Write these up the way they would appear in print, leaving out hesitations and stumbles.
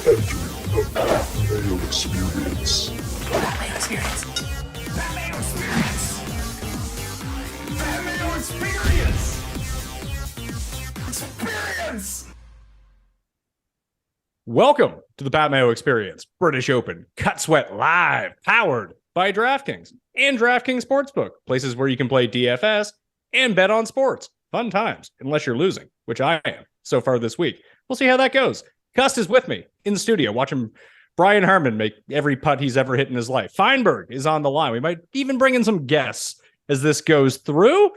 Mayo experience. Mayo experience. Mayo experience. Mayo experience. Experience. Welcome to the Mayo Experience, British Open, Cut Sweat Live, powered by DraftKings and DraftKings Sportsbook, places where you can play DFS and bet on sports. Fun times, unless you're losing, which I am so far this week. We'll see how that goes. Cust is with me in the studio, watching Brian Harman make every putt he's ever hit in his life. Fienberg is on the line. We might even bring in some guests as this goes through.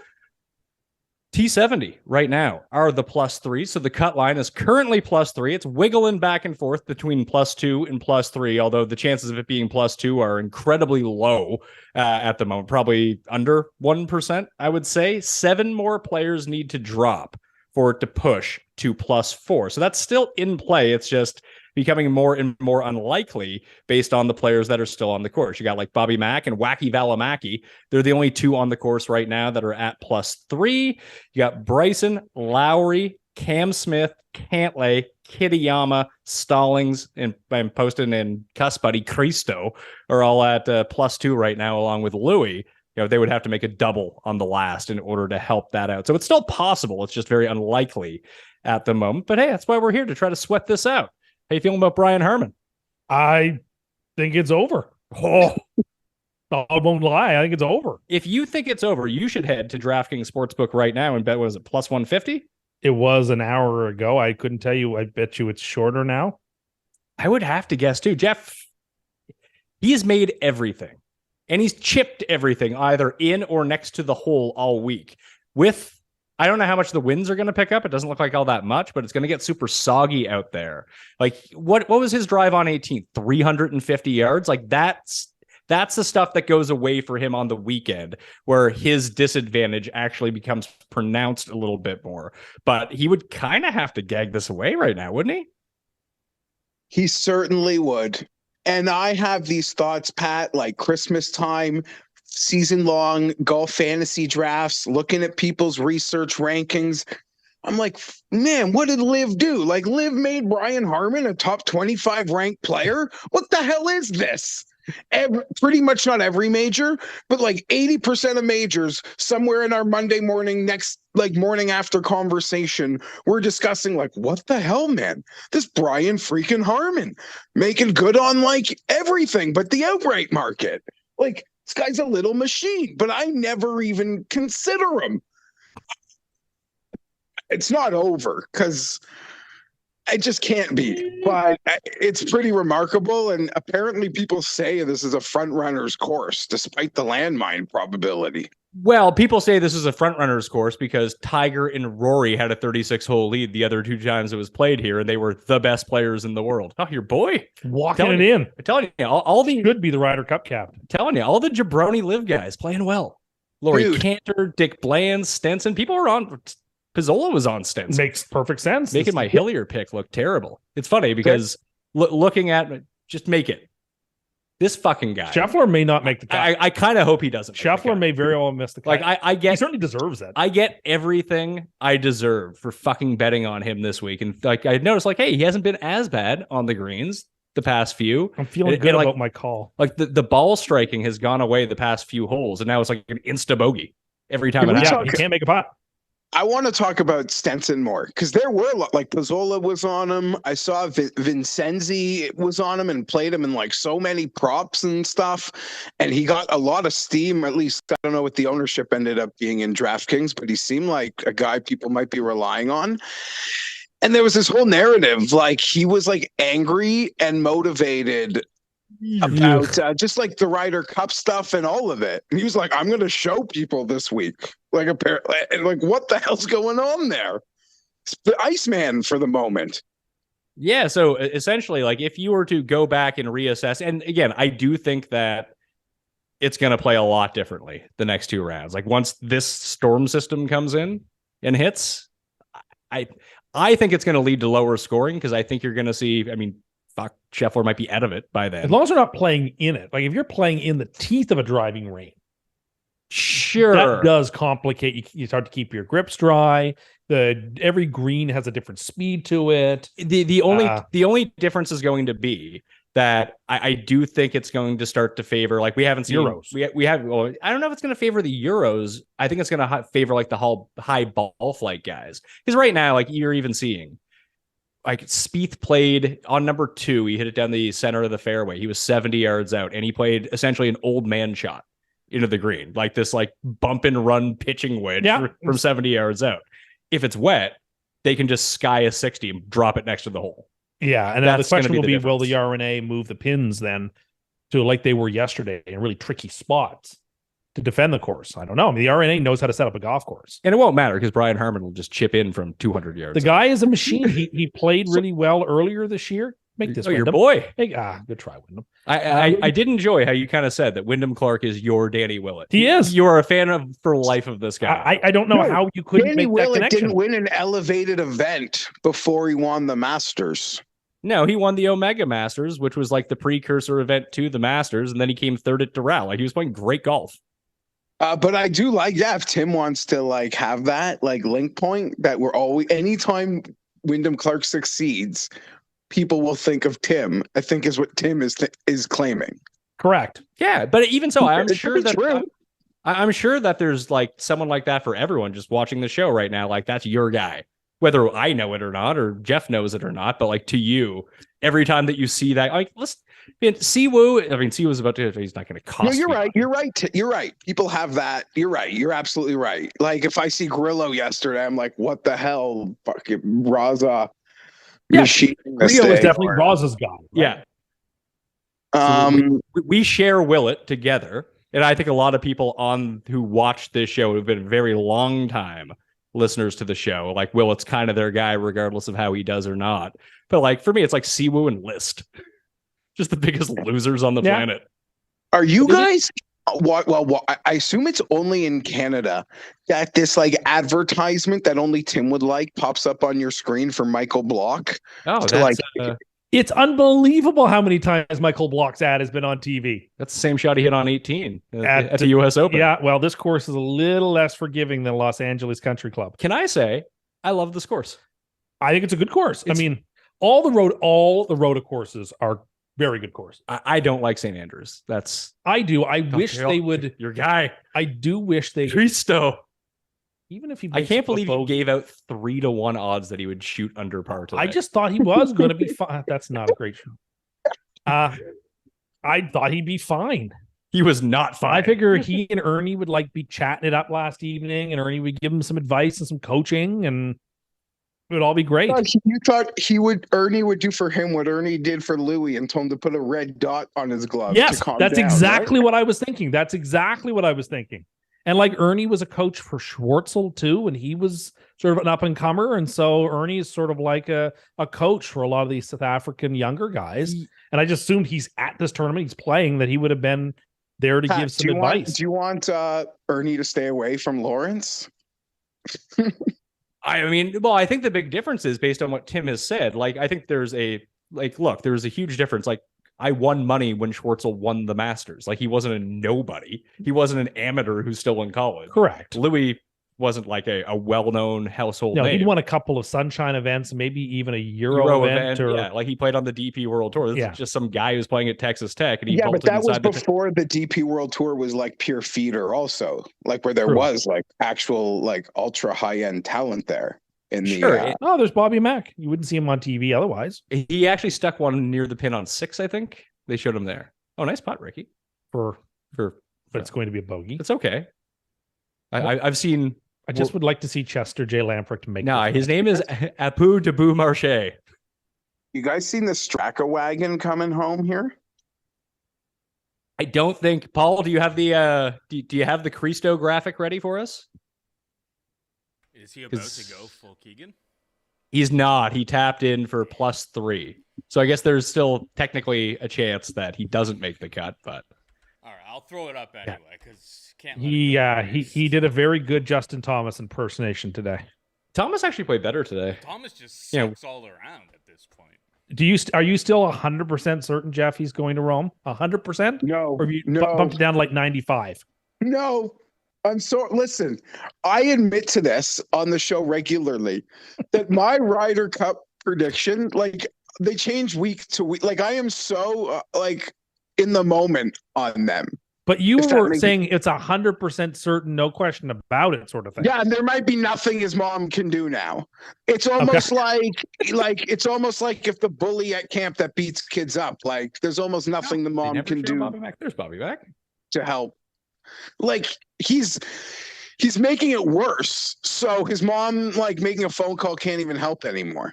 T70 right now are the +3. So the cut line is currently +3. It's wiggling back and forth between +2 and +3, although the chances of it being +2 are incredibly low at the moment, probably under 1%, I would say. 7 more players need to drop for it to push to +4. So that's still in play. It's just becoming more and more unlikely based on the players that are still on the course. You got like Bobby Mack and Wacky Valimaki. They're the only 2 on the course right now that are at +3. You got Bryson, Lowry, Cam Smith, Cantlay, Kitayama, Stallings, and Poston and Cuss Buddy Cristo are all at +2 right now, along with Louis. You know, they would have to make a double on the last in order to help that out. So it's still possible. It's just very unlikely at the moment. But hey, that's why we're here, to try to sweat this out. How you feeling about Brian Harman? I think it's over. Oh, I won't lie. I think it's over. If you think it's over, you should head to DraftKings Sportsbook right now and bet, what is it, +150? It was an hour ago. I couldn't tell you. I bet you it's shorter now. I would have to guess too. Geoff, he's made everything. And he's chipped everything either in or next to the hole all week. With, I don't know how much the winds are going to pick up. It doesn't look like all that much, but it's going to get super soggy out there. Like, what was his drive on 18th? 350 yards? Like, that's the stuff that goes away for him on the weekend, where his disadvantage actually becomes pronounced a little bit more. But he would kind of have to gag this away right now, wouldn't he? He certainly would. And I have these thoughts, Pat, like Christmas time, season-long golf fantasy drafts, looking at people's research rankings. I'm like, man, what did Liv do? Like, Liv made Brian Harman a top 25 ranked player? What the hell is this? Pretty much not every major, but like 80% of majors, somewhere in our Monday morning, morning after conversation, we're discussing like, what the hell, man? This Brian freaking Harman making good on like everything but the outright market. Like, this guy's a little machine, but I never even consider him. It's not over because it just can't be, but it's pretty remarkable. And apparently people say this is a front runner's course, despite the landmine probability. Well, people say this is a front runner's course because Tiger and Rory had a 36-hole lead the other 2 times it was played here, and they were the best players in the world. Oh, your boy. Walking it in. I'm telling you, all the... Should be the Ryder Cup captain. I'm telling you, all the jabroni live guys playing well. Laurie Cantor, Dick Bland, Stenson. People are on... Pizzola was on Stenson. Makes perfect sense. Making my Hillier pick look terrible. It's funny because looking at... Just make it. This fucking guy. Scheffler may not make the cut. I kind of hope he doesn't. Scheffler may very well miss the cut. Like, I get... He certainly deserves it. I get everything I deserve for fucking betting on him this week. And like, I noticed, like, hey, he hasn't been as bad on the greens the past few. I'm feeling good about my call. Like, the ball striking has gone away the past few holes, and now it's like an insta-bogey every time it happens. You can't make a putt. I want to talk about Stenson more because there were like Pizzola was on him. I saw Vincenzi was on him and played him in like so many props and stuff. And he got a lot of steam, at least I don't know what the ownership ended up being in DraftKings, but he seemed like a guy people might be relying on. And there was this whole narrative, like he was like angry and motivated about just like the Ryder Cup stuff and all of it. And he was like, I'm going to show people this week. Like, apparently, and like, what the hell's going on there? It's the Iceman for the moment. Yeah. So essentially, like, if you were to go back and reassess, and again, I do think that it's going to play a lot differently the next 2 rounds. Like, once this storm system comes in and hits, I think it's going to lead to lower scoring because I think you're going to see, I mean, fuck, Scheffler might be out of it by then. As long as they're not playing in it. Like, if you're playing in the teeth of a driving rain, Sure. That does complicate. You start to keep your grips dry. Every green has a different speed to it. The only difference is going to be that I do think it's going to start to favor, like, we haven't seen Euros. We have. Well, I don't know if it's going to favor the Euros. I think it's going to favor like the high ball flight guys, because right now, like, you're even seeing, like, Spieth played on number 2. He hit it down the center of the fairway. He was 70 yards out, and he played essentially an old man shot into the green, like this, like, bump and run pitching wedge from 70 yards out. If it's wet, they can just sky a 60 and drop it next to the hole. Yeah, and now the question will be, will difference. the RNA move the pins then to like they were yesterday in really tricky spots to defend the course? I don't know. I mean, the RNA knows how to set up a golf course. And it won't matter because Brian Harmon will just chip in from 200 yards. The guy is a machine. He played really well earlier this year. Make this your boy. Hey, good try, Wyndham. I did enjoy how you kind of said that Wyndham Clark is your Danny Willett. He is. You are a fan of for life of this guy. I don't know how you couldn't Danny make Willett that connection. didn't win an elevated event before he won the Masters. No, he won the Omega Masters, which was like the precursor event to the Masters, and then he came third at Doral. Like, he was playing great golf. But I do like that if Tim wants to like have that like link point that we're always, anytime Wyndham Clark succeeds, people will think of Tim. I think is what Tim is claiming. Correct. Yeah, but even so, I'm It's sure that true. I'm sure that there's like someone like that for everyone just watching the show right now. Like, that's your guy, whether I know it or not, or Jeff knows it or not. But like, to you, every time that you see that, like, Siwoo. I mean, Siwoo's about to. He's not going to cost. No, you're me. right. You're right. You're right. People have that. You're right. You're absolutely right. Like, if I see Grillo yesterday, I'm like, what the hell, fucking Raza. Yeah, machine Rio is mistake. definitely Roz's guy. Right? Yeah. We share Willett together, and I think a lot of people who watch this show have been very long time listeners to the show. Like, Willett's kind of their guy, regardless of how he does or not. But like, for me, it's like Siwoo and List, just the biggest losers on the planet. Are you guys? Well, I assume it's only in Canada that this like advertisement that only Tim would like pops up on your screen for Michael Block. Oh, So, like, It's unbelievable how many times Michael Block's ad has been on TV. that's the same shot he hit on 18 at the U.S. Open. Yeah, well, this course is a little less forgiving than Los Angeles Country Club. Can I say I love this course? I think it's a good course. I mean, all the road courses are very good courses. I don't like St. Andrews. I do. I wish they would. Your guy, I do wish they. Cristo. Even if he, I can't believe he gave out 3-1 odds that he would shoot under par today. I just thought he was going to be fine. That's not a great show. I thought he'd be fine. He was not fine. I figure he and Ernie would like be chatting it up last evening, and Ernie would give him some advice and some coaching, and it would all be great. You thought Ernie would do for him what Ernie did for Louis and told him to put a red dot on his glove. Yes, to calm that's down, exactly right? what I was thinking. That's exactly what I was thinking. And like, Ernie was a coach for Schwartzel too, and he was sort of an up and comer. And so Ernie is sort of like a coach for a lot of these South African younger guys. And I just assumed he's at this tournament, he's playing, that he would have been there to Pat, give some advice. Do you want Ernie to stay away from Lawrence? I mean, well, I think the big difference is based on what Tim has said. Like, I think there's a huge difference. Like, I won money when Schwartzel won the Masters. Like, he wasn't a nobody. He wasn't an amateur who's still in college. Correct. Louis wasn't like a well-known household No, name. he'd won a couple of Sunshine events, maybe even a Euro event. Or, yeah, like he played on the DP World Tour. This is just some guy who's playing at Texas Tech. And he But that was inside before the DP World Tour was like pure feeder also. Like, where there True. was like actual like ultra high-end talent there. In the Sure. oh, there's Bobby Mack. You wouldn't see him on TV otherwise. He actually stuck one near the pin on 6, I think. They showed him there. Oh, nice putt, Ricky. But For it's going to be a bogey. it's okay. I've seen. I just would like to see Chester J. Lamprecht make. Nah, his name is Apu Debu Marche. You guys seen the Straka wagon coming home here? I don't think, Paul. Do you have the do you have the Cristo graphic ready for us? Is he about to go full Keegan? He's not. He tapped in for +3. So I guess there's still technically a chance that he doesn't make the cut, but All right, I'll throw it up anyway because can't. Let He it go. he did a very good Justin Thomas impersonation today. Thomas actually played better today. Thomas just Yeah. sucks all around at this point. Are you still 100% certain, Jeff, he's going to Rome? 100%? No. Or have you no. bumped it down to like 95? No. Listen, I admit to this on the show regularly that my Ryder Cup prediction, like they change week to week. Like I am so like in the moment on them. But you were saying it's 100% certain, no question about it, sort of thing. Yeah, and there might be nothing his mom can do now. It's almost like it's almost like if the bully at camp that beats kids up, like there's almost nothing the mom can do. Bobby Mack. There's Bobby Mack to help. Like he's making it worse. So his mom, like making a phone call, can't even help anymore.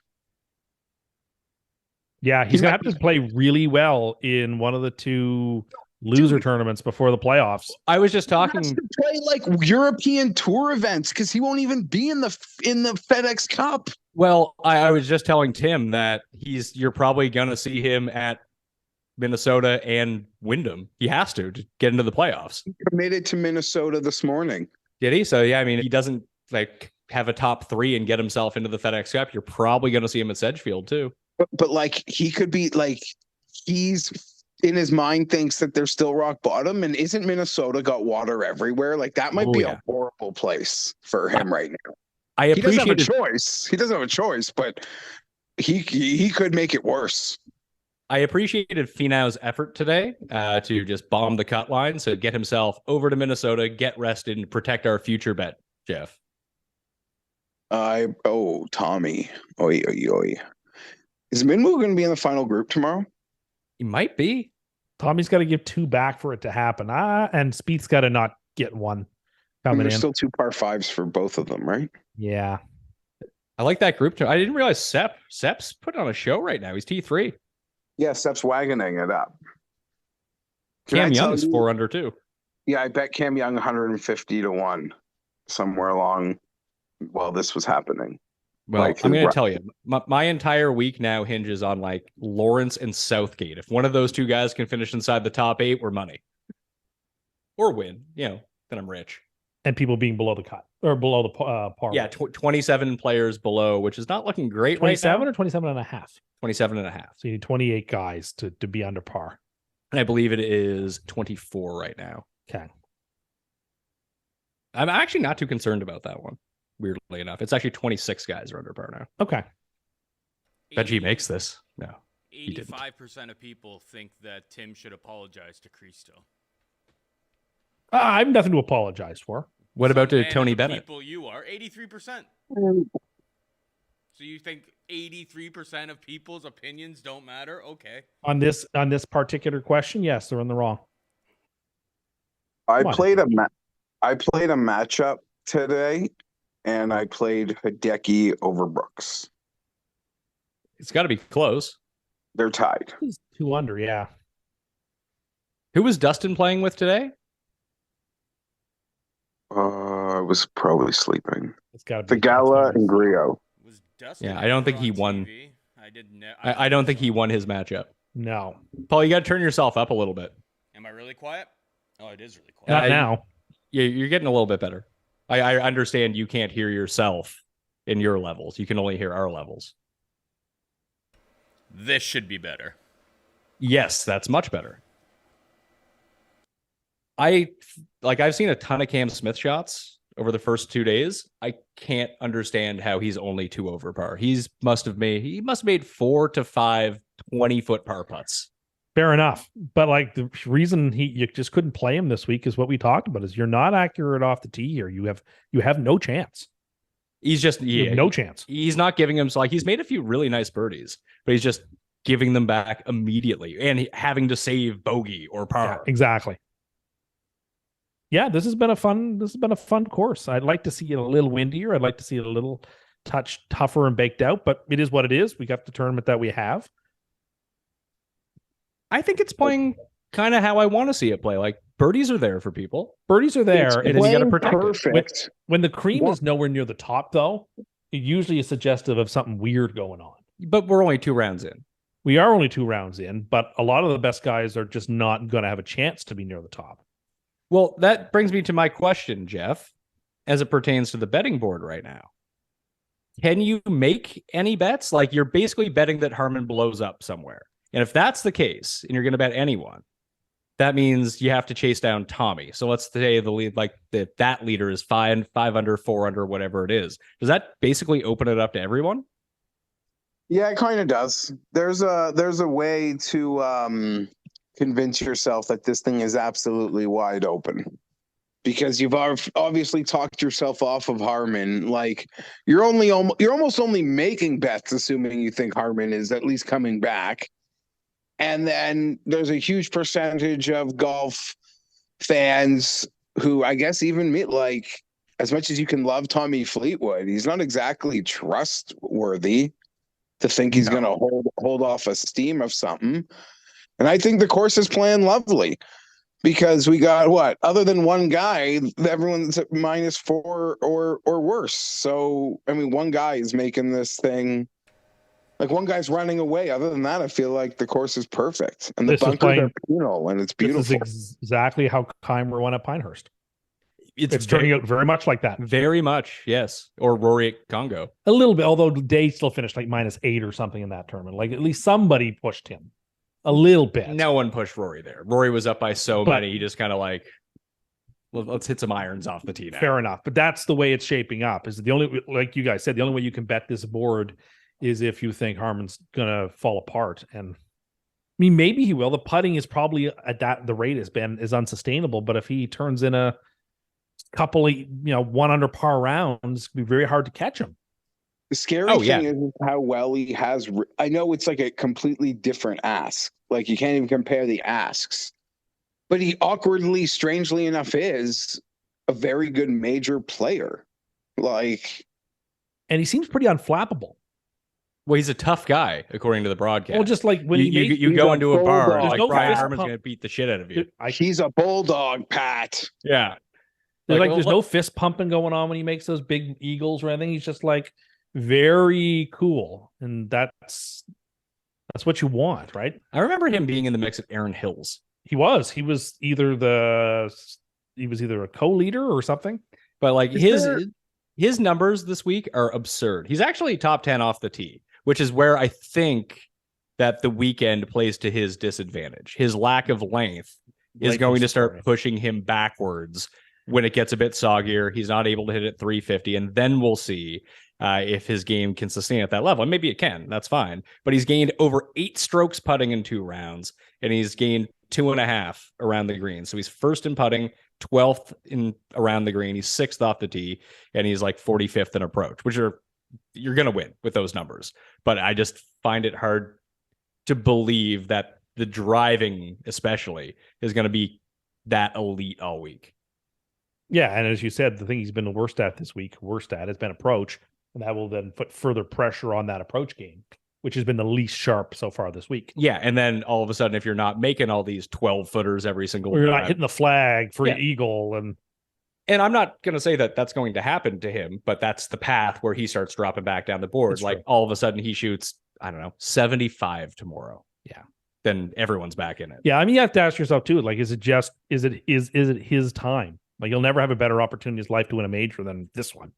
Yeah, he's gonna have to play really well in one of the two loser tournaments before the playoffs. I was just talking to play like European tour events because he won't even be in the FedEx Cup. Well, I was just telling Tim that you're probably gonna see him at Minnesota and Wyndham. He has to get into the playoffs. He committed to Minnesota this morning. Did he? So yeah, I mean, he doesn't like have a top 3 and get himself into the FedEx Cup. You're probably going to see him at Sedgefield too. But like he could be like he's in his mind thinks that they're still rock bottom, and isn't Minnesota got water everywhere? Like that might be a horrible place for him right now. He doesn't have a choice. He doesn't have a choice, but he could make it worse. I appreciated Finau's effort today to just bomb the cut line, so get himself over to Minnesota, get rested, and protect our future bet, Geoff. Tommy. Oy. Is Minwoo going to be in the final group tomorrow? He might be. Tommy's got to give 2 back for it to happen. And Spieth's got to not get 1 coming in. There's still 2 par 5s for both of them, right? Yeah. I like that group. I didn't realize Sepp's putting on a show right now. He's T3. Yeah, Sepp's wagoning it up. Cam Young's 4 under too. Yeah, I bet Cam Young 150 to 1 somewhere along while this was happening. Well, like, I'm going to tell you, my entire week now hinges on like Lawrence and Southgate. If one of those 2 guys can finish inside the top 8, we're money. Or win, then I'm rich. And people being below the cut or below the par. Yeah, 27 players below, which is not looking great 27 right now. or 27 and a half? 27 and a half. So you need 28 guys to be under par. And I believe it is 24 right now. Okay. I'm actually not too concerned about that one, weirdly enough. It's actually 26 guys are under par now. Okay. Bet he makes this. No. 85% of people think that Tim should apologize to Cristo. I have nothing to apologize for. What about to Tony Bennett? People you are 83%. So you think 83% of people's opinions don't matter? Okay. On this particular question, yes, they're in the wrong. I played a matchup today, and I played Hideki over Brooks. It's got to be close. They're tied. He's 2 under, yeah. Who was Dustin playing with today? I was probably sleeping. It's got to be Gala and Griot. Yeah, I don't think he won. I don't think he won his matchup. No. Paul, you got to turn yourself up a little bit. Am I really quiet? Oh, it is really quiet. Not now. Yeah, you're getting a little bit better. I understand you can't hear yourself in your levels. You can only hear our levels. This should be better. Yes, that's much better. I've seen a ton of Cam Smith shots over the first 2 days. I can't understand how he's only 2 over par. He must have made 4 to 5 20-foot par putts. Fair enough. But like the reason you just couldn't play him this week is what we talked about, is you're not accurate off the tee here. You have no chance. He's just no chance. He's not giving him, so like he's made a few really nice birdies, but he's just giving them back immediately and having to save bogey or par. Yeah, exactly. Yeah, this has been a fun course. I'd like to see it a little windier. I'd like to see it a little touch tougher and baked out, but it is what it is. We got the tournament that we have. I think it's playing kind of how I want to see it play. Like birdies are there for people. Birdies are there, and you got to protect it. When the cream is nowhere near the top, though, it usually is suggestive of something weird going on. But we're only 2 rounds in. We are only 2 rounds in, but a lot of the best guys are just not going to have a chance to be near the top. Well, that brings me to my question, Geoff, as it pertains to the betting board right now. Can you make any bets? Like you're basically betting that Harman blows up somewhere. And if that's the case, and you're going to bet anyone, that means you have to chase down Tommy. So let's say the lead, like that leader is five under, 4 under, whatever it is. Does that basically open it up to everyone? Yeah, it kind of does. There's a way to convince yourself that this thing is absolutely wide open, because you've obviously talked yourself off of Harman. Like you're almost only making bets assuming you think Harman is at least coming back. And then there's a huge percentage of golf fans who, I guess, even me, like, as much as you can love Tommy Fleetwood, he's not exactly trustworthy to think he's going to hold off a steam of something. And I think the course is playing lovely, because we got what, other than one guy, everyone's at -4 or worse. So, I mean, one guy is making this thing, like one guy's running away. Other than that, I feel like the course is perfect. And the bunkers are penal, and it's beautiful. This is exactly how Keimer won at Pinehurst. It's turning out very much like that. Very much, yes. Or Rory at Congo. A little bit, although Day still finished like -8 or something in that tournament. Like at least somebody pushed him a little bit. No one pushed Rory there. Rory was up by so many. He just kind of like, let's hit some irons off the tee now. Fair enough. But that's the way it's shaping up. Is the only, like you guys said, the only way you can bet this board is if you think Harman's going to fall apart. And I mean, maybe he will. The putting is probably at the rate is unsustainable. But if he turns in a couple of, 1 under par rounds, it's going to be very hard to catch him. The scary thing is how well he has. I know it's like a completely different ask. Like you can't even compare the asks. But he awkwardly, strangely enough, is a very good major player. Like, and he seems pretty unflappable. Well, he's a tough guy, according to the broadcast. Well, just like when you go into a bar, like Brian Harman's going to beat the shit out of you. He's a bulldog, Pat. Yeah. There's no fist pumping going on when he makes those big eagles or anything. He's just like very cool, and that's what you want, right? I remember him being in the mix at Aaron Hills. He was either a co-leader or something. But like his numbers this week are absurd. He's actually top 10 off the tee, which is where I think that the weekend plays to his disadvantage. His lack of length is going to start pushing him backwards when it gets a bit soggier. He's not able to hit at 350, and then we'll see if his game can sustain at that level. And maybe it can. That's fine. But he's gained over 8 strokes putting in 2 rounds, and he's gained 2.5 around the green. So he's first in putting, 12th in around the green. He's 6th off the tee, and he's like 45th in approach, which you're going to win with those numbers. But I just find it hard to believe that the driving, especially, is going to be that elite all week. Yeah, and as you said, the thing he's been the worst at this week, has been approach, and that will then put further pressure on that approach game, which has been the least sharp so far this week. Yeah, and then all of a sudden, if you're not making all these 12-footers every single or you're not hitting the flag for an eagle, and I'm not going to say that that's going to happen to him, but that's the path where he starts dropping back down the board. That's like true. All of a sudden, he shoots, I don't know, 75 tomorrow. Yeah, then everyone's back in it. Yeah, I mean, you have to ask yourself too, like, is it his time? Like, he'll never have a better opportunity in his life to win a major than this one.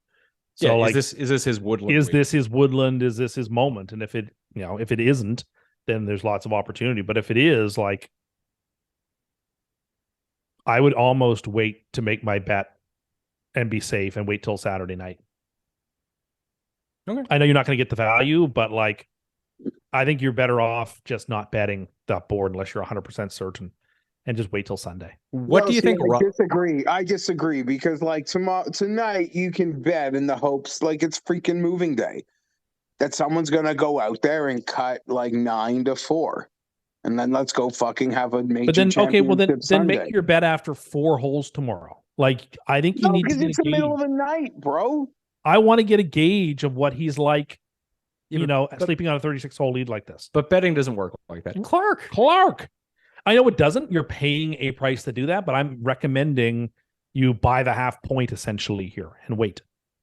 So, yeah, like, is this his Woodland? Is this his Woodland? Is this his moment? And if it isn't, then there's lots of opportunity. But if it is, like, I would almost wait to make my bet and be safe and wait till Saturday night. Okay. I know you're not going to get the value, but like, I think you're better off just not betting that board unless you're 100% certain. And just wait till Sunday. What do you think? I disagree because like tonight you can bet in the hopes like it's freaking moving day that someone's gonna go out there and cut like 9 to 4, and then let's go fucking have a major. But then then Sunday. make your bet after 4 holes tomorrow. Like I think you need to get it's the middle of the night, bro. I want to get a gauge of what he's like. Sleeping on a 36-hole lead like this. But betting doesn't work like that. Clark. I know it doesn't. You're paying a price to do that, but I'm recommending you buy the half point essentially here and wait.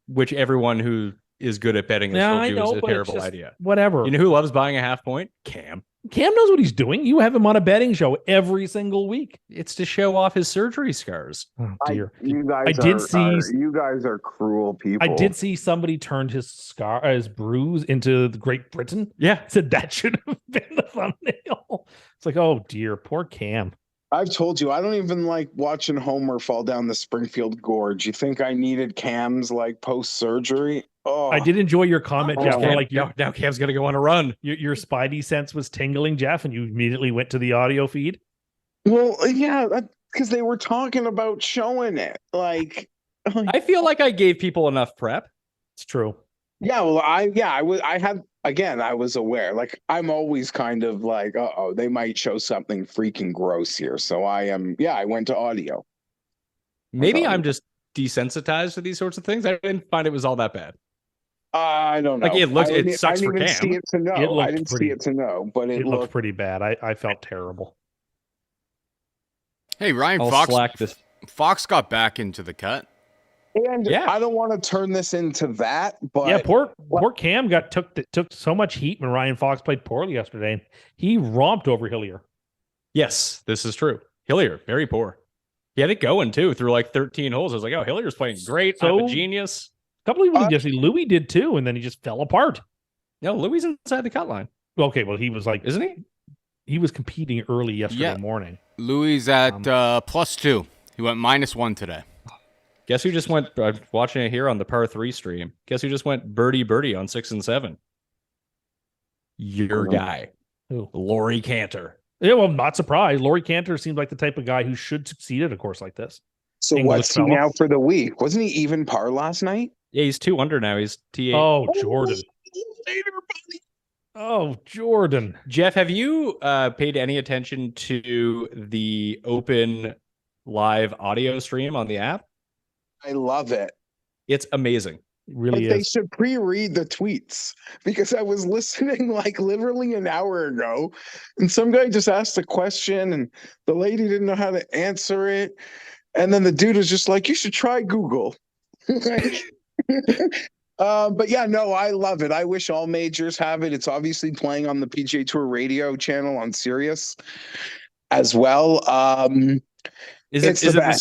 Which everyone who is good at betting is a terrible idea. Whatever. You know who loves buying a half point? Cam. Cam knows what he's doing. You have him on a betting show every single week. It's to show off his surgery scars. Oh dear. You guys are cruel people. I did see somebody turned his bruise into the Great Britain. Yeah. Said that should have been the thumbnail. It's like, oh dear, poor Cam. I've told you I don't even like watching Homer fall down the Springfield Gorge. You think I needed Cam's like post surgery? Oh, I did enjoy your comment, Jeff. Where, like now Cam's gonna go on a run. your spidey sense was tingling, Jeff, and you immediately went to the audio feed. Well, yeah, because they were talking about showing it. Like, I feel like I gave people enough prep. It's true. yeah, well, I was aware. Like, I'm always kind of like, they might show something freaking gross here. So I went to audio. Maybe I'm just desensitized to these sorts of things. I didn't find it was all that bad. I don't know. Like it sucks for I didn't Cam. see it to know. I didn't see it to know, but it looked pretty bad. I felt terrible. Hey, Ryan Fox got back into the cut. And I don't want to turn this into that, but yeah, poor Cam took so much heat when Ryan Fox played poorly yesterday. He romped over Hillier. Yes, this is true. Hillier, very poor. He had it going too through like 13 holes. I was like, oh, Hillier's playing great. I'm a genius. A couple of people yesterday, Louis did too, and then he just fell apart. No, Louis inside the cut line. Okay, well, he was like, isn't he? He was competing early yesterday morning. Louis at +2. He went -1 today. Guess who just went? I'm watching it here on the par 3 stream. Guess who just went birdie on 6 and 7? Your guy, Laurie Cantor. Yeah, well, I'm not surprised. Laurie Cantor seems like the type of guy who should succeed at a course like this. So what's he now for the week? Wasn't he even par last night? Yeah, he's 2 under now. He's T8. Oh, Jordan. Later, buddy. Oh, Jordan. Jeff, have you paid any attention to the open live audio stream on the app? I love it. It's amazing. It really is. They should pre-read the tweets because I was listening like literally an hour ago and some guy just asked a question and the lady didn't know how to answer it. And then the dude was just like, you should try Google. But yeah, no, I love it. I wish all majors have it. It's obviously playing on the PGA Tour radio channel on Sirius as well. Is it the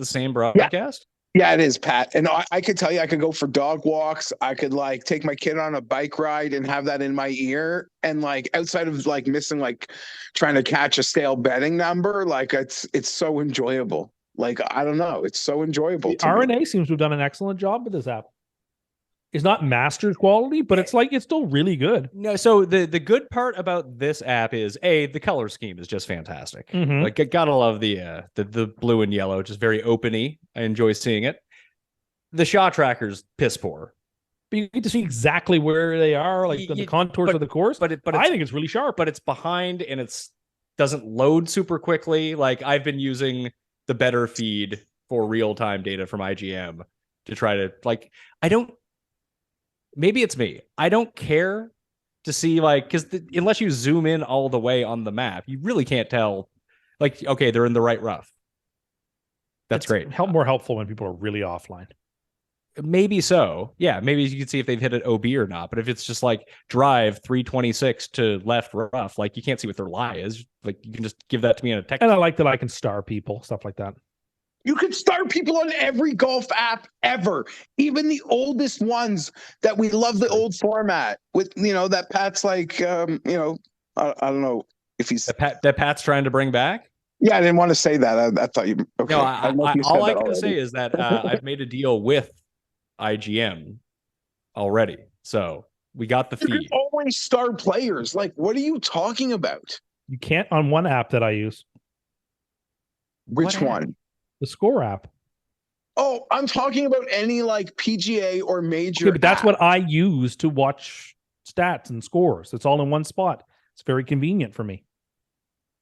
same broadcast? Yeah, it is, Pat. And I could tell you, I could go for dog walks. I could like take my kid on a bike ride and have that in my ear. And like outside of like missing, like trying to catch a stale betting number, like it's so enjoyable. Like, I don't know. It's so enjoyable. RNA seems to have done an excellent job with this app. It's not master's quality, but it's still really good. No, so the good part about this app is the color scheme is just fantastic. Mm-hmm. Like, gotta love the blue and yellow, just very open-y. I enjoy seeing it. The shot tracker's piss poor, but you get to see exactly where they are, like the contours of the course. But I think it's really sharp. But it's behind and it's doesn't load super quickly. Like, I've been using the better feed for real-time data from IGM to try to maybe it's me. I don't care to see because unless you zoom in all the way on the map, you really can't tell. Like, okay, they're in the right rough. That's great. More helpful when people are really offline. Maybe so. Yeah, maybe you can see if they've hit an OB or not. But if it's just like drive 326 to left rough, like you can't see what their lie is. Like you can just give that to me in a text. And I like that I can star people, stuff like that. You can start people on every golf app ever, even the oldest ones that we love the old format with, that Pat's like, I don't know if he's that Pat's trying to bring back. Yeah, I didn't want to say that. I thought you. Okay. No, all I can say is that I've made a deal with IGM already, so we got the feed. You can always start players. Like, what are you talking about? You can't on one app that I use. Which one? The Score app. Oh, I'm talking about any like PGA or major. Okay, but that's app. what I use to watch stats and scores. It's all in one spot. It's very convenient for me.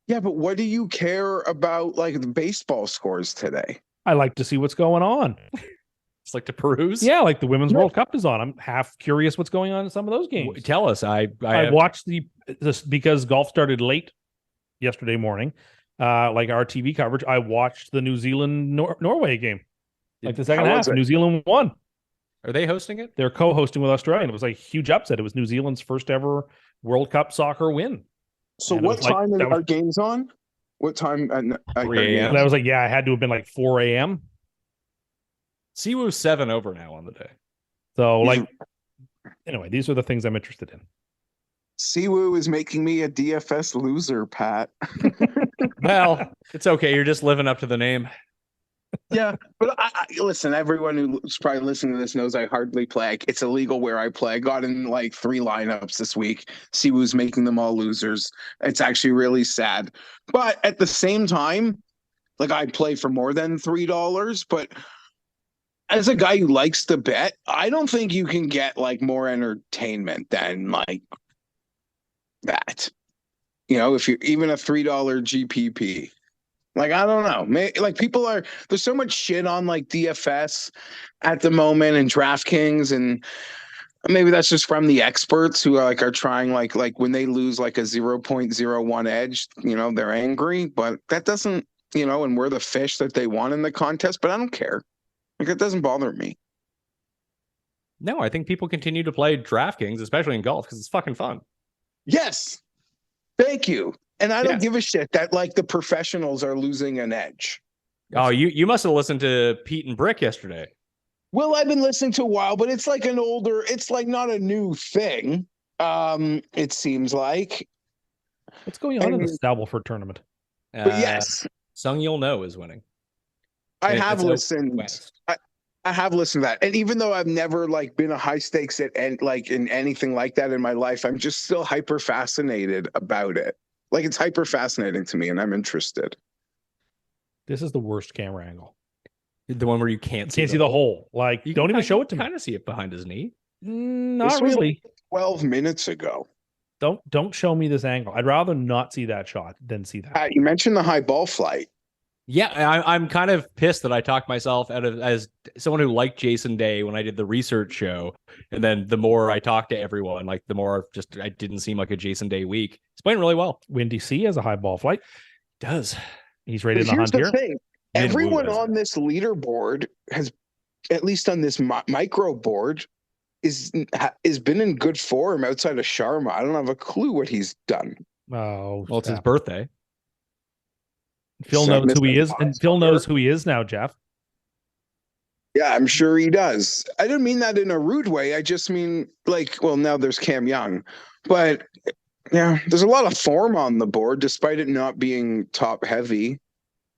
Yeah, but what do you care about like the baseball scores today? I like to see what's going on. It's like to peruse. Yeah, like the Women's World Cup is on. I'm half curious what's going on in some of those games. Tell us. I watched this because golf started late yesterday morning. Like our TV coverage, I watched the New Zealand Norway game. Like the second half, New Zealand won. Are they hosting it? They're co-hosting with Australia. It was like a huge upset. It was New Zealand's first ever World Cup soccer win. So what time are our games on? What time? At 3 a.m. And I was like, yeah, it had to have been like 4 a.m. Siwoo's 7 over now on the day. So anyway, these are the things I'm interested in. Siwoo is making me a DFS loser, Pat. Well, it's okay. You're just living up to the name. Yeah, but listen, everyone who's probably listening to this knows I hardly play. It's illegal where I play. I got in like 3 lineups this week. See who's making them all losers. It's actually really sad. But at the same time, like I play for more than $3, but as a guy who likes to bet, I don't think you can get like more entertainment than like that. You know, if you're even a $3 GPP. Like, I don't know. Like, there's so much shit on like DFS at the moment and DraftKings, and maybe that's just from the experts who are trying like when they lose like a 0.01 edge, you know, they're angry, but that doesn't, you know, and we're the fish that they won in the contest, but I don't care. Like, it doesn't bother me. No, I think people continue to play DraftKings, especially in golf, because it's fucking fun. Yes. Thank you. And I don't give a shit that like the professionals are losing an edge. Oh, you must have listened to Pete and Brick yesterday. Well, I've been listening to a while, but it's like it's like not a new thing. It seems like. What's going on in the Stableford tournament? But yes. Sung You'll Know is winning. I have listened. I have listened to that. And even though I've never like been a high stakes in anything like that in my life, I'm just still hyper fascinated about it. Like, it's hyper fascinating to me, and I'm interested. This is the worst camera angle. The one where you can't see the hole. Like, you don't even show it to me. Kind of see it behind his knee. Not really. Like 12 minutes ago. Don't show me this angle. I'd rather not see that shot than see that. You mentioned the high ball flight. Yeah, I'm kind of pissed that I talked myself out of as someone who liked Jason Day when I did the research show, and then the more I talked to everyone, like the more I didn't seem like a Jason Day week. He's playing really well. Windy C has a high ball flight. Does he's rated in the hunt here? Thing. Everyone on this leaderboard has, at least on this micro board, is been in good form outside of Sharma. I don't have a clue what he's done. Oh, well, it's his birthday. Phil knows who he is, and Phil knows who he is now, Geoff. Yeah, I'm sure he does. I didn't mean that in a rude way. I just mean now there's Cam Young, but yeah, there's a lot of form on the board despite it not being top heavy.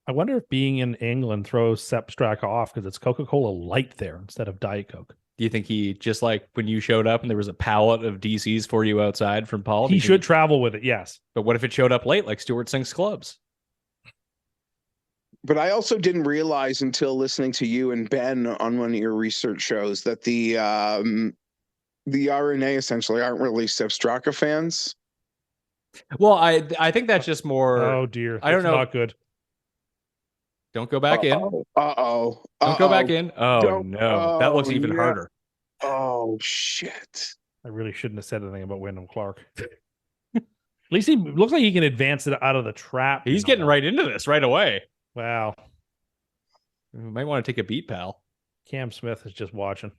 I wonder if being in England throws Sepstrak off because it's Coca-Cola Light there instead of Diet Coke. Do you think he, just like when you showed up and there was a pallet of DCs for you outside from Paul? He should travel with it, yes. But what if it showed up late like Stuart Sink's clubs? But I also didn't realize until listening to you and Ben on one of your research shows that the RNA essentially aren't really Sepstraka fans. Well, I think that's just more. Oh dear, I don't know. Not good. Don't go back in. Don't go back in. Oh no, that looks even harder. Oh shit! I really shouldn't have said anything about Wyndham Clark. At least he looks like he can advance it out of the trap. He's getting right into this right away. Wow. You might want to take a beat, pal. Cam Smith is just watching.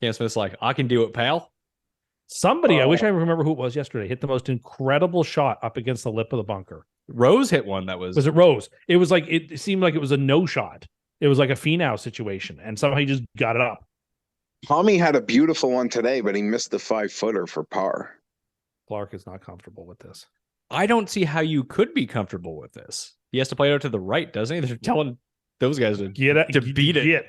Cam Smith's like, I can do it, pal. Somebody, I wish I remember who it was yesterday, hit the most incredible shot up against the lip of the bunker. Rose hit one that was... Was it Rose? It was like, it seemed like it was a no shot. It was like a Finau situation, and somehow he just got it up. Tommy had a beautiful one today, but he missed the 5-footer for par. Clark is not comfortable with this. I don't see how you could be comfortable with this. He has to play out to the right, doesn't he? They're telling those guys to beat it.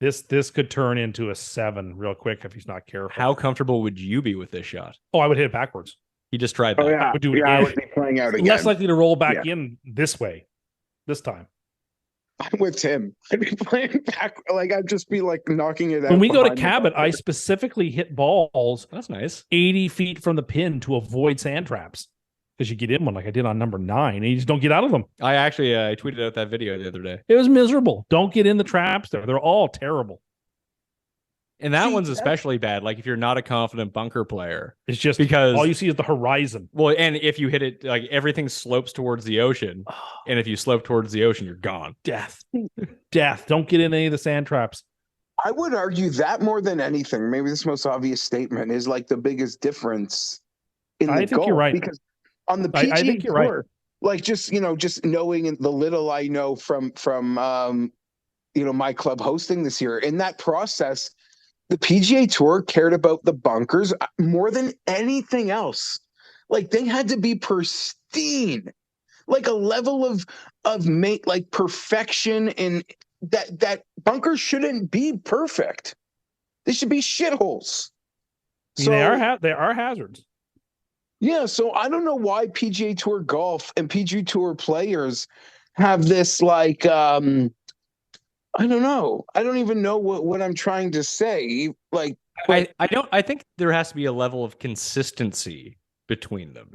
This could turn into a 7 real quick if he's not careful. How comfortable would you be with this shot? Oh, I would hit it backwards. He just tried that. Oh, yeah. I would do it I would be playing out again. Less likely to roll back in this way, this time. I'm with Tim. I'd be playing back. Like, I'd just be like knocking it out. When we go to Cabot, I specifically hit balls. That's nice. 80 feet from the pin to avoid sand traps. Because you get in one like I did on number 9, and you just don't get out of them. I actually I tweeted out that video the other day. It was miserable. Don't get in the traps there. They're all terrible. And that one's especially bad. Like if you're not a confident bunker player. It's just because all you see is the horizon. Well, and if you hit it, like everything slopes towards the ocean. And if you slope towards the ocean, you're gone. Death. Don't get in any of the sand traps. I would argue that more than anything, maybe this most obvious statement is like the biggest difference in the I think golf. you're right. Because on the PGA I think you're Tour, right. like just knowing the little I know from my club hosting this year, in that process, the PGA Tour cared about the bunkers more than anything else. Like they had to be pristine like a level of like perfection, and that bunkers shouldn't be perfect. They should be shitholes. I mean, they are hazards. Yeah, so I don't know why PGA Tour golf and PGA Tour players have this like I don't know. I don't even know what I'm trying to say. Like, I think there has to be a level of consistency between them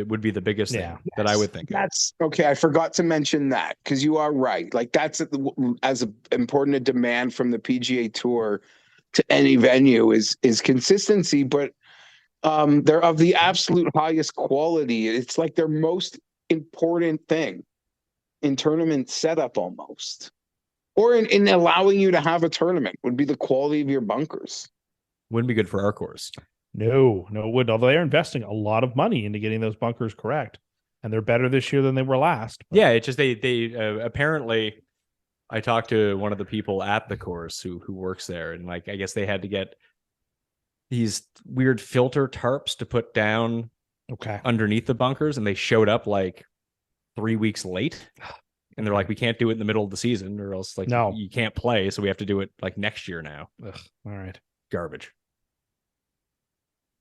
would be the biggest thing that I would think. That's okay. I forgot to mention that, because you are right. Like, that's as important a demand from the PGA Tour to any venue is consistency, but they're of the absolute highest quality. It's like their most important thing in tournament setup, almost, or in allowing you to have a tournament, would be the quality of your bunkers. Wouldn't be good for our course. No, it wouldn't. Although they're investing a lot of money into getting those bunkers correct, and they're better this year than they were last. But... Yeah, it's just they apparently. I talked to one of the people at the course who works there, and like I guess they had to get these weird filter tarps to put down underneath the bunkers, and they showed up like 3 weeks late, and they're like, we can't do it in the middle of the season, or else like you can't play, so we have to do it like next year now. Ugh, all right, garbage.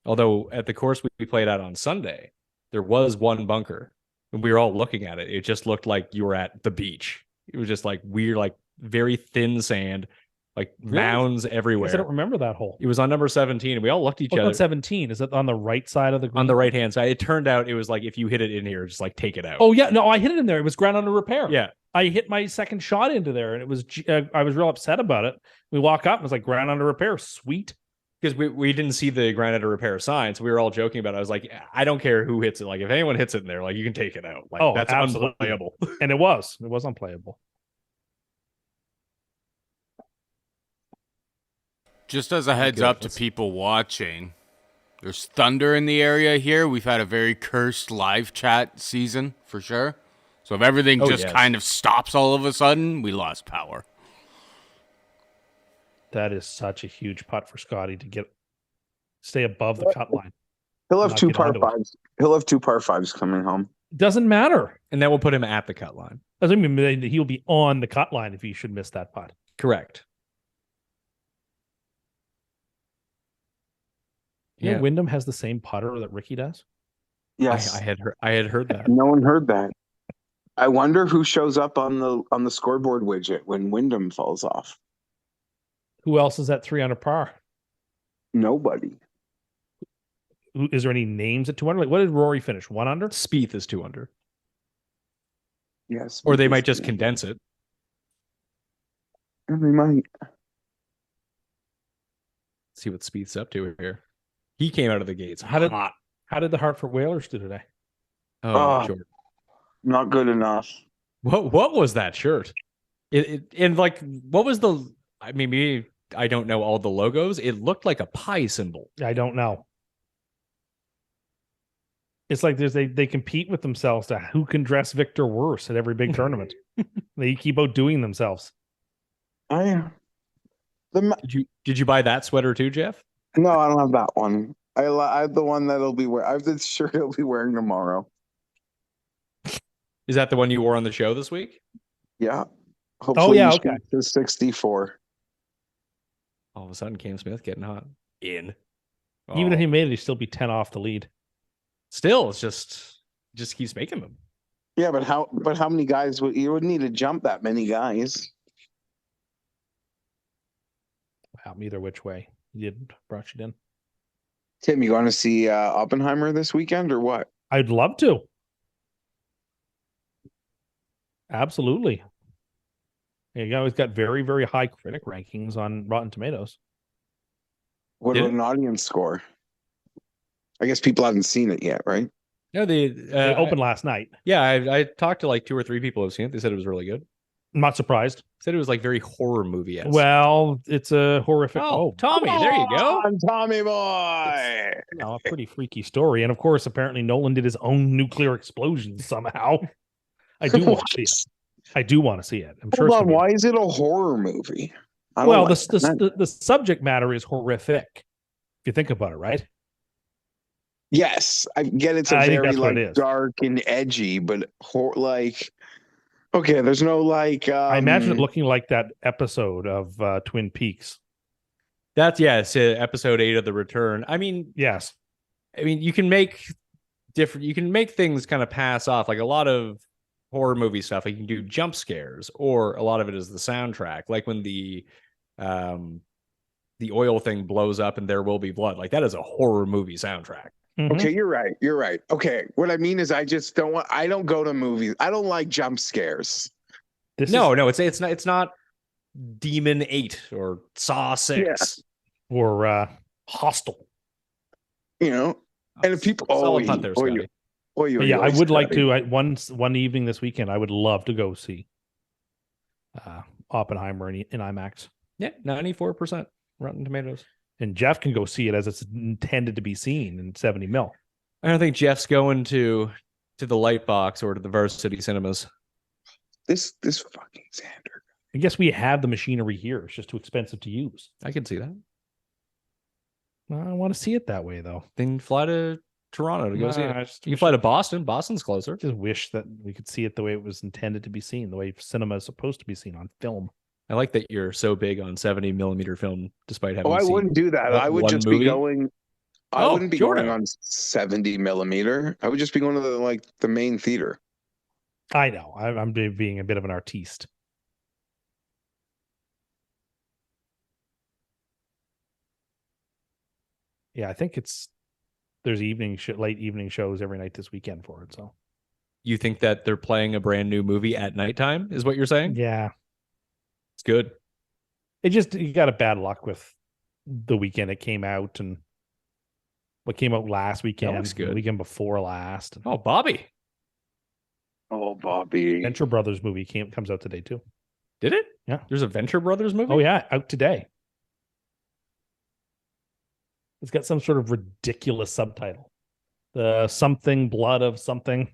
Although at the course we played at on Sunday, there was one bunker, and we were all looking at it. It just looked like you were at the beach. It was just like weird, like very thin sand, like mounds everywhere. I don't remember that hole. It was on number 17, and we all looked at each other. On 17, is it on the right side of the green? On the right hand side. It turned out it was like, if you hit it in here, just like take it out. Oh yeah, no, I hit it in there. It was ground under repair. Yeah, I hit my second shot into there, and it was I was real upset about it. We walk up, and it was like ground under repair. Sweet. Because we didn't see the ground under repair sign, so we were all joking about it. I was like, I don't care who hits it. Like, if anyone hits it in there, like, you can take it out. Like, that's absolutely unplayable. And it was unplayable. Just as a heads up to people watching, there's thunder in the area here. We've had a very cursed live chat season for sure. So if everything kind of stops all of a sudden, we lost power. That is such a huge putt for Scotty to stay above the cut line. He'll have two par fives. He'll have two par fives coming home. Doesn't matter. And that will put him at the cut line. Doesn't mean he'll be on the cut line if he should miss that putt. Correct. You know, Wyndham has the same putter that Ricky does. Yes, I had heard that. No one heard that. I wonder who shows up on the scoreboard widget when Wyndham falls off. Who else is at 3 under par? Nobody. Is there any names at 2 under? Like, what did Rory finish? 1 under? Spieth is 2 under. Yes. Or they might just condense it. They might. See what Spieth's up to here. He came out of the gates. How did the Hartford Whalers do today? Oh, sure. Not good enough. What was that shirt? And like, what was the? I mean, maybe I don't know all the logos. It looked like a pie symbol. I don't know. It's like they compete with themselves to who can dress Victor worse at every big tournament. They keep outdoing themselves. Did you buy that sweater too, Geoff? No, I don't have that one. I have the one that'll be wearing. I have the shirt he'll be wearing tomorrow. Is that the one you wore on the show this week? Yeah. Hopefully okay. To 64. All of a sudden, Cam Smith getting hot. Even if he made it, he'd still be 10 off the lead. Still, it's just keeps making them. Yeah, but how many guys you would need to jump that many guys? Wow, either which way. You did brush it in. Tim, you going to see Oppenheimer this weekend or what? I'd love to. Absolutely. Yeah, he's got very, very high critic rankings on Rotten Tomatoes. What about an audience score? I guess people haven't seen it yet, right? No, they opened last night. Yeah, I talked to like 2 or 3 people who've seen it. They said it was really good. I'm not surprised. Said it was like very horror movie-esque. Well, it's a horrific. Oh, Tommy, there you go. Tommy boy. It's, a pretty freaky story, and of course, apparently Nolan did his own nuclear explosion somehow. I do want to see it. I do want to see it. I'm sure. Hold on, why is it a horror movie? Well, the subject matter is horrific. If you think about it, right? Yes, I get it's a I think very that's what like it is. dark and edgy, but like okay, there's no like I imagine it looking like that episode of Twin Peaks. That's it's episode 8 of The Return. I mean, Yes. you can make things kind of pass off, like a lot of horror movie stuff. Like you can do jump scares, or a lot of it is the soundtrack. Like when the oil thing blows up and There Will Be Blood. Like that is a horror movie soundtrack. Mm-hmm. Okay, you're right. Okay, what I mean is I don't go to movies. I don't like jump scares. It's not Demon 8 or Saw 6 or Hostel. You know, and if people solid punt there, Scotty. I would like to. One evening this weekend, I would love to go see Oppenheimer in IMAX. Yeah, 94% Rotten Tomatoes. And Geoff can go see it as it's intended to be seen in 70 mil. I don't think Jeff's going to the Lightbox or to the Varsity Cinemas. This fucking Xander. I guess we have the machinery here. It's just too expensive to use. I can see that. I want to see it that way, though. Then fly to Toronto to go see it. You can fly to Boston. Boston's closer. Just wish that we could see it the way it was intended to be seen, the way cinema is supposed to be seen on film. I like that you're so big on 70 millimeter film, despite having. I wouldn't do that. I would just be going. I wouldn't be going on 70 millimeter. I would just be going to the main theater. I know. I'm being a bit of an artiste. Yeah, I think there's late evening shows every night this weekend for it. So you think that they're playing a brand new movie at nighttime is what you're saying? Yeah. It's good. You got a bad luck with the weekend it came out and what came out last weekend. That looks good. The weekend before last. Oh, Bobby. Venture Brothers movie comes out today too. Did it? Yeah. There's a Venture Brothers movie? Oh yeah, out today. It's got some sort of ridiculous subtitle. The something blood of something.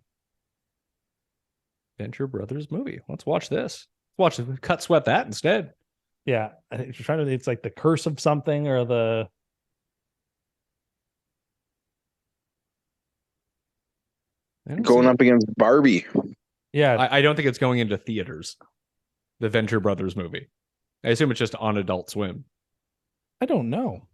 Venture Brothers movie. Let's watch this. Watch it. Cut sweat that instead. Yeah. It's like the curse of something or the. Going up against Barbie. Yeah. I don't think it's going into theaters. The Venture Brothers movie. I assume it's just on Adult Swim. I don't know.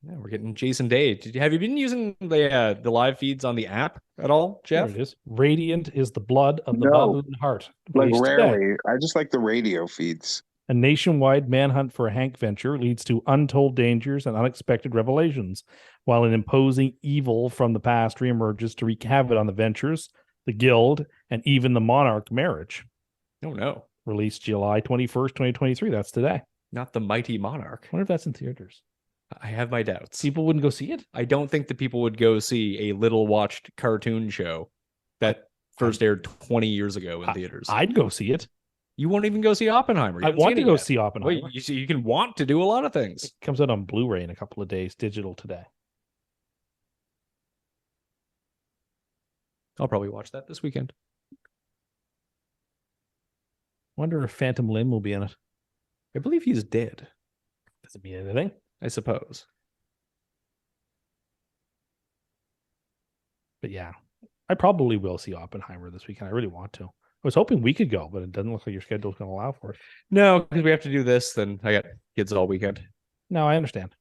Yeah, we're getting Jason Day. Have you been using the live feeds on the app at all, Jeff? There it is. Radiant is the blood of the Baboon heart. Like rarely. I just like the radio feeds. A nationwide manhunt for Hank Venture leads to untold dangers and unexpected revelations, while an imposing evil from the past reemerges to wreak havoc on the Ventures, the Guild, and even the Monarch marriage. Oh, no. Released July 21st, 2023. That's today. Not the Mighty Monarch. I wonder if that's in theaters. I have my doubts. People wouldn't go see it? I don't think that people would go see a little-watched cartoon show that first aired 20 years ago in theaters. I'd go see it. You won't even go see Oppenheimer. I want to go see Oppenheimer. Wait, you can want to do a lot of things. It comes out on Blu-ray in a couple of days, digital today. I'll probably watch that this weekend. Wonder if Phantom Limb will be in it. I believe he's dead. Doesn't mean anything. I suppose. But yeah, I probably will see Oppenheimer this weekend. I really want to. I was hoping we could go, but it doesn't look like your schedule's going to allow for it. No, because we have to do this. Then I got kids all weekend. No, I understand.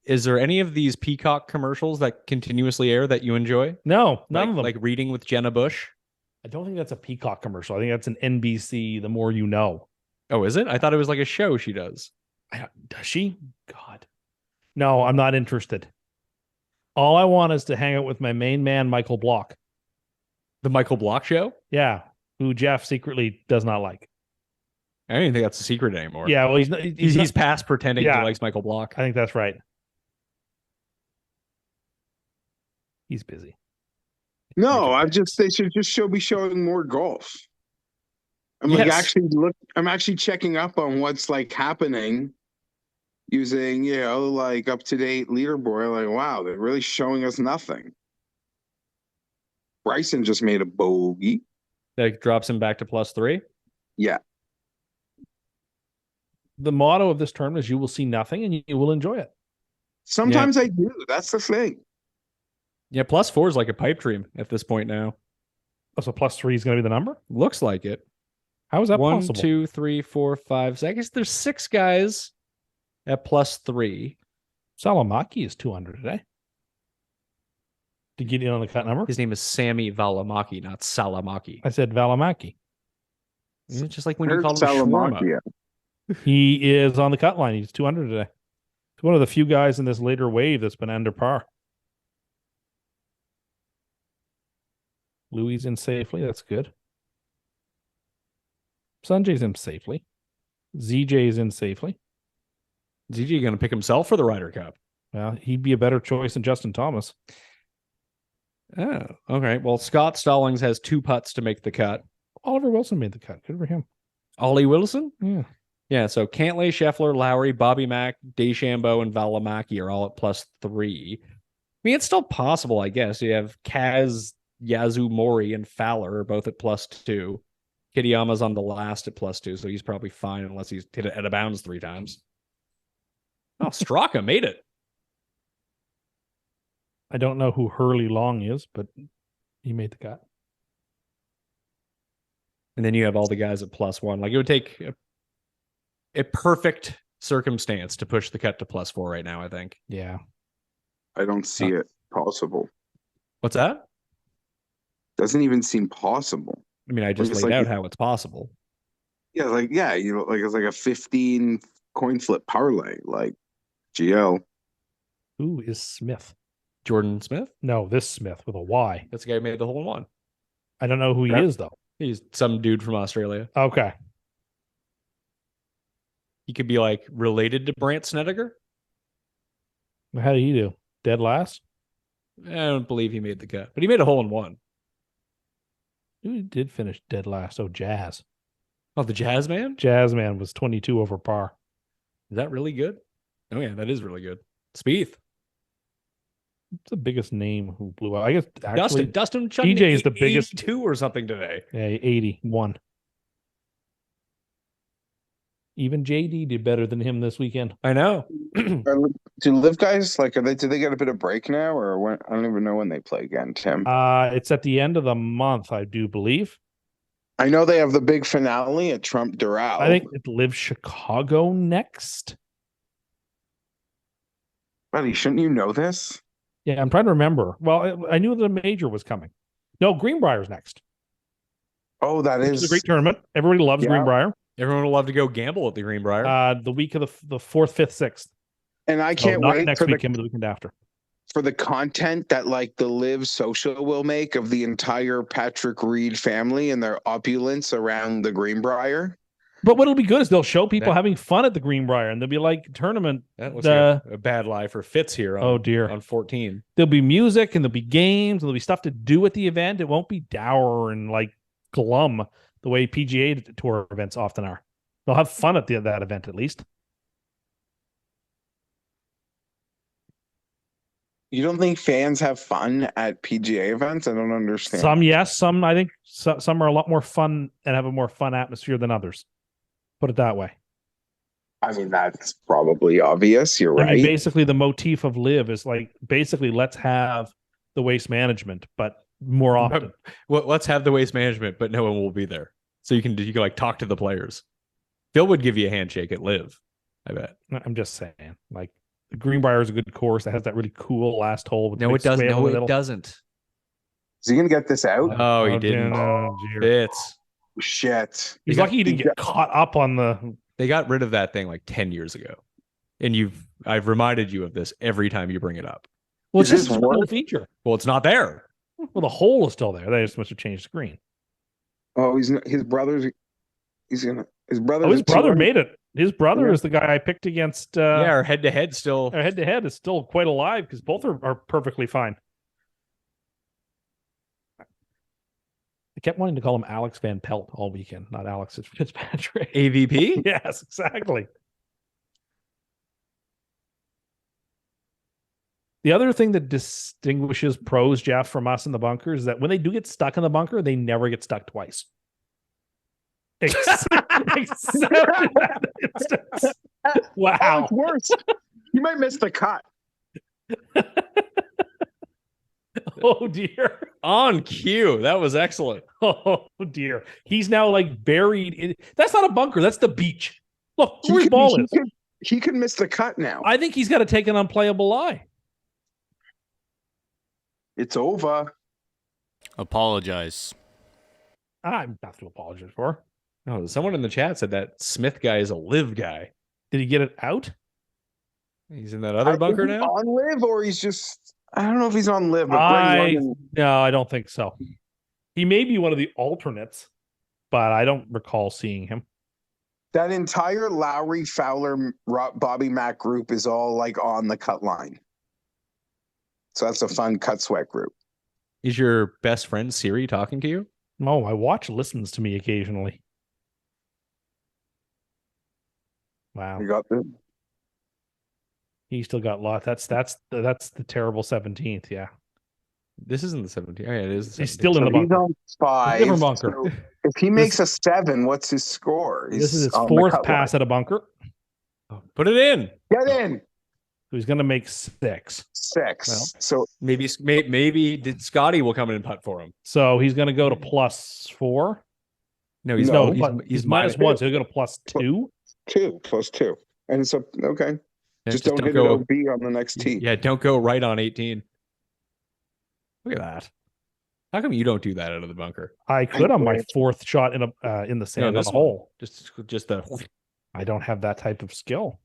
Is there any of these Peacock commercials that continuously air that you enjoy? No, none of them. Like Reading with Jenna Bush? I don't think that's a Peacock commercial. I think that's an NBC, The More You Know. Oh, is it? I thought it was like a show she does. Does she? God. No, I'm not interested. All I want is to hang out with my main man, Michael Block. The Michael Block Show? Yeah, who Geoff secretly does not like. I don't even think that's a secret anymore. Yeah, well, he's past pretending he likes Michael Block. I think that's right. He's busy. No, they should just be showing more golf. I'm actually checking up on what's like happening using, like up to date leaderboard. Like, wow, they're really showing us nothing. Bryson just made a bogey. That drops him back to +3. Yeah. the motto of this tournament is you will see nothing and you will enjoy it. Sometimes I do. That's the thing. Yeah, +4 is like a pipe dream at this point now. Oh, so +3 is going to be the number? Looks like it. How is that 1, possible? 2, 3, 4, 5. So I guess there's 6 guys at +3. Salamaki is 200 today. To get in on the cut number? His name is Sammy Valimaki, not Salamaki. I said Valimaki. It's just like when you call him shawarma. He is on the cut line. He's 200 today. He's one of the few guys in this later wave that's been under par. Louis in safely. That's good. Sanjay's in safely. ZJ's in safely. ZJ going to pick himself for the Ryder Cup. Well, he'd be a better choice than Justin Thomas. Oh, okay. Well, Scott Stallings has 2 putts to make the cut. Oliver Wilson made the cut. Good for him. Ollie Wilson? Yeah. Yeah, so Cantlay, Scheffler, Lowry, Bobby Mack, DeChambeau, and Valimaki are all at +3. I mean, it's still possible, I guess. You have Kaz, Yazoo, Mori, and Fowler are both at +2. Kitayama's on the last at +2, so he's probably fine unless he's hit it out of bounds 3 times. Oh, Straka made it. I don't know who Hurley Long is, but he made the cut. And then you have all the guys at +1. Like, it would take a perfect circumstance to push the cut to +4 right now, I think. Yeah. I don't see it possible. What's that? Doesn't even seem possible. I mean, I just laid out how it's possible. Yeah, it's like a 15 coin flip parlay, like GL. Who is Smith? Jordan Smith? No, this Smith with a Y. That's the guy who made the hole in one. I don't know who he is, though. He's some dude from Australia. Okay. He could be like related to Brant Snedeker. How did he do? Dead last? I don't believe he made the cut, but he made a hole in one. Who did finish dead last? Oh, Jazz. Oh, the Jazz man? Jazz man was 22 over par. Is that really good? Oh, yeah, that is really good. Spieth. It's the biggest name who blew out. I guess actually Dustin DJ is the biggest 2 or something today. Yeah, 81. Even JD did better than him this weekend. I know. Do live guys do they get a bit of break now, or when? I don't even know when they play again, Tim. It's at the end of the month, I do believe. I know they have the big finale at Trump Doral. I think it lives Chicago next. Buddy, shouldn't you know this? Yeah, I'm trying to remember. Well, I knew that a major was coming. No, Greenbrier's next. Oh, that is a great tournament. Everybody loves Greenbrier. Everyone will love to go gamble at the Greenbrier. The week of the 4th, 5th, 6th. And I can't not wait next weekend, but the weekend after. For the content that the Live Social will make of the entire Patrick Reed family and their opulence around the Greenbrier. But what'll be good is they'll show people having fun at the Greenbrier, and they'll be like tournament. That looks like a bad lie for Fitz here. On 14. There'll be music and there'll be games. And there'll be stuff to do at the event. It won't be dour and glum the way PGA Tour events often are. They'll have fun at that event at least. You don't think fans have fun at PGA events? I don't understand. Some, yes. Some, I think some are a lot more fun and have a more fun atmosphere than others. Put it that way. I mean, that's probably obvious. You're right. I mean, basically, the motif of Live is basically let's have the waste management, but more often. Well, let's have the waste management, but no one will be there. So you can talk to the players. Phil would give you a handshake at Live, I bet. I'm just saying, the Greenbrier is a good course that has that really cool last hole. No, it doesn't. No, it doesn't. Is he gonna get this out? Oh, he didn't. Fitz. Shit. He's lucky he didn't get caught up on the. They got rid of that thing 10 years ago, and I've reminded you of this every time you bring it up. Well, it's just a cool feature. Well, it's not there. Well, the hole is still there. They just must have changed the green. Oh, his brother made it. His brother is the guy I picked against. Our head-to-head still. Our head-to-head is still quite alive because both are perfectly fine. I kept wanting to call him Alex Van Pelt all weekend, not Alex Fitzpatrick. AVP? Yes, exactly. The other thing that distinguishes pros, Geoff, from us in the bunker is that when they do get stuck in the bunker, they never get stuck twice. Except in that instance. Wow. Oh, it's worse. You might miss the cut. Oh dear. On cue. That was excellent. Oh dear. He's now like buried in. That's not a bunker. That's the beach. Look where his ball is. He could miss the cut now. I think he's got to take an unplayable lie. It's over. Apologize. I'm not to apologize for. Oh, someone in the chat said that Smith guy is a live guy. Did he get it out? He's in that other bunker now? On live, or he's just... I don't know if he's on live. No, I don't think so. He may be one of the alternates, but I don't recall seeing him. That entire Lowry, Fowler, Bobby Mack group is all like on the cut line. So that's a fun cut sweat group. Is your best friend Siri talking to you? Oh, I watch listens to me occasionally. Wow. You got the... He still got lost. That's the terrible 17th. Yeah. This isn't the 17th. Oh, yeah, it is. He's still in the bunker. He's on 5. Different bunker. So if he makes a 7, what's his score? This is his 4th pass at a bunker. Put it in. Get in. He's going to make 6. 6. Well, so maybe Scotty will come in and putt for him. So he's going to go to +4. No, he's -1. So he'll go to +2. 2 plus 2, and it's a okay. Yeah, just don't hit go OB on the next tee. Yeah, don't go right on 18. Look at that. How come you don't do that out of the bunker? I could on my 4th shot in the sand in the hole. Just the. I don't have that type of skill.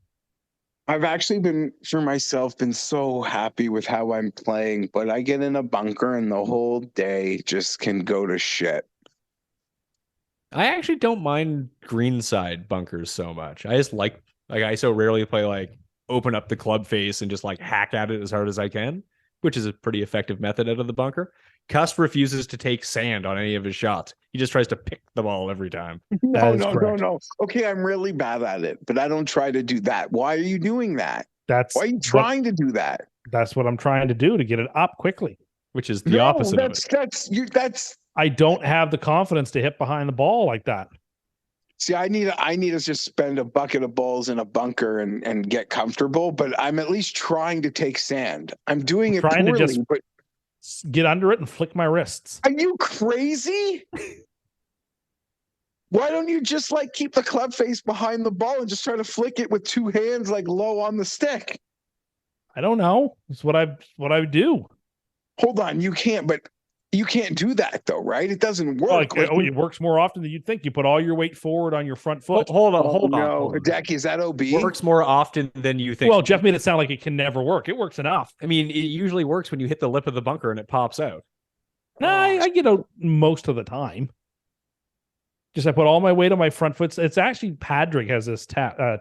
I've actually been so happy with how I'm playing, but I get in a bunker and the whole day just can go to shit. I actually don't mind greenside bunkers so much. I just like I so rarely play like open up the club face and just like hack at it as hard as I can, which is a pretty effective method out of the bunker. Cuss refuses to take sand on any of his shots. He just tries to pick the ball every time. No. Okay, I'm really bad at it, but I don't try to do that. Why are you doing that? Why are you trying to do that? That's what I'm trying to do to get it up quickly. Which is the opposite of it. I don't have the confidence to hit behind the ball like that. See, I need to just spend a bucket of balls in a bunker and get comfortable, but I'm at least trying to take sand. I'm doing it poorly, but get under it and flick my wrists. Are you crazy? Why don't you just like keep the club face behind the ball and just try to flick it with 2 hands like low on the stick? I don't know. It's what I do. Hold on, you can't do that though, right? It doesn't work. It works more often than you'd think. You put all your weight forward on your front foot. Hold on. No, Hideki, is that OB? Works more often than you think. Well, Geoff made it sound like it can never work. It works enough. I mean, it usually works when you hit the lip of the bunker and it pops out. I get out most of the time. Just I put all my weight on my front foot. It's actually Padraig has this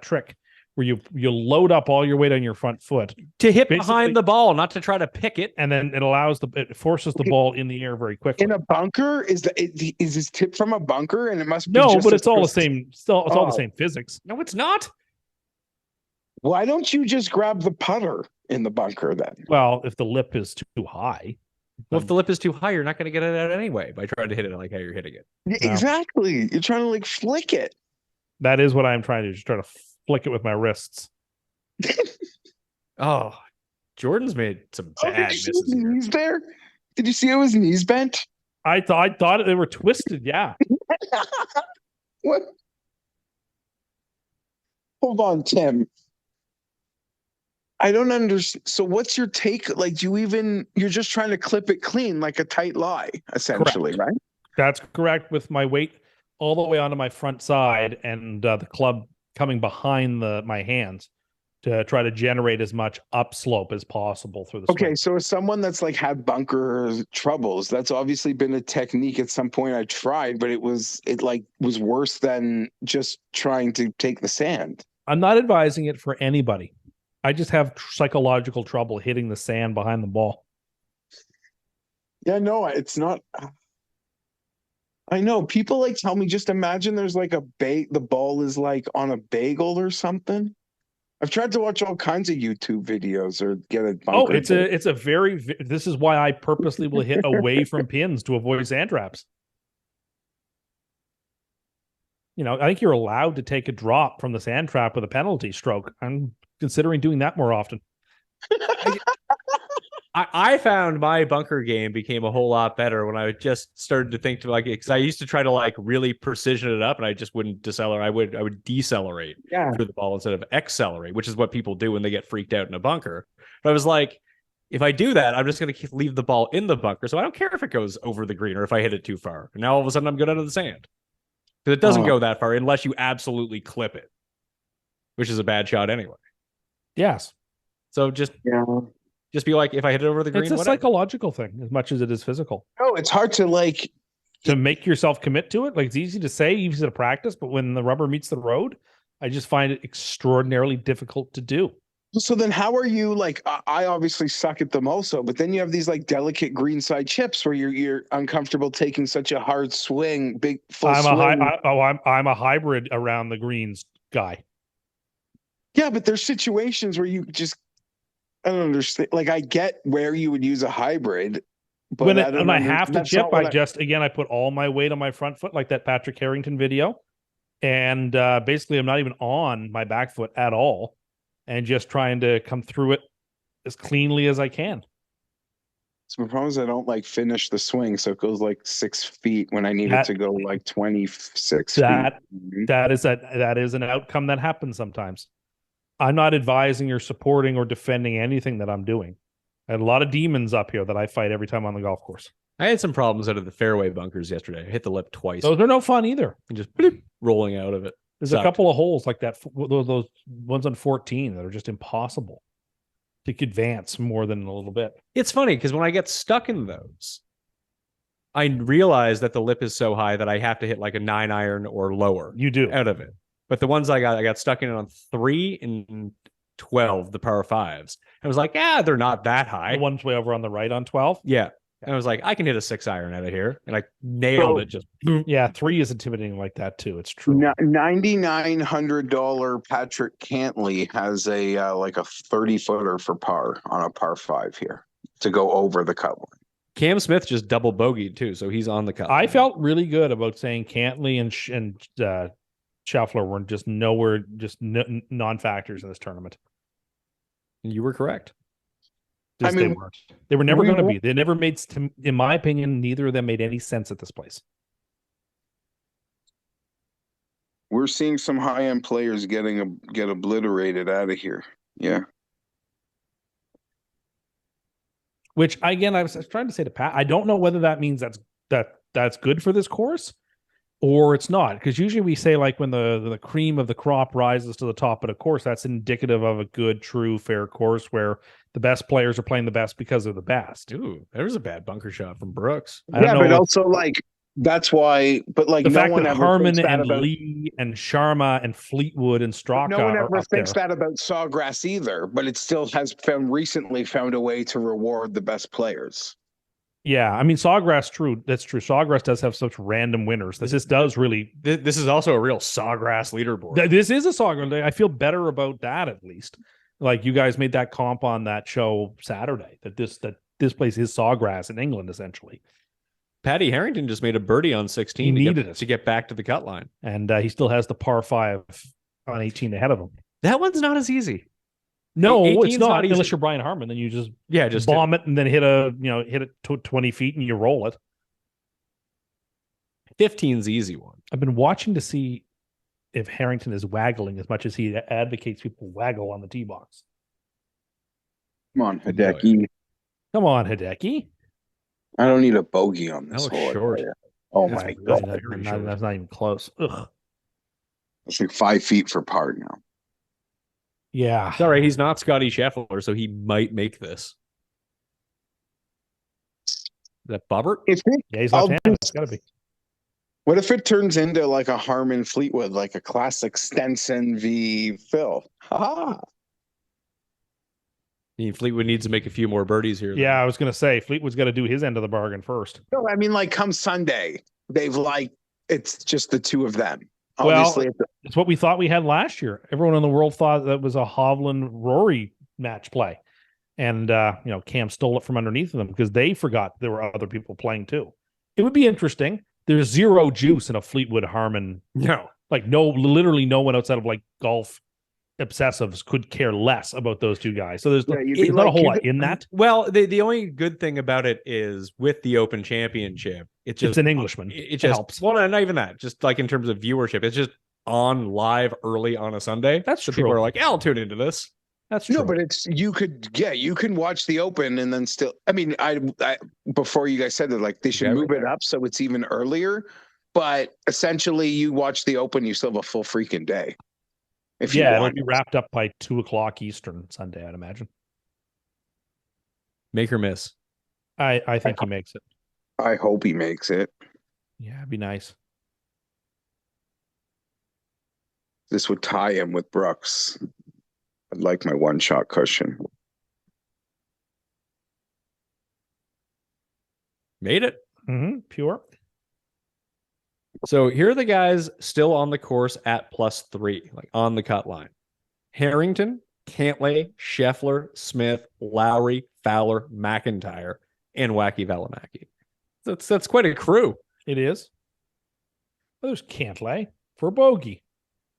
trick where you load up all your weight on your front foot to hit behind the ball, not to try to pick it, and then it forces the ball in the air very quickly. In a bunker, is this tip from a bunker? And it must be but it's all the same. Still, it's all the same physics. No, it's not. Why don't you just grab the putter in the bunker then? Well, if the lip is too high. Well, if the lip is too high, you're not going to get it out anyway by trying to hit it like how you're hitting it. Yeah, exactly. You're trying to like flick it. That is what I'm trying to do. Just try to flick it with my wrists. Oh, Jordan's made some bad misses. Did you see his knees there? Did you see how his knees bent? I thought they were twisted. Yeah. What? Hold on, Tim. I don't understand. So what's your take? Like, you're just trying to clip it clean like a tight lie, essentially, correct. Right? That's correct, with my weight all the way onto my front side and the club coming behind my hands to try to generate as much upslope as possible through the swing. Okay, so as someone that's like had bunker troubles, that's obviously been a technique at some point I tried, but it was worse than just trying to take the sand. I'm not advising it for anybody. I just have psychological trouble hitting the sand behind the ball. Yeah, no, it's not. I know people like tell me, just imagine there's like the ball is like on a bagel or something. I've tried to watch all kinds of YouTube videos or get a bunker. Oh, this is why I purposely will hit away from pins to avoid sand traps. I think you're allowed to take a drop from the sand trap with a penalty stroke. I'm considering doing that more often. I found my bunker game became a whole lot better when I just started to think because I used to try to really precision it up, and I just wouldn't decelerate. I would decelerate through the ball instead of accelerate, which is what people do when they get freaked out in a bunker. But I was like, if I do that, I'm just going to leave the ball in the bunker, so I don't care if it goes over the green or if I hit it too far. And now all of a sudden I'm good out of the sand because it doesn't go that far unless you absolutely clip it, which is a bad shot anyway. Yes. So just be like, if I hit it over the green, it's a psychological thing as much as it is physical. No, it's hard to make yourself commit to it. Like, it's easy to say, easy to practice, but when the rubber meets the road, I just find it extraordinarily difficult to do. So then how are you I obviously suck at them also, but then you have these delicate greenside chips where you're uncomfortable taking such a hard swing, big full swing. I'm a hybrid around the greens guy. Yeah, but there's situations where you just, I don't understand. I get where you would use a hybrid, but when I have to chip, I put all my weight on my front foot, like that Patrick Harrington video. And basically I'm not even on my back foot at all and just trying to come through it as cleanly as I can. So the problem is I don't finish the swing. So it goes 6 feet when I need it to go 26 feet. That is an outcome that happens sometimes. I'm not advising or supporting or defending anything that I'm doing. I had a lot of demons up here that I fight every time on the golf course. I had some problems out of the fairway bunkers yesterday. I hit the lip twice. Those are no fun either. And just bloop, rolling out of it. There's a couple of holes like that, those ones on 14 that are just impossible to advance more than a little bit. It's funny because when I get stuck in those, I realize that the lip is so high that I have to hit a 9-iron or lower. You do. Out of it. But the ones I got stuck in on 3 and 12, the par 5s. I was like, they're not that high. The one's way over on the right on 12? Yeah. And I was like, I can hit a 6-iron out of here. And I nailed it. Just yeah, 3 is intimidating like that too. It's true. $9,900 Patrick Cantley has a 30-footer for par on a par 5 here to go over the cut line. Cam Smith just double bogeyed too, so he's on the cut line. I felt really good about saying Cantley and Scheffler were just nowhere, just non-factors in this tournament. You were correct. They weren't. They were never going to be. They never made, in my opinion, neither of them made any sense at this place. We're seeing some high-end players get obliterated out of here. Yeah. Which, again, I was trying to say to Pat, I don't know whether that means that's good for this course or it's not. Because usually we say when the cream of the crop rises to the top of the course, that's indicative of a good, true, fair course where the best players are playing the best because they're the best. Ooh, there was a bad bunker shot from Brooks. But also that's why. But the fact that Harmon and Lee and Sharma and Fleetwood and Straka, no one ever thinks that about Sawgrass either. But it still has recently found a way to reward the best players. Yeah, I mean Sawgrass. True, that's true. Sawgrass does have such random winners. This does really. This is also a real Sawgrass leaderboard. This is a Sawgrass. I feel better about that at least. You guys made that comp on that show Saturday. That this place is Sawgrass in England essentially. Patty Harrington just made a birdie on 16 to get back to the cut line, and he still has the par 5 on 18 ahead of him. That one's not as easy. No, it's not unless you're Brian Harmon. Then you just bomb it and then hit it 20 feet and you roll it. 15's the easy one. I've been watching to see if Harrington is waggling as much as he advocates people waggle on the tee box. Come on, Hideki. Come on, Hideki. I don't need a bogey on this hole. Short. Oh my God. That's not even close. Ugh. It's 5 feet for par now. Yeah. It's all right. He's not Scotty Scheffler, so he might make this. Is that Bobbert? Yeah, he's left-handed. It's got to be. What if it turns into a Harmon Fleetwood, a classic Stenson v. Phil? Ha! Fleetwood needs to make a few more birdies here. Yeah, I was going to say Fleetwood's got to do his end of the bargain first. No, I mean, come Sunday, they've it's just the two of them. Obviously, it's what we thought we had last year. Everyone in the world thought that was a Hovland-Rory match play. And, Cam stole it from underneath them because they forgot there were other people playing too. It would be interesting. There's zero juice in a Fleetwood Harmon. No. Like literally no one outside of like golf obsessives could care less about those two guys. So there's not a whole lot in that. Well, the only good thing about it is with the Open Championship, it's an Englishman. It just helps. Well, not even that. Just like in terms of viewership, it's just on live early on a Sunday. That's so true. People are like, I'll tune into this. That's true. No, but you can watch the Open and then still. I mean, I before you guys said that, like they should move it up so it's even earlier. But essentially, you watch the Open, you still have a full freaking day. It'll be wrapped up by 2:00 Eastern Sunday, I'd imagine. Make or miss. I think he makes it. I hope he makes it. Yeah, it'd be nice. This would tie him with Brooks. I'd like my one-shot cushion. Made it. Pure. So here are the guys still on the course at +3, like on the cut line. Harrington, Cantlay, Scheffler, Smith, Lowry, Fowler, McIntyre, and Wacky Valimaki. That's quite a crew. It is. Well, there's Cantlay for bogey.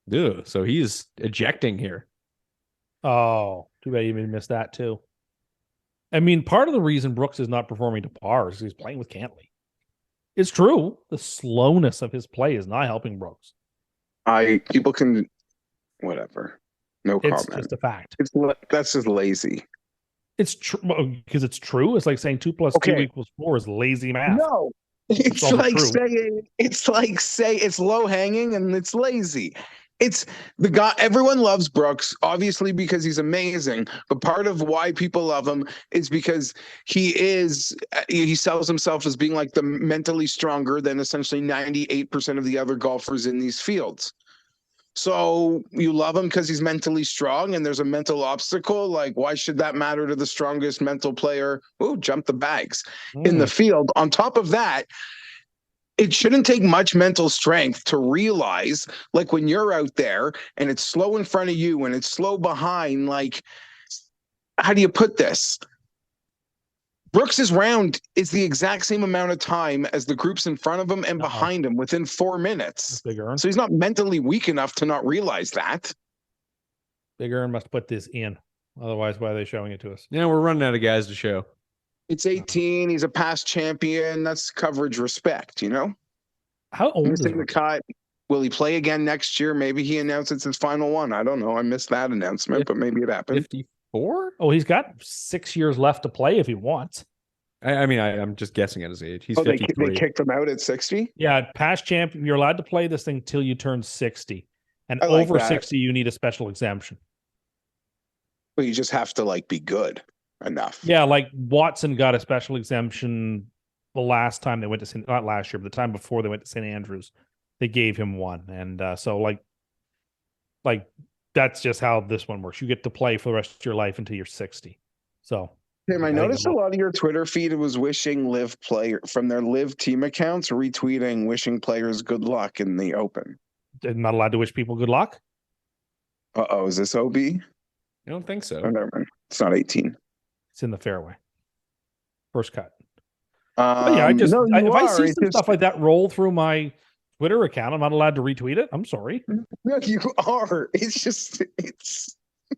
Ew, so he's ejecting here. Oh, too bad you missed that too. I mean, part of the reason Brooks is not performing to par is he's playing with Cantlay. It's true. The slowness of his play is not helping Brooks. People can, whatever. No comment. It's just a fact. That's just lazy. It's true because it's true. It's like saying 2 + 2 = 4 is lazy math. No, it's like saying it's low hanging and it's lazy. It's the guy. Everyone loves Brooks, obviously, because he's amazing. But part of why people love him is because he sells himself as being like the mentally stronger than essentially 98% of the other golfers in these fields. So you love him because he's mentally strong and there's a mental obstacle. Like, why should that matter to the strongest mental player? Jump the bags in the field. On top of that, it shouldn't take much mental strength to realize, like when you're out there and it's slow in front of you and it's slow behind, like, how do you put this? Brooks's round is the exact same amount of time as the groups in front of him and behind him within 4 minutes. So he's not mentally weak enough to not realize that. Big Earn must put this in. Otherwise, why are they showing it to us? Yeah, we're running out of guys to show. It's 18. He's a past champion. That's coverage respect, you know? How old is he? Will he play again next year? Maybe he announces his final one. I don't know. I missed that announcement, but maybe it happened. 54? Oh, he's got 6 years left to play if he wants. I'm just guessing at his age. He's 53. They kicked him out at 60? Yeah, past champion. You're allowed to play this thing till you turn 60. And over 60, you need a special exemption. But you just have to, be good enough. Yeah, like Watson got a special exemption the last time they went to not last year, but the time before they went to St. Andrews. They gave him one. And so that's just how this one works. You get to play for the rest of your life until you're 60. So Tim, I noticed a lot of your Twitter feed was wishing Live player from their Live team accounts, retweeting wishing players good luck in the Open. They're not allowed to wish people good luck? Is this OB? I don't think so. Oh, never mind. It's not 18. It's in the fairway. First cut. If I see some stuff like that roll through my Twitter account, I'm not allowed to retweet it. I'm sorry. No, you are. It's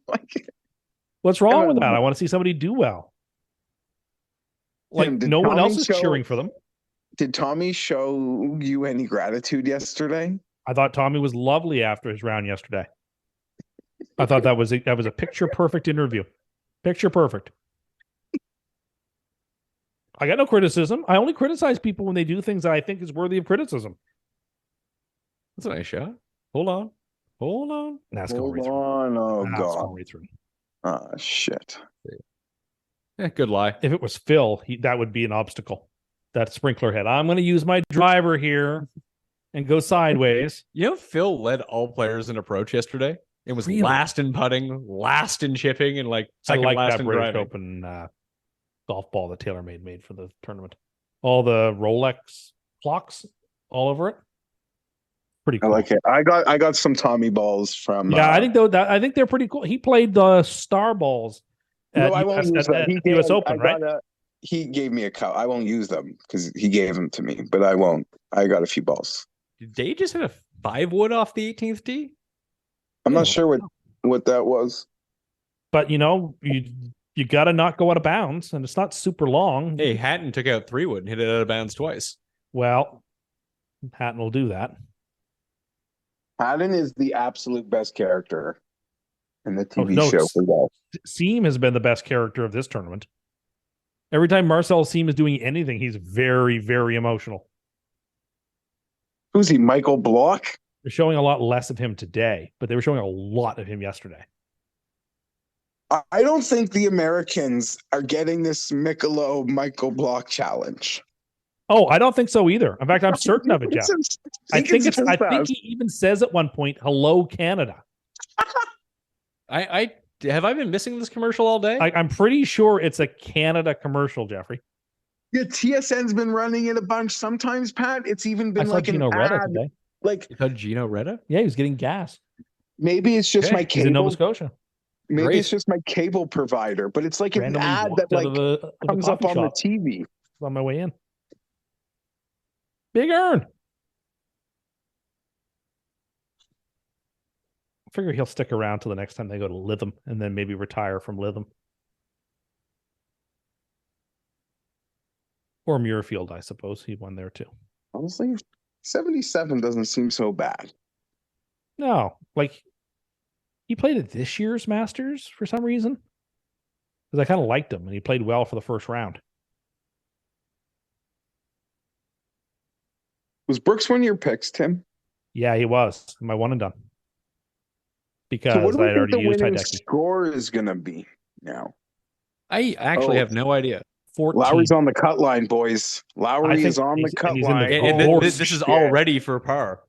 like, what's wrong with that? I want to see somebody do well. Tim, no one else is cheering for them. Did Tommy show you any gratitude yesterday? I thought Tommy was lovely after his round yesterday. I thought that was a picture perfect interview. Picture perfect. I got no criticism. I only criticize people when they do things that I think is worthy of criticism. That's a nice shot. Hold on. That's going on. Oh, God. Right through. Shit. Yeah, good lie. If it was Phil, that would be an obstacle. That sprinkler head. I'm going to use my driver here and go sideways. You know, Phil led all players in approach yesterday. It was last in putting, last in chipping, and second last that in British driving. Open golf ball that TaylorMade made for the tournament. All the Rolex clocks all over it. Pretty cool. I like it. I got some Tommy balls from. Yeah, I think they're pretty cool. He played the Star balls at US Open, right? He gave me a cup. I won't use them because he gave them to me, but I won't. I got a few balls. Did they just hit 5 wood off the 18th tee? I'm not sure what that was. But, you got to not go out of bounds, and it's not super long. Hey, Hatton took out 3 wood and hit it out of bounds twice. Well, Hatton will do that. Hatton is the absolute best character in the TV show for golf. Seam has been the best character of this tournament. Every time Marcel Seam is doing anything, he's very, very emotional. Who's he, Michael Block? They're showing a lot less of him today, but they were showing a lot of him yesterday. I don't think the Americans are getting this Michael Block challenge. Oh, I don't think so either. In fact, I'm certain of it, Jeff. I think he even says at one point, "Hello, Canada." I have I been missing this commercial all day? I'm pretty sure it's a Canada commercial, Jeffrey. Yeah, TSN's been running it a bunch. Sometimes, Pat, it's even been like an ad. Today. Like, you thought Gino Reda? Yeah, he was getting gas. Maybe it's just my cable. He's in Nova Scotia. Maybe it's just my cable provider, but it's like an ad that comes up on the TV. On my way in. Big Earn. I figure he'll stick around till the next time they go to Lytham and then maybe retire from Lytham. Or Muirfield, I suppose. He won there too. Honestly, 77 doesn't seem so bad. No, he played at this year's Masters for some reason. Because I kind of liked him and he played well for the first round. Was Brooks one of your picks, Tim? Yeah, he was. My one and done. Because so what do I had already the used winning Hideki. Score is going to be now. I actually have no idea. 14. Lowry's on the cut line, boys. Lowry is on the cut line. This is already for par.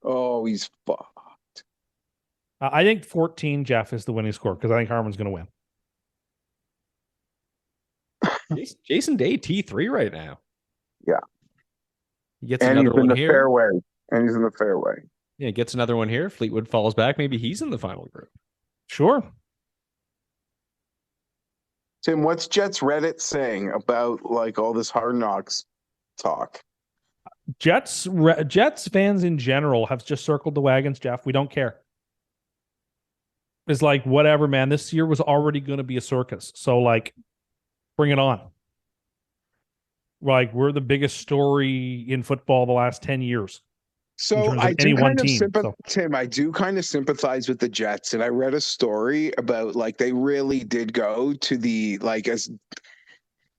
Oh, he's fucked. I think 14, Jeff, is the winning score because I think Harman's going to win. Jason Day T3 right now. Yeah. He gets another one here. Fairway. And he's in the fairway. Yeah, gets another one here. Fleetwood falls back. Maybe he's in the final group. Sure. Tim, what's Jets Reddit saying about all this Hard Knocks talk? Jets fans in general have just circled the wagons, Jeff. We don't care. It's whatever, man. This year was already going to be a circus. So bring it on. We're the biggest story in football the last 10 years. So I do Tim, I do kind of sympathize with the Jets. And I read a story about they really did go to the as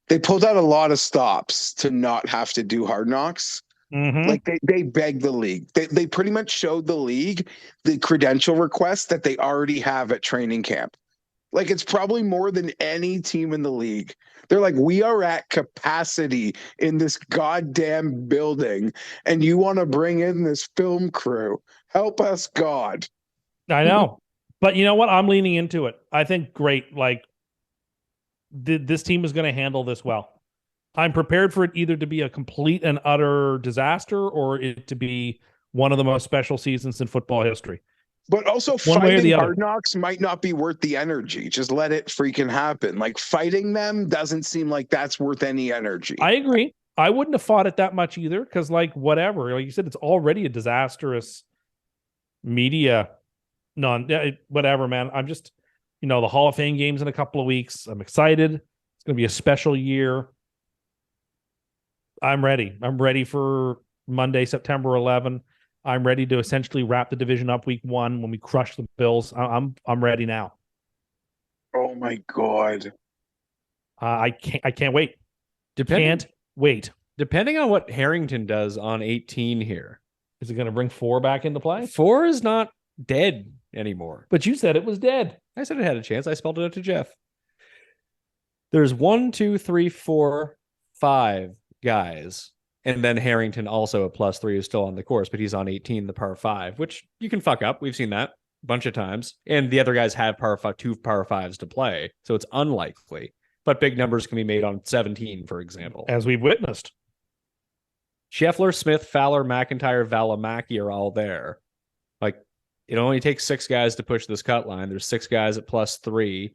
they pulled out a lot of stops to not have to do Hard Knocks. Mm-hmm. They begged the league. They pretty much showed the league the credential request that they already have at training camp. It's probably more than any team in the league. They're we are at capacity in this goddamn building, and you want to bring in this film crew. Help us, God. I know. But you know what? I'm leaning into it. I think great. This team is going to handle this well. I'm prepared for it either to be a complete and utter disaster or it to be one of the most special seasons in football history. But also fighting Hard Knocks might not be worth the energy. Just let it freaking happen. Fighting them doesn't seem like that's worth any energy. I agree. I wouldn't have fought it that much either because whatever. Like you said, it's already a disastrous media. Whatever, man. I'm just, the Hall of Fame games in a couple of weeks. I'm excited. It's going to be a special year. I'm ready. I'm ready for Monday, September 11. I'm ready to essentially wrap the division up week 1 when we crush the Bills. I'm ready now. Oh my God. I can't wait. Can't wait. Depending on what Harrington does on 18 here. Is it going to bring 4 back into play? 4 is not dead anymore. But you said it was dead. I said it had a chance. I spelled it out to Jeff. There's 1, 2, 3, 4, 5 guys. And then Harrington also at +3 is still on the course, but he's on 18, the par 5, which you can fuck up. We've seen that a bunch of times. And the other guys have 2 par 5s to play. So it's unlikely. But big numbers can be made on 17, for example. As we've witnessed. Scheffler, Smith, Fowler, McIntyre, Valimaki are all there. It only takes 6 guys to push this cut line. There's 6 guys at +3.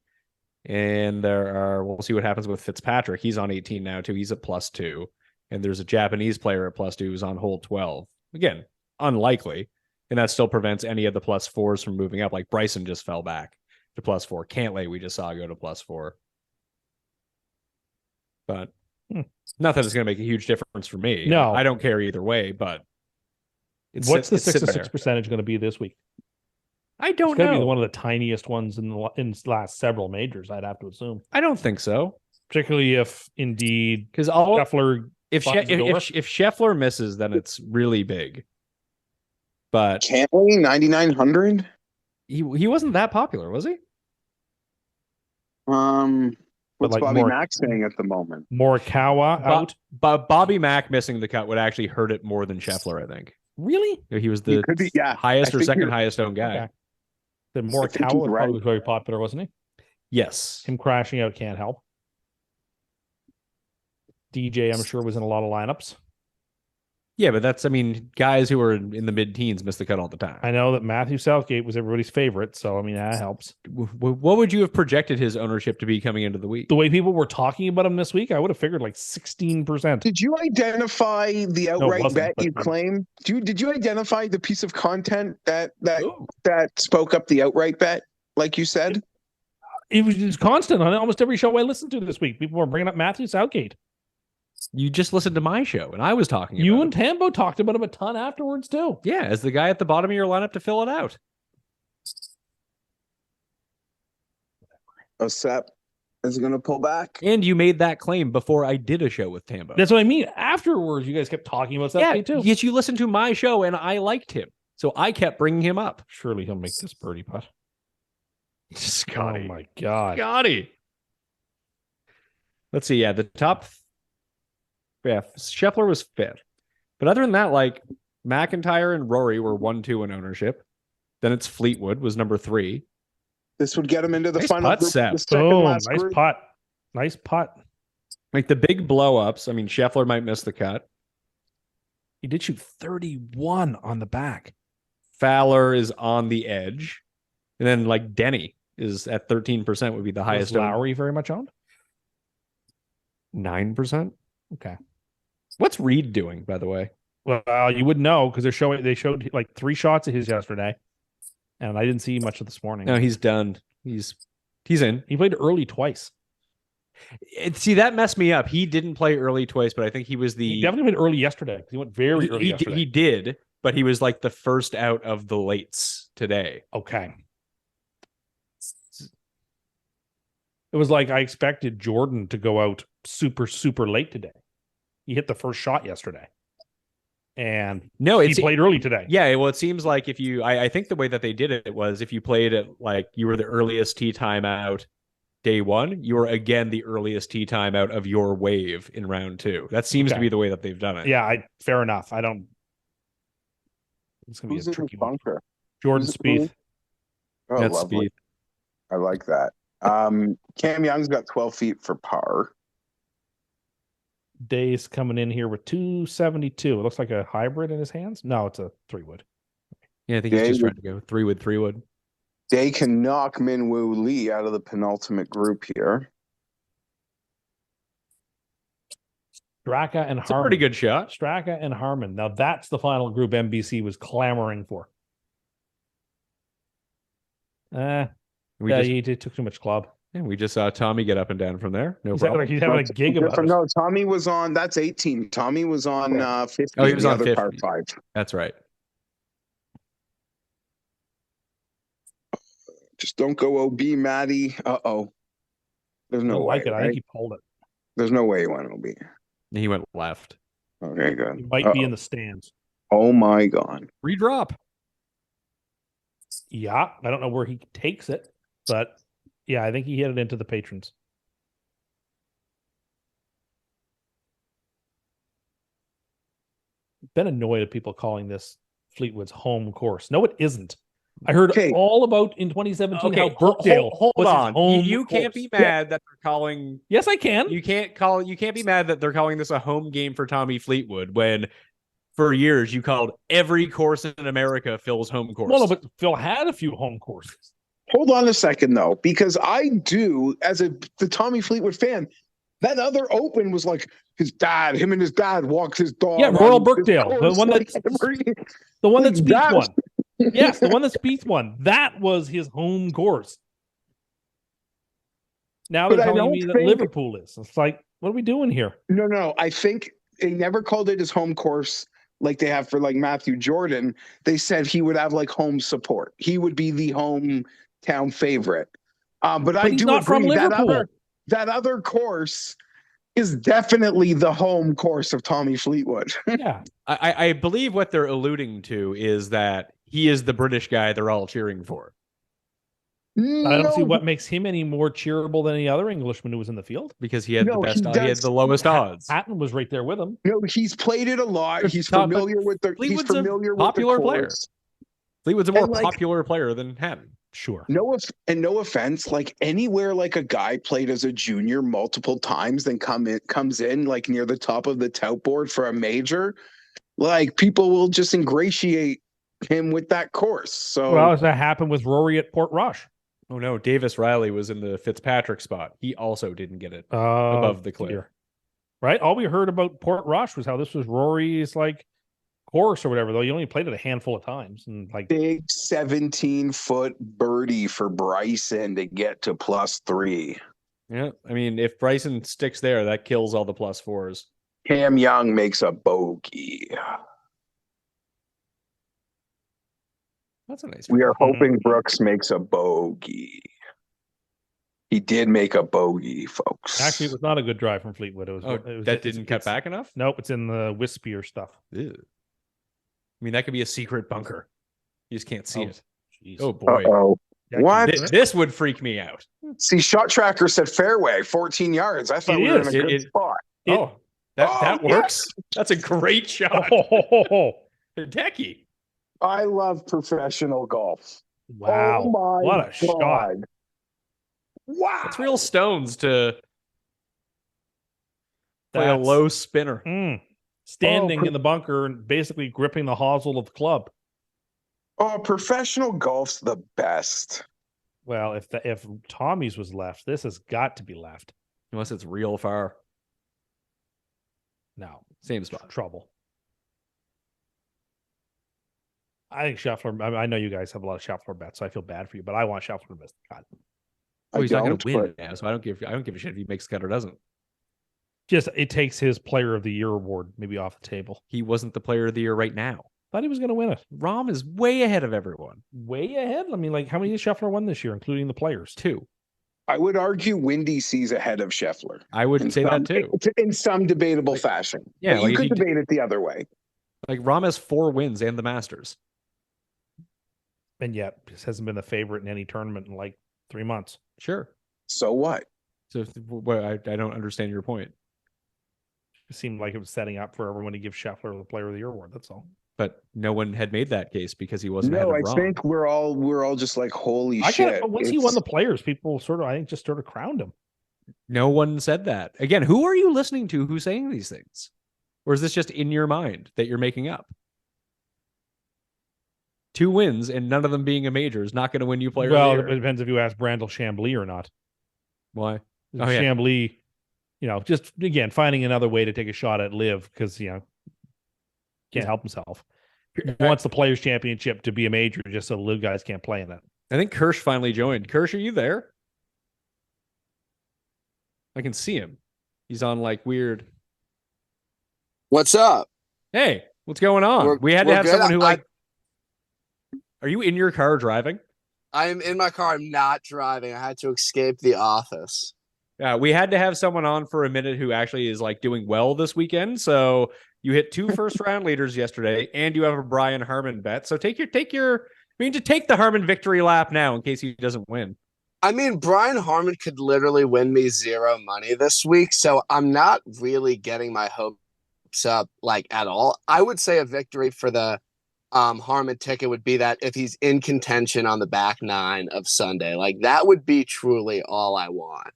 And we'll see what happens with Fitzpatrick. He's on 18 now, too. He's at +2. And there's a Japanese player at +2 who's on hole 12. Again, unlikely. And that still prevents any of the +4s from moving up. Like Bryson just fell back to +4. Cantlay, we just saw go to +4. But not that it's going to make a huge difference for me. No. I don't care either way, but what's the 6-6 percentage going to be this week? I don't It's going to know. be one of the tiniest ones in the last several majors, I'd have to assume. I don't think so. Particularly if indeed Because Scheffler if Scheffler misses, then it's really big. But Cantlay 9,900. he wasn't that popular, was he? What's like Bobby Mack saying at the moment? Morikawa out. But Bobby Mack missing the cut would actually hurt it more than Scheffler, I think. Really? He was the highest or second highest owned guy. Okay. Then Morikawa probably was very popular, wasn't he? Yes. Him crashing out can't help. DJ, I'm sure, was in a lot of lineups. Yeah, but guys who are in the mid-teens miss the cut all the time. I know that Matthew Southgate was everybody's favorite, so that helps. What would you have projected his ownership to be coming into the week? The way people were talking about him this week, I would have figured like 16%. Did you identify the outright bet you claim? Did you identify the piece of content that spoke up the outright bet, like you said? It was constant on almost every show I listened to this week. People were bringing up Matthew Southgate. You just listened to my show, and I was talking about you and Tambo talked about him a ton afterwards, too. Yeah, as the guy at the bottom of your lineup to fill it out. Sep is going to pull back. And you made that claim before I did a show with Tambo. That's what I mean. Afterwards, you guys kept talking about Southgate, too. Yes, you listened to my show, and I liked him. So I kept bringing him up. Surely he'll make this birdie putt. Scotty. Oh, my God. Scotty. Let's see. Yeah, the top... Yeah, Scheffler was 5th. But other than that, like McIntyre and Rory were 1-2 in ownership. Then it's Fleetwood was number 3. This would get him into the nice final putt, group. Seth. The second Boom, last nice group. putt. Nice putt. Like the big blow-ups. Scheffler might miss the cut. He did shoot 31 on the back. Fowler is on the edge. And then like Denny is at 13% would be the highest. Was Lowry very much owned? 9%. Okay. What's Reed doing, by the way? Well, you wouldn't know because they showed like 3 shots of his yesterday, and I didn't see much of this morning. No, he's done. He's in. He played early twice. See, that messed me up. He didn't play early twice, but I think he was He definitely played early yesterday because he went very early yesterday. He did, but he was like the first out of the lates today. Okay. It was like I expected Jordan to go out super, super late today. He hit the first shot yesterday. And he played early today. Yeah, well, it seems like if you... I think the way that they did it was if you played it like you were the earliest tee time out day 1, you were again the earliest tee time out of your wave in round 2. That seems to be the way that they've done it. Yeah, fair enough. I don't... It's going to be a tricky bunker. Jordan Spieth. Oh, that's lovely. Spieth. I like that. Cam Young's got 12 feet for par. Day's coming in here with 272. It looks like a hybrid in his hands. No, it's a 3-wood. Yeah, I think he's just trying to go 3-wood. Day can knock Minwoo Lee out of the penultimate group here. Straka and It's Harmon. a pretty good shot. Straka and Harmon. Now that's the final group NBC was clamoring for. He took too much club. Yeah, we just saw Tommy get up and down from there. No he's problem. He's having a gig about it. No, Tommy was on. That's 18. Tommy was on 50. Oh, he was on 50. Par 5. That's right. Just don't go OB, Maddie. Uh-oh. There's no way. I think he pulled it. There's no way he went OB. He went left. Okay, good. He might be in the stands. Oh my God. Redrop. Yeah, I don't know where he takes it, but yeah, I think he hit it into the patrons. Been annoyed at people calling this Fleetwood's home course. No, it isn't. I heard all about in 2017 how Birkdale hold was on. His home you can't course. be mad that they're calling. Yes, I can. You can't be mad that they're calling this a home game for Tommy Fleetwood when for years you called every course in America Phil's home course. Well, no, but Phil had a few home courses. Hold on a second though, because I do, as the Tommy Fleetwood fan, that other Open was like him and his dad walked his dog. Yeah, Royal Birkdale, the one that's Spieth won. Yes, the one that Spieth won. That was his home course. Now they're telling me that Liverpool is. It's like, what are we doing here? No. I think they never called it his home course like they have for like Matthew Jordan. They said he would have like home support. He would be the hometown favorite. But I he's do not agree from Liverpool. that other course is definitely the home course of Tommy Fleetwood. Yeah. I believe what they're alluding to is that he is the British guy they're all cheering for. I don't see what makes him any more cheerable than any other Englishman who was in the field. Because he had he had the lowest odds. Hatton was right there with him. No, he's played it a lot. He's familiar with the popular player. Fleetwood's a more like, popular player than Hatton. Sure. No offense, like anywhere like a guy played as a junior multiple times, then comes in like near the top of the tout board for a major, like people will just ingratiate him with that course. So well, that happened with Rory at Portrush. Oh no, Davis Riley was in the Fitzpatrick spot. He also didn't get it above the cliff. Right? All we heard about Portrush was how this was Rory's like course or whatever, though he only played it a handful of times. And like big 17-foot birdie for Bryson to get to +3. Yeah, I mean, if Bryson sticks there, that kills all the +4s. Cam Young makes a bogey. That's a nice. We are hoping Brooks makes a bogey. He did make a bogey, folks. Actually, it was not a good drive from Fleetwood. That didn't cut back enough? Nope, it's in the wispier stuff. Ew. I mean, that could be a secret bunker. You just can't see it. Geez. Oh, boy. Uh-oh. What? This would freak me out. See, Shot Tracker said fairway, 14 yards. I thought we were in a good spot. That works. Yes. That's a great shot. Hideki. I love professional golf. Wow. Oh my what a shot. Wow. It's real stones to play a low spinner. Standing in the bunker and basically gripping the hosel of the club. Oh, professional golf's the best. Well, if Tommy's was left, this has got to be left. Unless it's real far. No. Same spot. Trouble. I think Scheffler, I know you guys have a lot of Scheffler bets, so I feel bad for you, but I want Scheffler to miss the cut. Oh, he's not going to win now, so I don't give a shit if he makes the cut or doesn't. Just it takes his Player of the Year award maybe off the table. He wasn't the Player of the Year right now. Thought he was going to win it. Rahm is way ahead of everyone. Way ahead? I mean, like, how many did Scheffler win this year, including the players? 2. I would argue Windy C's ahead of Scheffler. I would say that too. In some debatable fashion. Yeah, but you could debate it the other way. Like, Rahm has 4 wins and the Masters. And yet, this hasn't been the favorite in any tournament in like 3 months. Sure. So what? So I don't understand your point. It seemed like it was setting up for everyone to give Scheffler the Player of the Year award. That's all. But no one had made that case because he wasn't ahead of Rahm. I think we're all just like, holy shit. Once he won the Players, people sort of crowned him. No one said that. Again, who are you listening to who's saying these things? Or is this just in your mind that you're making up? 2 wins and none of them being a major is not going to win you Player of the Year. It depends if you ask Brandel Chambly or not. Why? Chambly, just again finding another way to take a shot at Liv because can't help himself. He wants the Players Championship to be a major just so the Liv guys can't play in it. I think Kirsch finally joined. Kirsch, are you there? I can see him. He's on like weird. What's up? Hey, what's going on? We had to have someone who Are you in your car driving? I am in my car. I'm not driving. I had to escape the office. Yeah, we had to have someone on for a minute who actually is like doing well this weekend. So you hit 2 first round leaders yesterday, and you have a Brian Harman bet. So take the Harman victory lap now in case he doesn't win. I mean, Brian Harman could literally win me 0 money this week, so I'm not really getting my hopes up like at all. I would say a victory for the Harman ticket would be that if he's in contention on the back 9 of Sunday, like that would be truly all I want.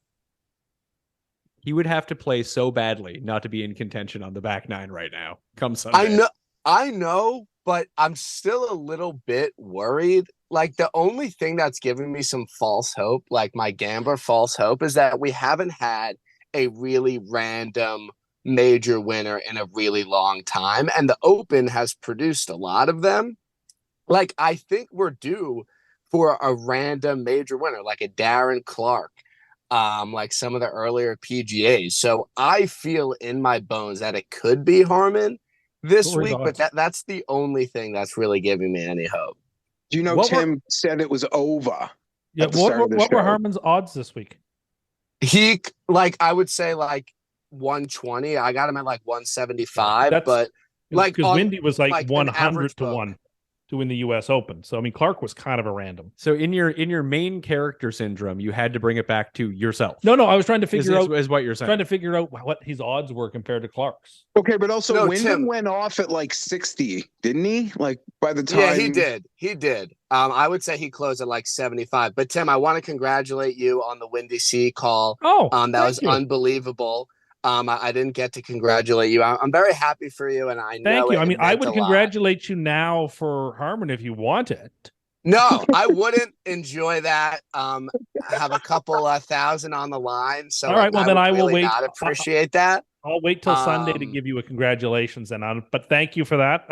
He would have to play so badly not to be in contention on the back 9 right now. Come Sunday. I know, but I'm still a little bit worried. Like the only thing that's giving me some false hope, like my gambler false hope, is that we haven't had a really random major winner in a really long time. And the Open has produced a lot of them. Like, I think we're due for a random major winner, like a Darren Clark, like some of the earlier PGAs. So I feel in my bones that it could be Harman this week, but that's the only thing that's really giving me any hope. Do you know Tim said it was over? Yeah, what were Harman's odds this week? He, like, I would say like 120. I got him at like 175, but like because Windy was like 100 to 1 to win the U.S. Open. So I mean, Clark was kind of a random. So in your main character syndrome, you had to bring it back to yourself. No, I was trying to figure out is what you're saying. Trying to figure out what his odds were compared to Clark's. Okay, but also Wyndham went off at like 60, didn't he? Like by the time. Yeah, he did. I would say he closed at like 75. But Tim, I want to congratulate you on the Windy C call. Oh, that was unbelievable. I didn't get to congratulate you. I'm very happy for you, and I know. Thank you. I mean, I would congratulate you now for Harman if you wanted. No, I wouldn't enjoy that. Have a couple thousand on the line. So all right, well then I will wait. Not appreciate that. I'll wait till Sunday to give you a congratulations. But thank you for that.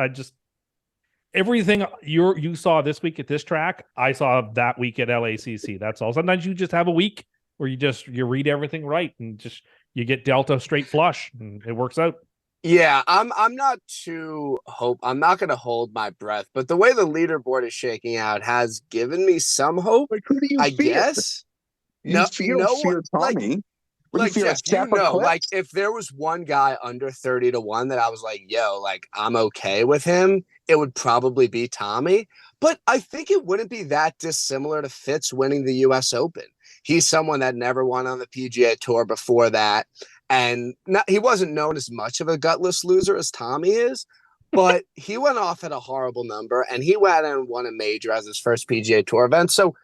Everything you saw this week at this track, I saw that week at LACC. That's all. Sometimes you just have a week where you read everything right and you get Delta straight flush and it works out. Yeah, I'm not going to hold my breath, but the way the leaderboard is shaking out has given me some hope. Like, who do you fear? Guess. You fear Tommy. Like Geoff, like if there was one guy under 30 to 1 that I was like, yo, like I'm okay with him, it would probably be Tommy. But I think it wouldn't be that dissimilar to Fitz winning the US Open. He's someone that never won on the PGA Tour before that. And he wasn't known as much of a gutless loser as Tommy is, but he went off at a horrible number and he went and won a major as his first PGA Tour event. So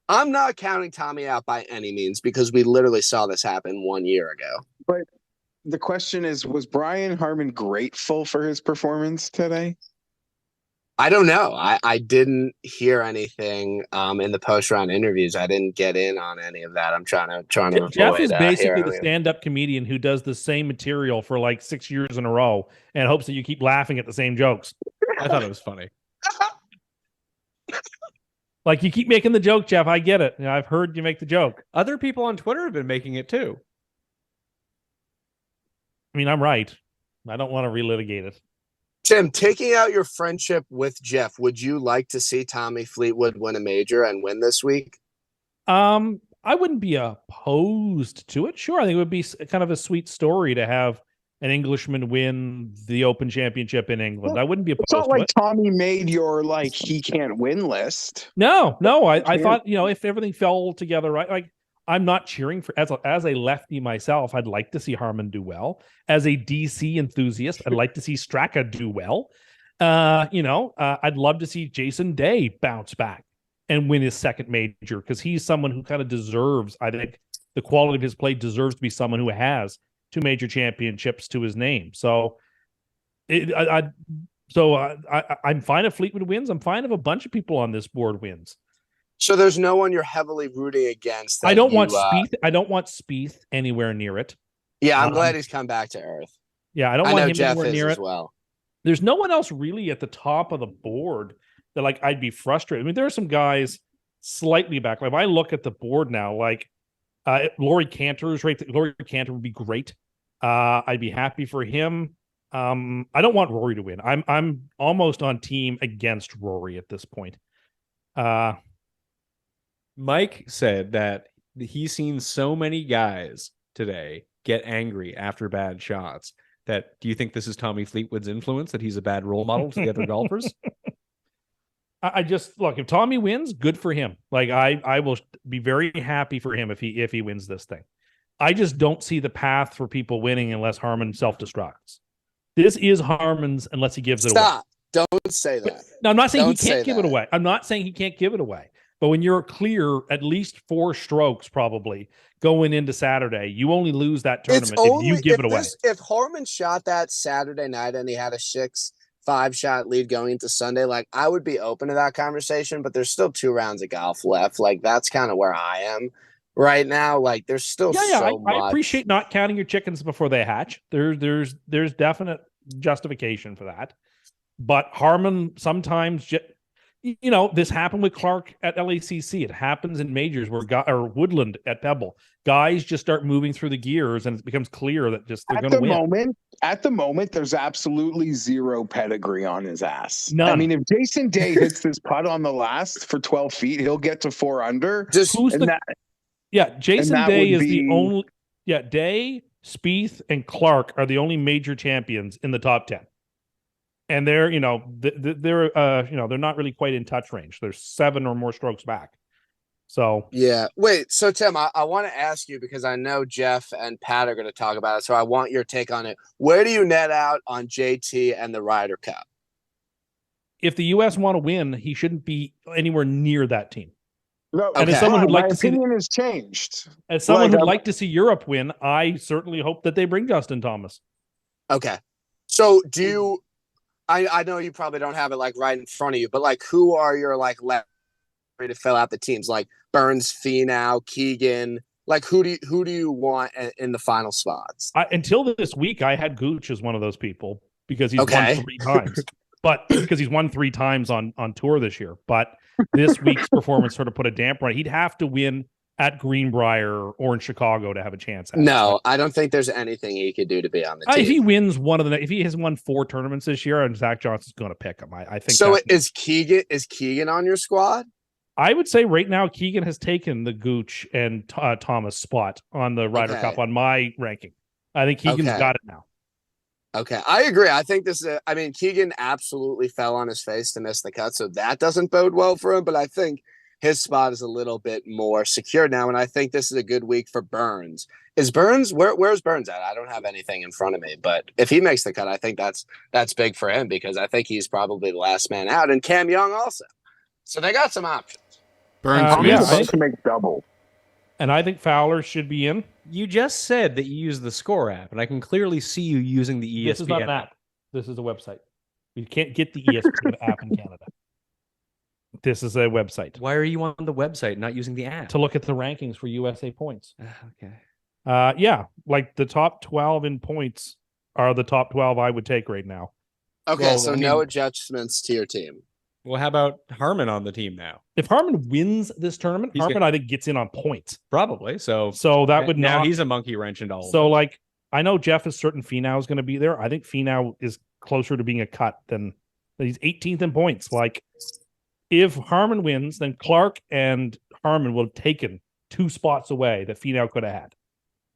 I'm not counting Tommy out by any means because we literally saw this happen 1 year ago. But the question is, was Brian Harman grateful for his performance today? I don't know. I didn't hear anything in the post-round interviews. I didn't get in on any of that. I'm trying to Geoff is basically the stand-up comedian who does the same material for like 6 years in a row and hopes that you keep laughing at the same jokes. I thought it was funny. Like you keep making the joke, Geoff. I get it. I've heard you make the joke. Other people on Twitter have been making it too. I mean, I'm right. I don't want to relitigate it. Tim, taking out your friendship with Geoff, would you like to see Tommy Fleetwood win a major and win this week? I wouldn't be opposed to it. Sure, I think it would be kind of a sweet story to have an Englishman win the Open Championship in England. I wouldn't be opposed to it. It's not like Tommy made your like he can't win list. No. I thought if everything fell together right, like I'm not cheering for as a lefty myself. I'd like to see Harman do well. As a DC enthusiast, I'd like to see Straka do well. I'd love to see Jason Day bounce back and win his second major because he's someone who kind of deserves. I think the quality of his play deserves to be someone who has 2 major championships to his name. So, I'm fine if Fleetwood wins. I'm fine if a bunch of people on this board wins. So there's no one you're heavily rooting against. I don't want Spieth. I don't want Spieth anywhere near it. Yeah, I'm glad he's come back to earth. Yeah, I don't want him Geoff anywhere near as it. Well, there's no one else really at the top of the board that like I'd be frustrated. I mean, there are some guys slightly back. Like if I look at the board now, like Laurie Cantor is right. Laurie Cantor would be great. I'd be happy for him. I don't want Rory to win. I'm almost on team against Rory at this point. Mike said that he's seen so many guys today get angry after bad shots. Do you think this is Tommy Fleetwood's influence, that he's a bad role model to the other golfers? I just look, if Tommy wins, good for him. Like I will be very happy for him if he wins this thing. I just don't see the path for people winning unless Harman self-destructs. This is Harman's unless he gives it away. Stop. Don't say that. No, I'm not saying he can't give it away. I'm not saying he can't give it away. But when you're clear, at least 4 strokes probably going into Saturday, you only lose that tournament if you give it away. If Harman shot that Saturday night and he had a 6-5 shot lead going into Sunday, like I would be open to that conversation, but there's still 2 rounds of golf left. Like that's kind of where I am right now. Like there's still so much. I appreciate not counting your chickens before they hatch. There's definite justification for that. But Harman sometimes You know, this happened with Clark at LACC. It happens in majors where or Woodland at Pebble. Guys just start moving through the gears, and it becomes clear that just they're going to win. At the moment, there's absolutely zero pedigree on his ass. None. I mean, if Jason Day hits this putt on the last for 12 feet, he'll get to 4 under. Jason Day is the only. Yeah, Day, Spieth, and Clark are the only major champions in the top 10. And they're, they're not really quite in touch range. They're 7 or more strokes back. So yeah. Wait. So Tim, I want to ask you because I know Geoff and Pat are going to talk about it. So I want your take on it. Where do you net out on JT and the Ryder Cup? If the U.S. want to win, he shouldn't be anywhere near that team. No, and as someone who'd like to see, my opinion has changed. As someone who'd like to see Europe win, I certainly hope that they bring Justin Thomas. Okay. So do you? I know you probably don't have it like right in front of you, but like who are your like left to fill out the teams? Like Burns, Finau, Keegan. Like who do you want in the final spots? Until this week, I had Gooch as one of those people because he's won 3 times. But because he's won 3 times on tour this year. But this week's performance sort of put a damper on it. He'd have to win at Greenbrier or in Chicago to have a chance. No, I don't think there's anything he could do to be on the team. If he wins if he has won 4 tournaments this year, and Zach Johnson's going to pick him. I think so. Is Keegan on your squad? I would say right now Keegan has taken the Gooch and Thomas spot on the Ryder Cup on my ranking. I think Keegan's got it now. Okay, I agree. I think Keegan absolutely fell on his face to miss the cut, so that doesn't bode well for him. But I think his spot is a little bit more secure now, and I think this is a good week for Burns. Is Burns where's Burns at? I don't have anything in front of me, but if he makes the cut, I think that's big for him because I think he's probably the last man out, and Cam Young also. So they got some options. Burns to make double. And I think Fowler should be in. You just said that you use the Score app, and I can clearly see you using the ESPN This is not an app. This is a website. You can't get the ESPN app in Canada. This is a website. Why are you on the website, not using the app? To look at the rankings for USA points. Okay. Yeah, like the top 12 in points are the top 12 I would take right now. Okay, no adjustments to your team. Well, how about Harman on the team now? If Harman wins this tournament, I think gets in on points. Probably. So that would now he's a monkey wrench into all. So like I know Geoff is certain Finau is going to be there. I think Finau is closer to being a cut than he's 18th in points. Like if Harman wins, then Clark and Harman will have taken 2 spots away that Finau could have had.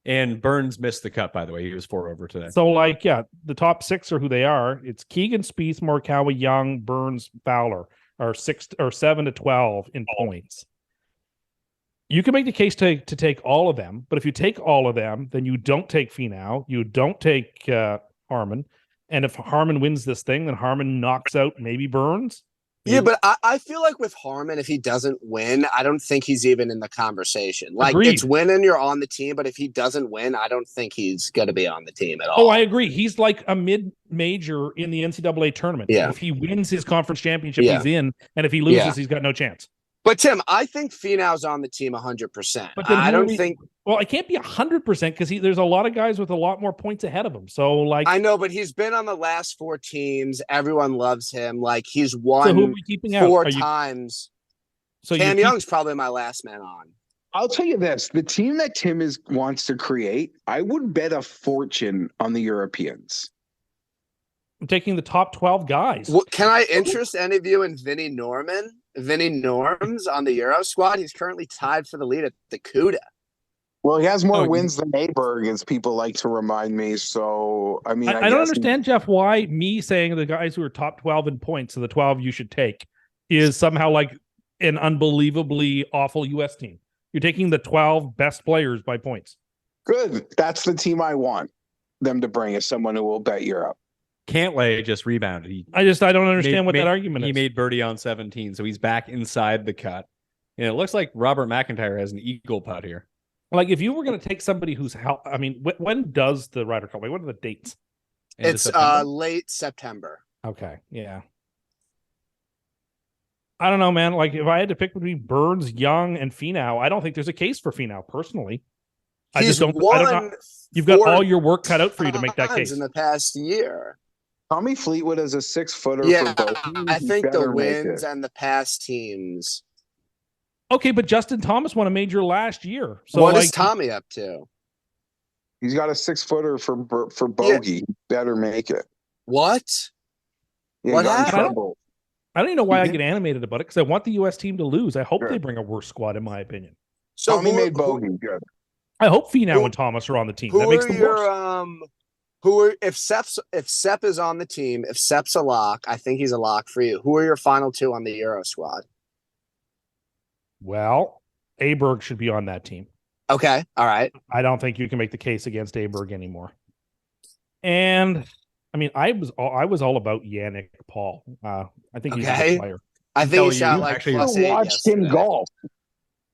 And Burns missed the cut, by the way. He was 4 over today. So, the top 6 are who they are. It's Keegan, Spieth, Morikawa, Young, Burns, Fowler are 7 to 12 in points. You can make the case to take all of them, but if you take all of them, then you don't take Finau, you don't take Harman, and if Harman wins this thing, then Harman knocks out maybe Burns. Yeah, but I feel like with Harman, if he doesn't win, I don't think he's even in the conversation. Like, Agreed. It's winning, you're on the team, but if he doesn't win, I don't think he's going to be on the team at all. Oh, I agree. He's like a mid-major in the NCAA tournament. Yeah. If he wins his conference championship, he's in, and if he loses, he's got no chance. But, Tim, I think Finau's on the team 100%. But then I don't think... Well, it can't be 100% because there's a lot of guys with a lot more points ahead of him. So, like, I know, but he's been on the last 4 teams. Everyone loves him. Like, he's won so who are we keeping out? 4 times. So Cam Young's probably my last man on. I'll tell you this: the team that Tim wants to create, I would bet a fortune on the Europeans. I'm taking the top 12 guys. Well, can I interest any of you in Vinnie Norman? Vinnie Norm's on the Euro squad. He's currently tied for the lead at the CUDA. Well, he has more wins than Aberg, as people like to remind me. So, I mean, I don't understand, Geoff, why me saying the guys who are top 12 in points, so the 12 you should take, is somehow like an unbelievably awful U.S. team. You're taking the 12 best players by points. Good. That's the team I want them to bring, is someone who will bet Europe. Cantlay just rebounded. I don't understand what that argument is. He made birdie on 17, so he's back inside the cut. And it looks like Robert McIntyre has an eagle putt here. Like, if you were going to take somebody who's I mean, when does the Ryder Cup? Like, what are the dates? It's late September. Okay, yeah. I don't know, man. Like, if I had to pick between Burns, Young, and Finau, I don't think there's a case for Finau personally. I just don't. You've got all your work cut out for you to make that case in the past year. Tommy Fleetwood is a 6-footer Yeah, for both. I think the Better make wins it. and the past teams. Okay, but Justin Thomas won a major last year. So What like, is Tommy up to? He's got a 6-footer for bogey. Better make it. What? Yeah, What got in happened? trouble. I don't even know why I Mhm. get animated about it because I want the U.S. team to lose. I hope Sure. they bring a worse squad, in my opinion. So Tommy who, made bogey. Good. I hope Finau Who- and Thomas are on the team. who That makes are them your worse. who are if Sepp is on the team, if Sepp's a lock, I think he's a lock for you. Who are your final two on the Euro squad? Well, Aberg should be on that team. Okay, all right. I don't think you can make the case against Aberg anymore. And I mean, I was all about Yannick Paul. I think he's a Okay. good player. I think telling he you, shot you like actually plus I 8 watched him yesterday. golf.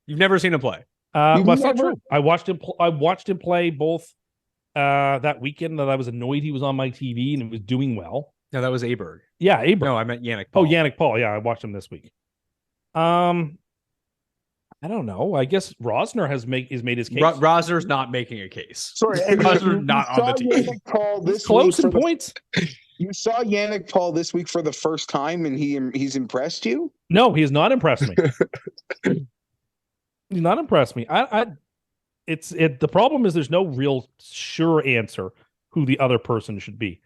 You've never seen him play. You've That's not never- true. I watched him. I watched him play both that weekend that I was annoyed he was on my TV and he was doing well. No, that was Aberg. Yeah, Aberg. No, I meant Yannick. Oh, Paul. Yannick Paul. Yeah, I watched him this week. I don't know. I guess Rosner is made his case. Rosner's not making a case. Sorry, Rosner you not on saw the team. Yannick Paul He's this close week in for the- points. You saw Yannick Paul this week for the first time, and he's impressed you. No, he has not impressed me. He's not impressed me. The problem is there's no real sure answer who the other person should be.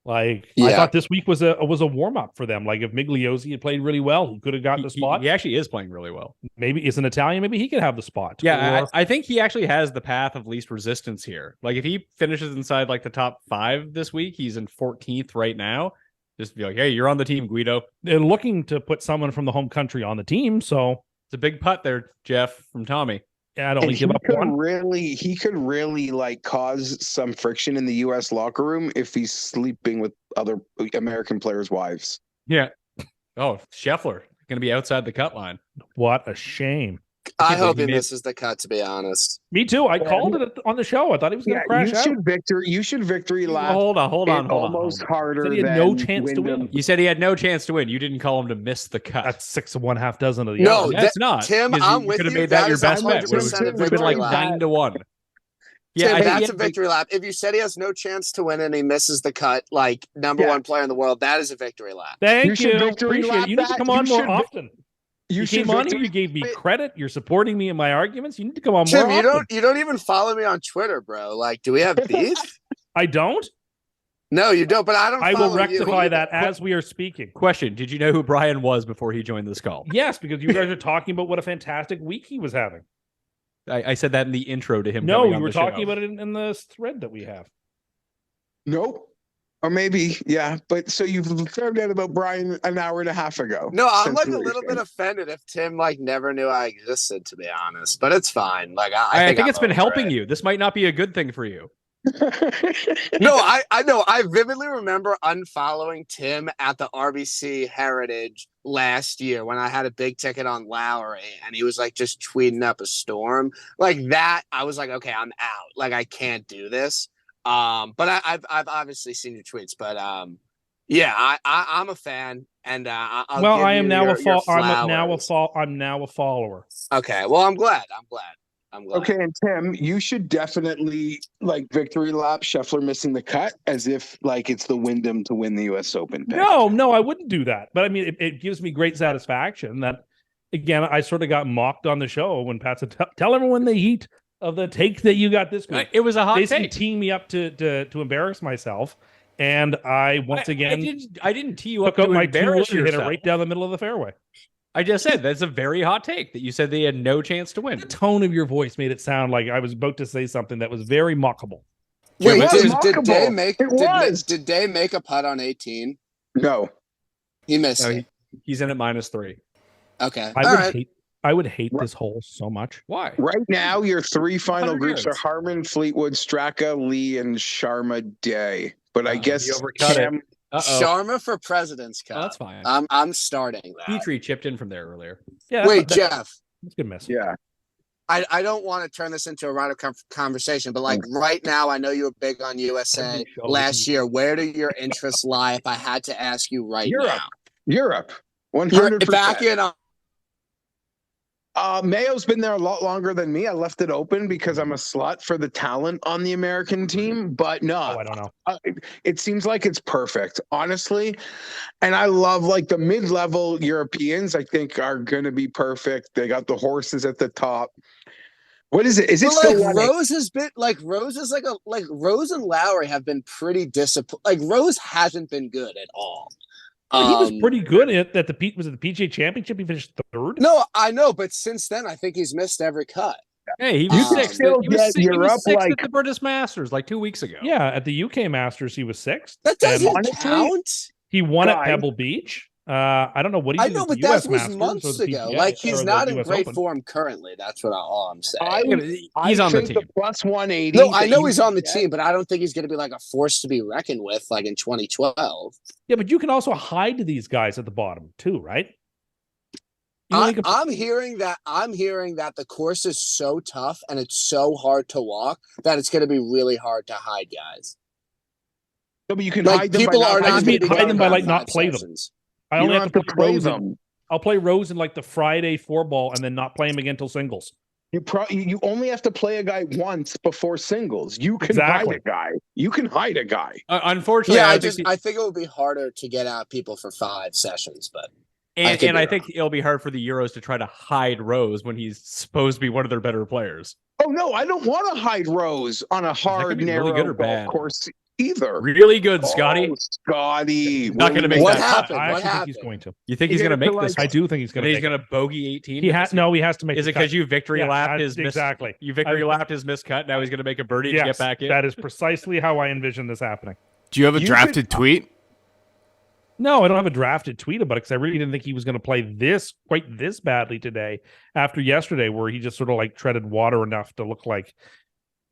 Like I Yeah. thought this week was a warm up for them. Like if Migliozzi had played really well, he could have got the spot. He actually is playing really well. Maybe it's an Italian. Maybe he could have the spot. Yeah, Or- I think he actually has the path of least resistance here. Like if he finishes inside like the top 5 this week, he's in 14th right now. Just be like, hey, you're on the team, Guido. they're looking to put someone from the home country on the team. So It's a big putt there, Jeff, from Tommy. I'd And only give up one. he could really like cause some friction in the U.S. locker room if he's sleeping with other American players' wives. Yeah. Oh, Scheffler going to be outside the cut line. What a shame. I hope he he made- misses the cut, to be honest. Me too. I called it on the show. I thought he was going to crash out. You should victory lap. Hold on. Almost harder Said he had than no chance to Wyndham. win. You said he had no chance to win. You didn't call him to miss the cut. That's 6 of 1/2 dozen of the No, other. That's not. Tim, because I'm you with could have you. made that That your is best bet. 100% It would have been like victory lap. 9-1. Tim, I that's think a victory lap. If you said he has no chance to win and he misses the cut, like number one player in the world, that is a victory lap. Thank You you. should victory Appreciate lap it. You need to that. come on You more should- often. You should came on here. victory- You gave me credit. You're supporting me in my arguments. You need to come on more Tim, often. you don't even follow me on Twitter, bro. Like, do we have beef? I don't. No, you don't. But I don't. I will follow rectify you. that as we are speaking. Question: did you know who Brian was before he joined this call? Yes, because you guys are talking about what a fantastic week he was having. I said that in the intro to him. No, coming you on were the show. talking about it in the thread that we have. Nope. Or maybe, yeah. But so you've found out about Brian an hour and a half ago. No, I'm Since like you a were little bit saying. offended if Tim like never knew I existed, to be honest. But it's fine. Like I think I'm it's been over helping it. you. This might not be a good thing for you. No, I know. I vividly remember unfollowing Tim at the RBC Heritage last year when I had a big ticket on Lowry and he was like just tweeting up a storm like that. I was like, okay, I'm out. Like I can't do this. But I've obviously seen your tweets. But yeah, I'm a fan, and I'll Well, give I am you now your I'm now a follower. Okay, well, I'm glad. Okay, and Tim, you should definitely like victory lap Scheffler missing the cut as if like it's the Wyndham to win the U.S. Open. pick. No, I wouldn't do that. But I mean, it gives me great satisfaction that, again, I sort of got mocked on the show when Pat said, "Tell everyone the heat of the take that you got this week." It was a hot Basically take. teeing me up to embarrass myself, and I once again I didn't tee you up took to out my embarrass two and hit it yourself. right down the middle of the fairway. I just said that's a very hot take that you said they had no chance to win. The tone of your voice made it sound like I was about to say something that was very mockable. Wait, It was did mockable. Day make? It was. Did Day make a putt on 18? No. He missed No, it. he's in at -3. Okay, I would hate this hole so much. Why? Right now, your three final 100 groups are yards. Harmon, Fleetwood, Straka, Lee, and Sharma Day. But I guess you overcut it. Cam, Sharma for President's Cup. Oh, that's fine. I'm starting that. Petrie chipped in from there earlier. Yeah, Wait, that's Jeff. a good miss. yeah. I don't want to turn this into a round of conversation, but like right now, I know you were big on USA Every show last is- year. Where do your interests lie? If I had to ask you right Europe. now, Europe. you're 100%. back in on Mayo's been there a lot longer than me. I left it open because I'm a slut for the talent on the American team. But no, I don't know. It seems like it's perfect, honestly. And I love like the mid-level Europeans. I think are going to be perfect. They got the horses at the top. What is it? Is it still like Rose has been like Rose is like Rose and Lowry have been pretty disappointed. Like Rose hasn't been good at all. He was pretty good at the PGA Championship. He finished third. No, I know, but since then I think he's missed every cut. Hey, he was sixth. He was sixth like, at the British Masters like 2 weeks ago. Yeah, at the UK Masters he was sixth. That doesn't count. He won at Pebble Beach. I don't know what he did. I know, but that was months ago. Like he's not in great form currently. That's what all I'm saying. He's on the team. Plus 180. No, I know he's on the team, but I don't think he's going to be like a force to be reckoned with, like in 2012. Yeah, but you can also hide these guys at the bottom too, right? I'm hearing that the course is so tough and it's so hard to walk that it's going to be really hard to hide guys. No, but you can like, hide them. People are not going to hide them by like not play them. I only have to play Rose. I'll play Rose in like the Friday 4-ball and then not play him again till singles. You only have to play a guy once before singles. You can hide a guy. You can hide a guy. Unfortunately, yeah, I think it would be harder to get out people for 5 sessions, but I think it'll be hard for the Euros to try to hide Rose when he's supposed to be one of their better players. Oh no, I don't want to hide Rose on a hard, narrow really golf course either. Really good, Scotty. Scotty, not going to make what that. Happened? I what happened? think he's going to. You think he's going to make this? I do think he's going to. He's going to bogey 18. He has to make. Is it because you victory lapped his exactly? You victory lapped his miscut. Now he's going to make a birdie to get back in. That is precisely how I envision this happening. Do you have a drafted tweet? No, I don't have a drafted tweet about it because I really didn't think he was going to play quite this badly today after yesterday, where he just sort of like treaded water enough to look like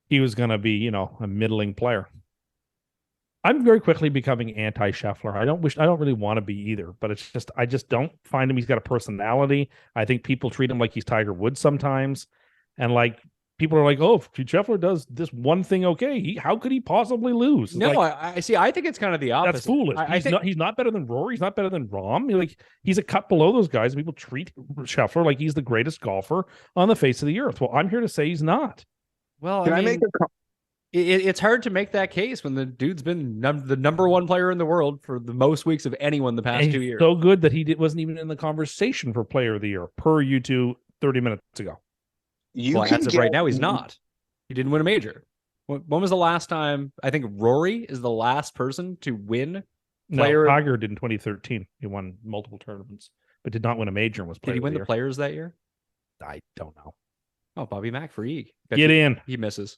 he was going to be, a middling player. I'm very quickly becoming anti-Scheffler. I don't really want to be either, but it's just, I just don't find him. He's got a personality. I think people treat him like he's Tiger Woods sometimes. And like, people are like, oh, if Scheffler does this one thing okay, how could he possibly lose? No, like, I see. I think it's kind of the opposite. That's foolish. He's not better than Rory. He's not better than Rahm. He's a cut below those guys. People treat Scheffler like he's the greatest golfer on the face of the earth. Well, I'm here to say he's not. Well, Can I make a it's hard to make that case when the dude's been the number one player in the world for the most weeks of anyone the past 2 years. So good that he wasn't even in the conversation for Player of the Year per you two 30 minutes ago. Right now, he's not. He didn't win a major. When was the last time? I think Rory is the last person to win. Tiger did in 2013. He won multiple tournaments, but did not win a major. And was did he win the Players that year? I don't know. Oh, Bobby Mack for Eag. Get in. He misses.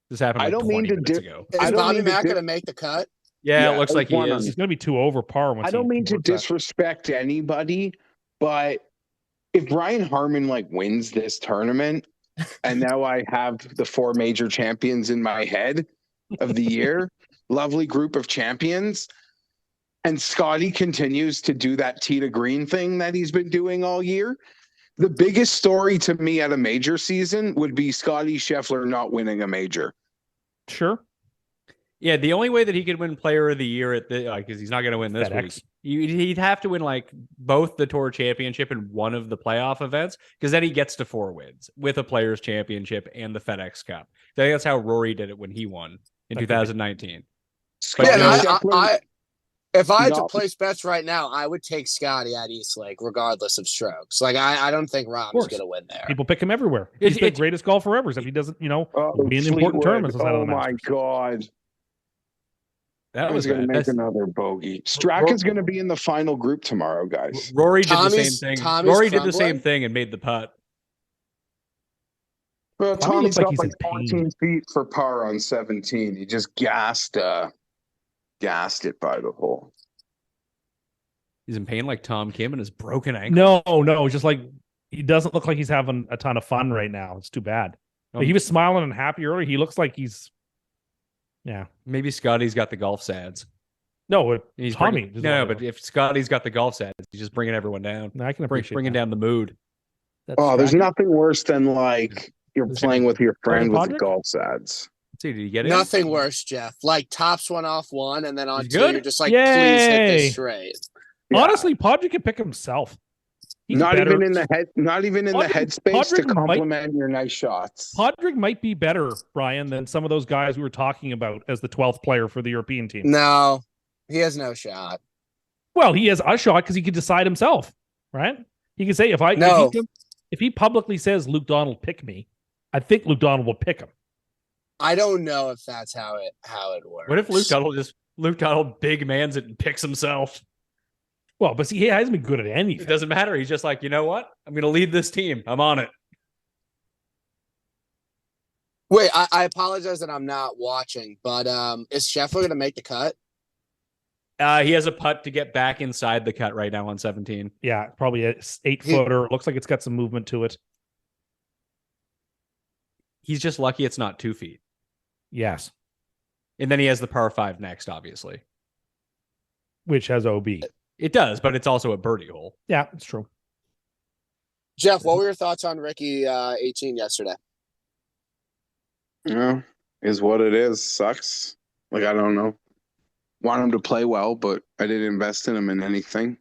This happened. I don't mean to ago. Is Bobby Mack going to make the cut? Yeah, it looks like he is. He's going to be 2 over par. I don't mean to disrespect anybody, but if Brian Harman wins this tournament, and now I have the 4 major champions in my head of the year, lovely group of champions, and Scotty continues to do that tee to green thing that he's been doing all year, the biggest story to me at a major season would be Scotty Scheffler not winning a major. Sure. Yeah, the only way that he could win Player of the Year at the because he's not going to win this week. He'd have to win both the Tour Championship and one of the playoff events, because then he gets to 4 wins with a Players Championship and the FedEx Cup. I think that's how Rory did it when he won in 2019. If I had to place bets right now, I would take Scotty at East Lake, regardless of strokes. I don't think Rahm's going to win there. People pick him everywhere. He's the greatest golfer ever. If he doesn't, win important tournaments. Oh my God. That was going to make another bogey. Straka's going to be in the final group tomorrow, guys. Rory did the same thing. Rory did the same thing and made the putt. Well, Tommy's got 14 feet for par on 17. He just gassed it by the hole. He's in pain like Tom Kim and his broken ankle. No, just he doesn't look like he's having a ton of fun right now. It's too bad. He was smiling and happy earlier. He looks like he's. Yeah, maybe Scotty's got the golf sads. No, he's Tommy. But if Scotty's got the golf sads, he's just bringing everyone down. I can appreciate bringing down the mood. There's nothing worse than you're playing with your friend with the golf sads. See, did you get it? Nothing worse, Geoff. Tops one off one, and then on 2, you're just please hit this straight. Yeah. Honestly, Podrick can pick himself. Not even in the headspace to Padraig compliment your nice shots. Padraig might be better, Brian, than some of those guys we were talking about as the 12th player for the European team. No, he has no shot. Well, he has a shot because he can decide himself, right? He can say if he publicly says Luke Donald pick me, I think Luke Donald will pick him. I don't know if that's how it works. What if Luke Donald big mans it and picks himself? Well, but see, he hasn't been good at anything. It doesn't matter. He's just like, you know what? I'm going to lead this team. I'm on it. Wait, I apologize that I'm not watching, but is Scheffler going to make the cut? He has a putt to get back inside the cut right now on 17. Yeah, probably a 8-footer. Looks like it's got some movement to it. He's just lucky it's not 2 feet. Yes. And then he has the par 5 next, obviously. Which has OB. It does, but it's also a birdie hole. Yeah, it's true. Geoff, what were your thoughts on Ricky 18 yesterday? Yeah, is what it is. Sucks. Like, I don't know. Want him to play well, but I didn't invest in him in anything.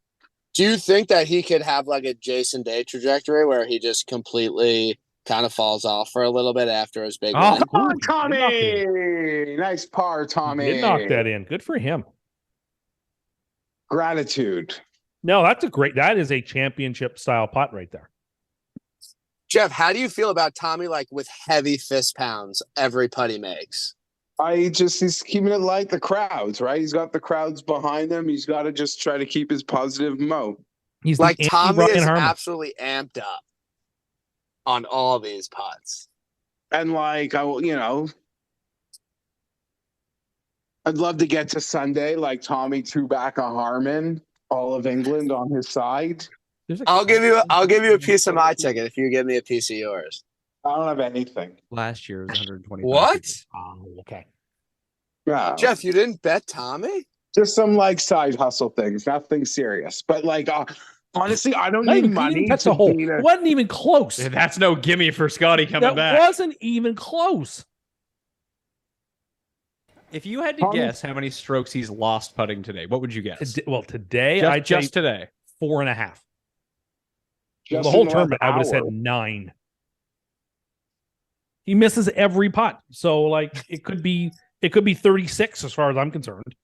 Do you think that he could have like a Jason Day trajectory where he just completely kind of falls off for a little bit after his big win? Come on, Tommy! Nice par, Tommy. He did knock that in. Good for him. Gratitude. No, that is a championship style putt right there. Geoff, how do you feel about Tommy like with heavy fist pounds every putt he makes? He's keeping it like the crowds, right? He's got the crowds behind him. He's got to just try to keep his positive mode. He's like Tommy is Harmon. absolutely amped up on all these putts. And like, I'd love to get to Sunday, like Tommy two back of Harmon, all of England on his side. I'll give you a piece of my ticket if you give me a piece of yours. I don't have anything. Last year was 120. What? Oh, okay. Yeah. Jeff, you didn't bet Tommy? Just some like side hustle things, nothing serious. But like, honestly, I don't need money. That's a hole. It wasn't even close. That's no gimme for Scotty coming back. That wasn't even close. If you had to guess how many strokes he's lost putting today, what would you guess? Today, just today, 4.5. Just the whole tournament, I would have said 9. He misses every putt, so like it could be 36 as far as I'm concerned.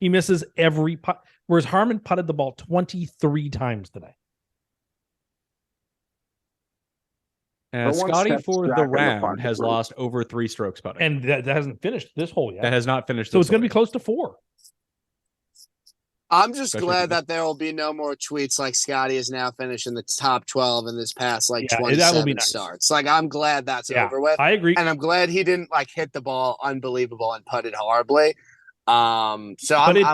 He misses every putt, whereas Harmon putted the ball 23 times today. Scotty for the round has lost over 3 strokes putting. And that hasn't finished this hole yet. That has not finished. So it's going to be close to 4. I'm just glad that there will be no more tweets like Scotty is now finished in the top 12 in this past 27 starts. Like, I'm glad that's over with. I agree. And I'm glad he didn't like hit the ball unbelievable and putted horribly. I'm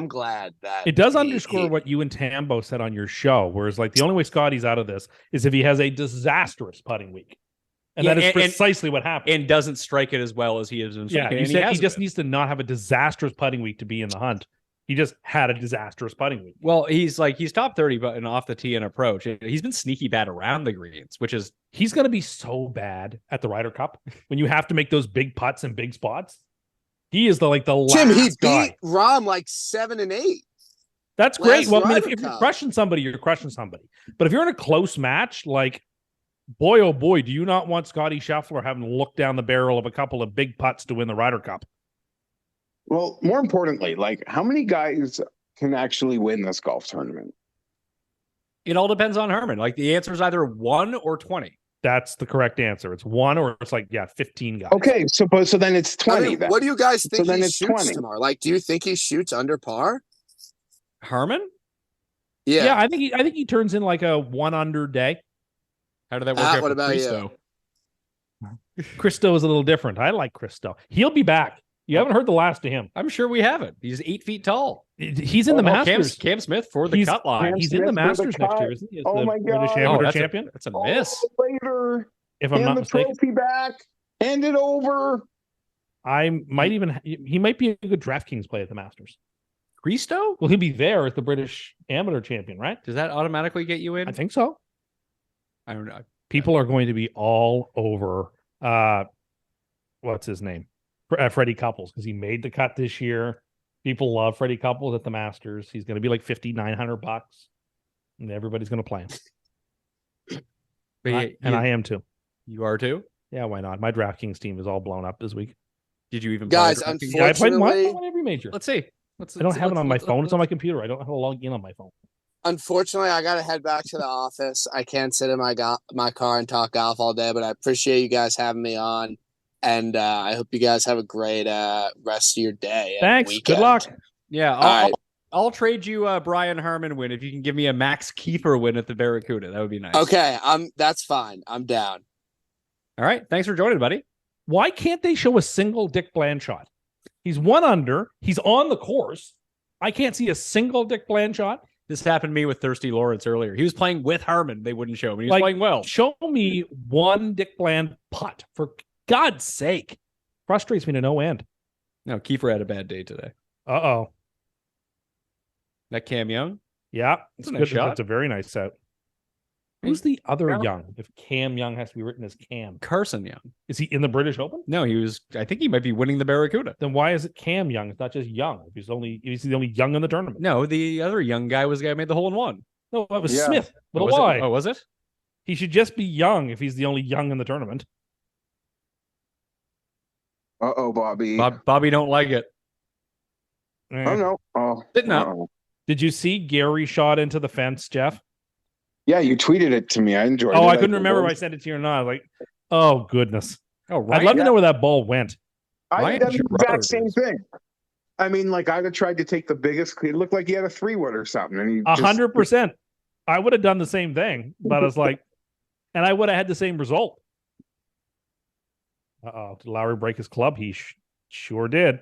glad that it does underscore what you and Tambo said on your show, whereas like the only way Scotty's out of this is if he has a disastrous putting week. And that is precisely what happened. And doesn't strike it as well as he is in striking. Yeah, he just needs to not have a disastrous putting week to be in the hunt. He just had a disastrous putting week. Well, he's top 30, but off the tee and approach. He's been sneaky bad around the greens, which is he's going to be so bad at the Ryder Cup when you have to make those big putts in big spots. He is the last Tim, he guy. beat Rahm like 7 and 8. That's great. Well, I mean, if you're crushing somebody, you're crushing somebody. But if you're in a close match, like boy, oh boy, do you not want Scotty Scheffler having to look down the barrel of a couple of big putts to win the Ryder Cup? Well, more importantly, like how many guys can actually win this golf tournament? It all depends on Herman. Like the answer is either 1 or 20. That's the correct answer. It's 1 or it's 15 guys. Okay, so then it's 20. I mean, what do you guys think he shoots tomorrow? Like, do you think he shoots under par? Herman? Yeah, I think he turns in like a 1 under day. How did that work out? What about Christo? Christo is a little different. I like Christo. He'll be back. You haven't heard the last of him. I'm sure we haven't. He's 8 feet tall. He's in the Masters. Cam Smith for the cut line. He's in the Masters next year, isn't he? Oh my God. British Amateur champion. That's a miss. Later. If I'm not mistaken. Trophy back. Hand it over. He might be a good DraftKings play at the Masters. Christo? Well, he'll be there as the British Amateur champion, right? Does that automatically get you in? I think so. I don't know. People are going to be all over what's his name? Freddie Couples, because he made the cut this year. People love Freddie Couples at the Masters. He's going to be like $5,900, and everybody's going to play him. But I am too. You are too? Yeah, why not? My DraftKings team is all blown up this week. Did you even Guys, play DraftKings? Yeah, I played unfortunately, every major. Let's see. I don't have it on my phone. It's on my computer. I don't know how to log in on my phone. unfortunately, I gotta head back to the office. I can't sit in my car and talk golf all day, but I appreciate you guys having me on, and I hope you guys have a great rest of your day. Thanks. Weekend. Good luck. Yeah, All right. I'll trade you Brian Harmon win if you can give me a Max Kiefer win at the Barracuda. That would be nice. Okay, that's fine. I'm down. All right. Thanks for joining, buddy. Why can't they show a single Dick Bland shot? He's 1 under. He's on the course. I can't see a single Dick Bland shot. This happened to me with Thirsty Lawrence earlier. He was playing with Harmon. They wouldn't show him. He was playing well. Show me one Dick Bland putt, for God's sake. Frustrates me to no end. No, Kiefer had a bad day today. Uh-oh. That Cam Young? Yeah, That's a nice shot. That's a very nice set. Who's the other Young? If Cam Young has to be written as Cam. Carson Young. Is he in the British Open? No, I think he might be winning the Barracuda. Then why is it Cam Young? It's not just Young. If he's the only Young in the tournament. No, the other young guy was the guy who made the hole in one. No, that was Smith. With Oh, a was Y. it? Oh, was it? He should just be Young if he's the only Young in the tournament. Uh-oh, Bobby. Bobby don't like it. Oh, no. Oh, Didn't know. uh-oh. Did you see Gary shot into the fence, Jeff? Yeah, you tweeted it to me. I enjoyed it. Oh, I couldn't remember if I sent it to you or not. Like, oh, goodness. Oh, right. I'd love to know where that ball went. I did the exact same thing. I mean, like, I'd have tried to take the biggest. It looked like he had a 3-wood or something. And he 100%. I would have done the same thing, but I was like, and I would have had the same result. Uh-oh. Did Lowry break his club? He sure did.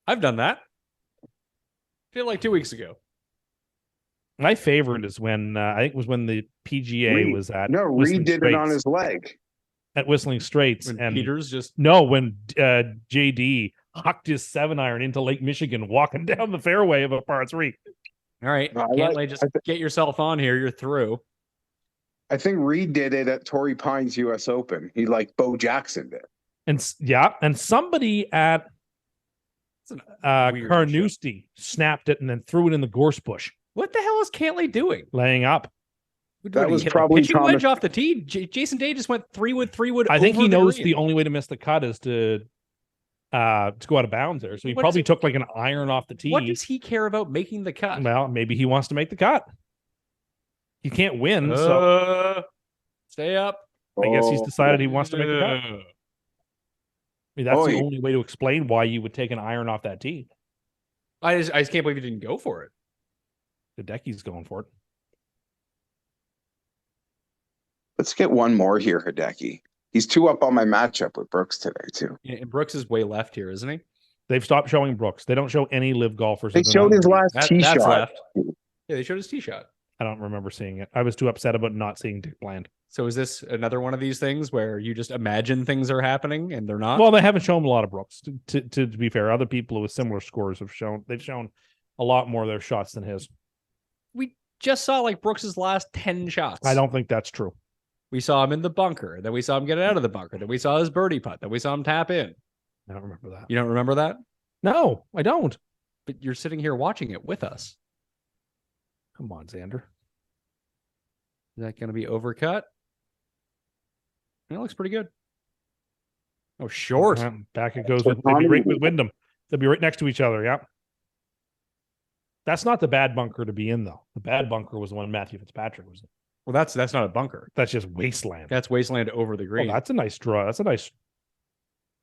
I've done that. I feel like 2 weeks ago. My favorite is when I think it was when the PGA was at Reed did it on his leg at Whistling Straits, When and Peters just when JD hucked his 7-iron into Lake Michigan, walking down the fairway of a par 3. all right. Just get yourself on here. You're through. I think Reed did it at Torrey Pines U.S. Open. He Bo Jackson did. And somebody at Carnoustie snapped it and then threw it in the gorse bush. What the hell is Cantley doing? Laying up. That was probably pitching wedge off the tee. Jason Day just went 3-wood. I think he knows green. the only way to miss the cut is to go out of bounds there. So he probably took like an iron off the tee. What does he care about making the cut? Well, maybe he wants to make the cut. He can't win, so stay up. I guess he's decided he wants to make the cut. I mean, that's the only way to explain why you would take an iron off that tee. I just can't believe he didn't go for it. Hideki's going for it. Let's get one more here, Hideki. He's 2 up on my matchup with Brooks today, too. Yeah, and Brooks is way left here, isn't he? They've stopped showing Brooks. They don't show any live golfers. They showed his last tee That's shot. left. Yeah, they showed his tee shot. I don't remember seeing it. I was too upset about not seeing Dick Bland. So is this another one of these things where you just imagine things are happening and they're not? Well, they haven't shown a lot of Brooks. To be fair, other people with similar scores they've shown a lot more of their shots than his. We just saw Brooks's last 10 shots. I don't think that's true. We saw him in the bunker. Then we saw him get out of the bunker. Then we saw his birdie putt. Then we saw him tap in. I don't remember that. You don't remember that? No, I don't. But you're sitting here watching it with us. Come on, Xander. Is that going to be overcut? It looks pretty good. Oh, short. Back it goes with Wyndham. They'll be right next to each other. Yeah. That's not the bad bunker to be in, though. The bad bunker was the one Matthew Fitzpatrick was in. Well, that's not a bunker. That's just wasteland. That's wasteland over the green. Oh, that's a nice draw. That's a nice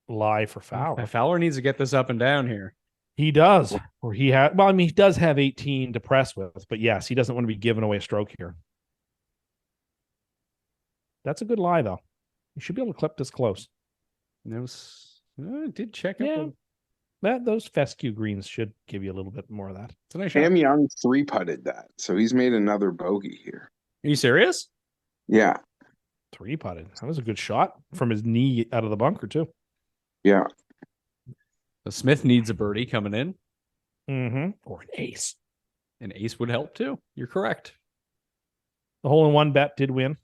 lie for Fowler. Fowler needs to get this up and down here. He does. Or he he does have 18 to press with, but yes, he doesn't want to be giving away a stroke here. That's a good lie, though. You should be able to clip this close. It did check up. Yeah. Those fescue greens should give you a little bit more of that. It's a nice shot. Cam Young 3-putted that, so he's made another bogey here. Are you serious? Yeah. 3-putted. That was a good shot from his knee out of the bunker, too. Yeah. So Smith needs a birdie coming in. Mm-hmm. Or an ace. An ace would help, too. You're correct. The hole-in-one bet did win.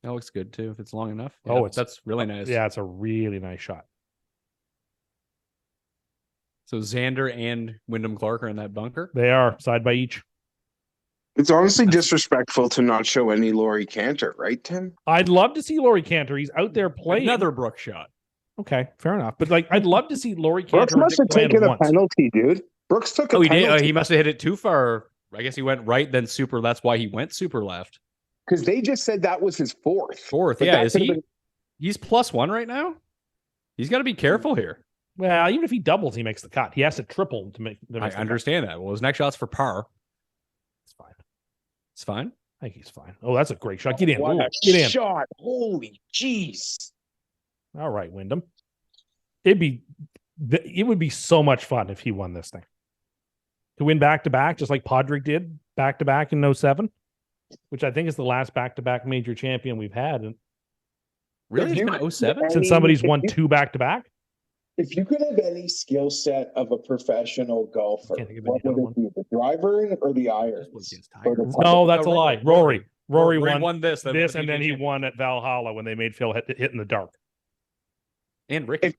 That looks good, too, if it's long enough. Yeah, that's really nice. Yeah, it's a really nice shot. So Xander and Wyndham Clark are in that bunker. They are, side by each. It's honestly disrespectful to not show any Laurie Cantor, right, Tim? I'd love to see Laurie Cantor. He's out there playing. Another Brooks shot. Okay, fair enough. But like, I'd love to see Laurie Brooks Cantor. must have taken a penalty, dude. Brooks took a he penalty. did. He must have hit it too far. I guess he went right, then super. That's why he went super left. Because they just said that was his fourth. But yeah. Is he? He's +1 right now. He's got to be careful here. Well, even if he doubles, he makes the cut. He has to triple to make. I understand that. Well, his next shot's for par. It's fine. It's fine. I think he's fine. Oh, that's a great shot. Get in. What a Get in. shot. Holy jeez. All right, Wyndham. It would be so much fun if he won this thing. To win back-to-back, just like Podrick did back-to-back in 07, which I think is the last back-to-back major champion we've had. And really? It's been 07? Since somebody's won two back-to-back? If you could have any skill set of a professional golfer, what would it be? The driver or the irons? No, that's a lie. Rory won this, and then he won at Valhalla when they made Phil hit in the dark. And Ricky.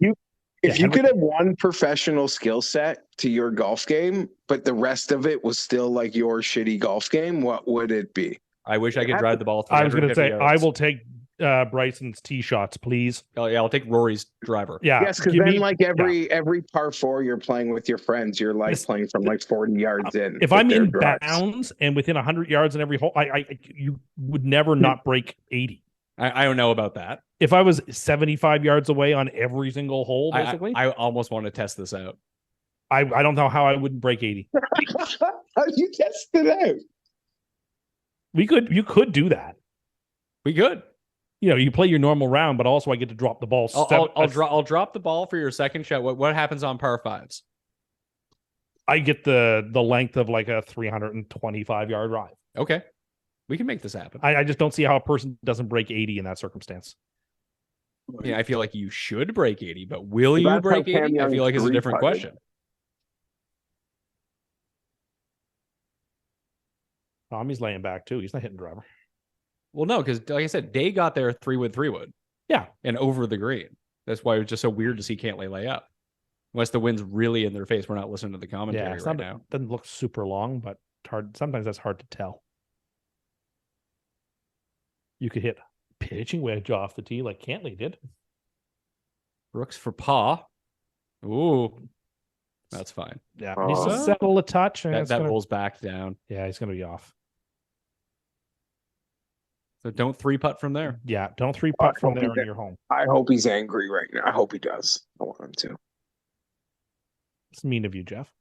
If you could have one professional skill set to your golf game, but the rest of it was still like your shitty golf game, what would it be? I wish I could drive the ball. I was going to say, I will take Bryson's tee shots, please. Oh yeah, I'll take Rory's driver. Yeah, yes, because then like every par four you're playing with your friends, you're like playing from like 40 yards in. If I'm in bounds and within 100 yards in every hole, you would never not break 80. I don't know about that. If I was 75 yards away on every single hole, basically, I almost want to test this out. I don't know how I wouldn't break 80. How do you test it out? You could do that. We could. You know, you play your normal round, but also I get to drop the ball. I'll drop the ball for your second shot. What happens on par fives? I get the length of like a 325 yard drive. Okay. We can make this happen. I just don't see how a person doesn't break 80 in that circumstance. Yeah, I feel like you should break 80, but will you break 80? I feel like it's a different question. Tommy's laying back too. He's not hitting driver. Well, no, because like I said, Day got there 3 wood. Yeah. And over the green. That's why it was just so weird to see Cantlay lay up. Unless the wind's really in their face. We're not listening to the commentary right now. It doesn't look super long, but it's hard. Sometimes that's hard to tell. You could hit pitching wedge off the tee like Cantlay did. Brooks for paw. Ooh. That's fine. Yeah. Needs to settle a touch. That bull's back down. Yeah, he's going to be off. So don't 3-putt from there. Yeah, don't 3-putt from there in your home. I hope he's angry right now. I hope he does. I want him to. It's mean of you, Geoff.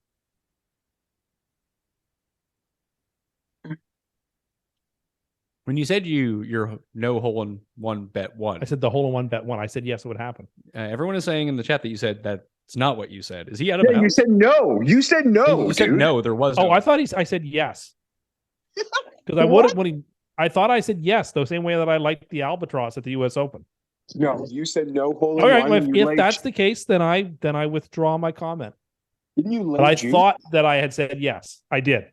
When you said you're no hole in one bet one, I said the hole in one bet one. I said yes, it would happen. Everyone is saying in the chat that you said that's not what you said. Is he out of bounds? You said no. You said no. You said no. There was. Oh, no. I thought I said yes. Because I would have I thought I said yes, the same way that I liked the Albatross at the U.S. Open. No, you said no hole in one. All right, one. if that's the case, then I withdraw my comment. Didn't you? But I thought that I had said yes. I did.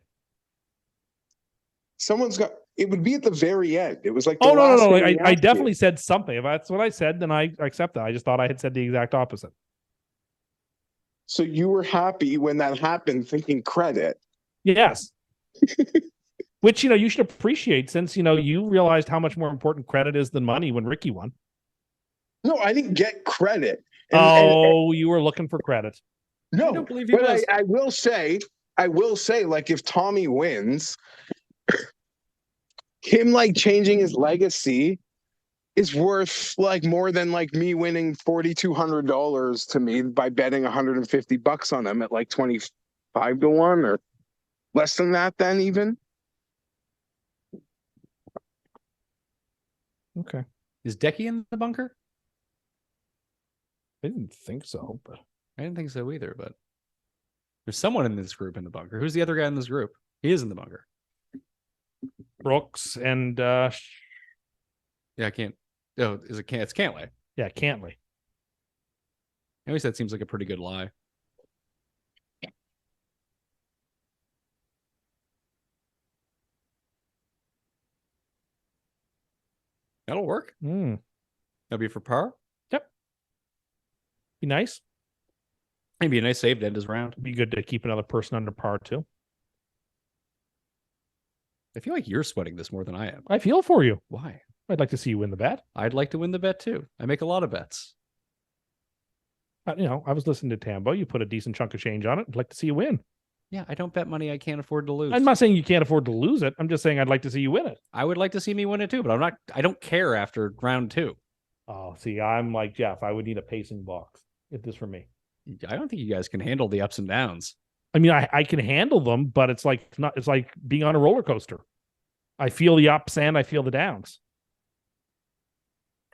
Someone's got. It would be at the very end. It was like. No. I definitely said something. If that's what I said, then I accept that. I just thought I had said the exact opposite. So you were happy when that happened, thinking credit. Yes. Which, you should appreciate since, you realized how much more important credit is than money when Ricky won. No, I didn't get credit. You were looking for credit. No, I don't believe he was. I will say, like, if Tommy wins, him, like, changing his legacy is worth, like, more than, like, me winning $4,200 to me by betting $150 on him at, like, 25 to 1 or less than that then even. Okay. Is Decky in the bunker? I didn't think so, but I didn't think so either, but there's someone in this group in the bunker. Who's the other guy in this group? He is in the bunker. Brooks and yeah, I can't. Oh, it's Cantlay. Yeah, Cantlay. At least that seems like a pretty good lie. That'll work. That'll be for par. Yep. Be nice. It'd be a nice save to end his round. Be good to keep another person under par too. I feel like you're sweating this more than I am. I feel for you. Why? I'd like to see you win the bet. I'd like to win the bet too. I make a lot of bets. I was listening to Tambo. You put a decent chunk of change on it. I'd like to see you win. Yeah, I don't bet money I can't afford to lose. I'm not saying you can't afford to lose it. I'm just saying I'd like to see you win it. I would like to see me win it too, but I don't care after round 2. Oh, see, I'm like Geoff. I would need a pacing box if this were me. I don't think you guys can handle the ups and downs. I mean, I can handle them, but it's like being on a roller coaster. I feel the ups and I feel the downs.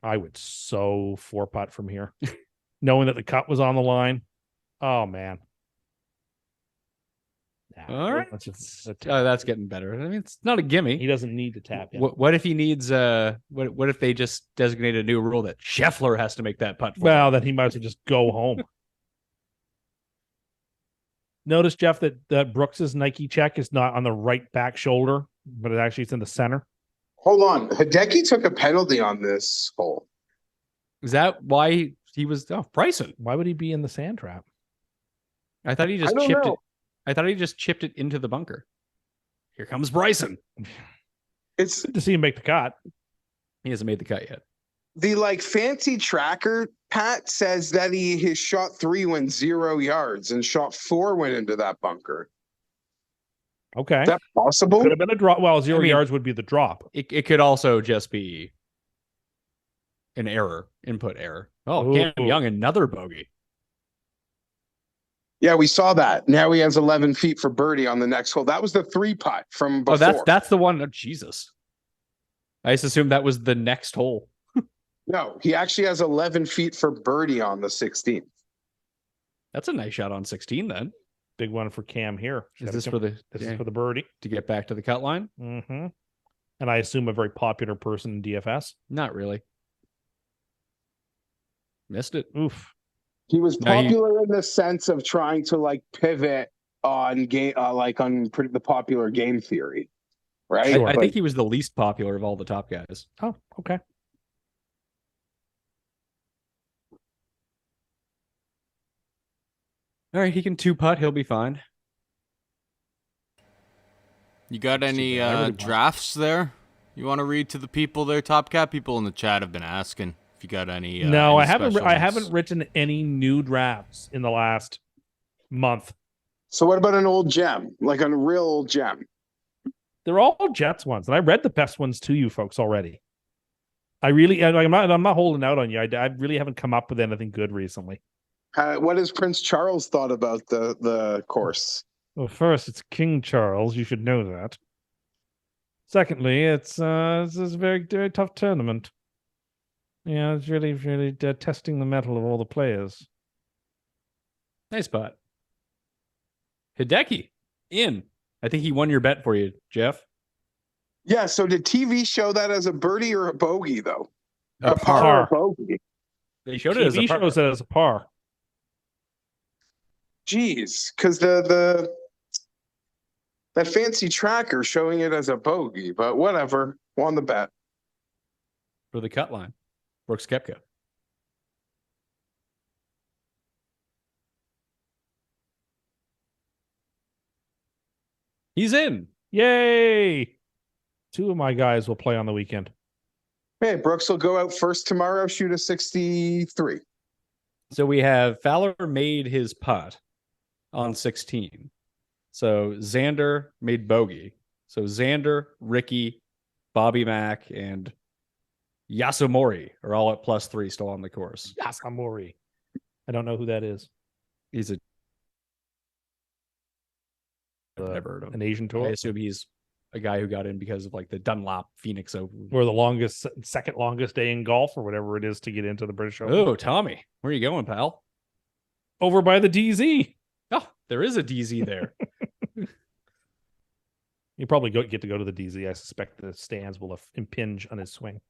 I would so 4-putt from here, knowing that the cut was on the line. Oh man. All right. That's getting better. I mean, it's not a gimme. He doesn't need to tap in. What if he needs what if they just designate a new rule that Scheffler has to make that putt for Well, him? then he might as well just go home. Notice, Geoff, that Brooks's Nike check is not on the right back shoulder, but it's in the center. Hold on. Hideki took a penalty on this hole. Is that why he was Bryson? Why would he be in the sand trap? I thought he just don't chipped know. it. I thought he just chipped it into the bunker. Here comes Bryson. It's Good to see him make the cut. He hasn't made the cut yet. the fancy tracker, Pat, says that his shot 3 went 0 yards and shot 4 went into that bunker. Okay. Is that possible? Could have been a drop. Well, 0 yards would be the drop. It could also just be an error, input error. Oh, Cam Young, another bogey. Yeah, we saw that. Now he has 11 feet for birdie on the next hole. That was the 3-putt from before. Oh, that's the one. Oh, Jesus. I just assumed that was the next hole. No, he actually has 11 feet for birdie on the 16th. That's a nice shot on 16 then. Big one for Cam here. Is this for the This is for the birdie. to get back to the cut line? Mm-hmm. And I assume a very popular person in DFS. Not really. Missed it. Oof. He was No, popular in the sense of trying to pivot on game, the popular game theory, right? Sure. I think he was the least popular of all the top guys. Oh, okay. All right, he can 2-putt. He'll be fine. You got any drafts there? You want to read to the people there, Top Cat? People in the chat have been asking if you got any. No, any I haven't. special I ones. haven't written any new drafts in the last month. So what about an old gem, like a real old gem? They're all Jets ones, and I read the best ones to you folks already. I'm not holding out on you. I really haven't come up with anything good recently. What has Prince Charles thought about the course? Well, first, it's King Charles. You should know that. Secondly, it's a very, very tough tournament. Yeah, it's really, really testing the mettle of all the players. Nice putt. Hideki in. I think he won your bet for you, Geoff. Yeah. So did TV show that as a birdie or a bogey though? A par or a bogey? They showed it as a TV par. shows it as a par. Jeez, because that fancy tracker showing it as a bogey, but whatever. Won the bet. For the cut line. Brooks Koepka. He's in. Yay! 2 of my guys will play on the weekend. Hey, Brooks will go out first tomorrow, shoot a 63. So we have Fowler made his putt on 16. So Xander made bogey. So Xander, Ricky, Bobby Mack, and Yasumori are all at +3 still on the course. Yasamori. I don't know who that is. He's a I've never heard of him. An Asian I tour. assume he's a guy who got in because of the Dunlop Phoenix Open. Or the second longest day in golf, or whatever it is to get into the British Open. Oh, Tommy, where are you going, pal? Over by the DZ. Oh, there is a DZ there. You probably get to go to the DZ. I suspect the stands will impinge on his swing.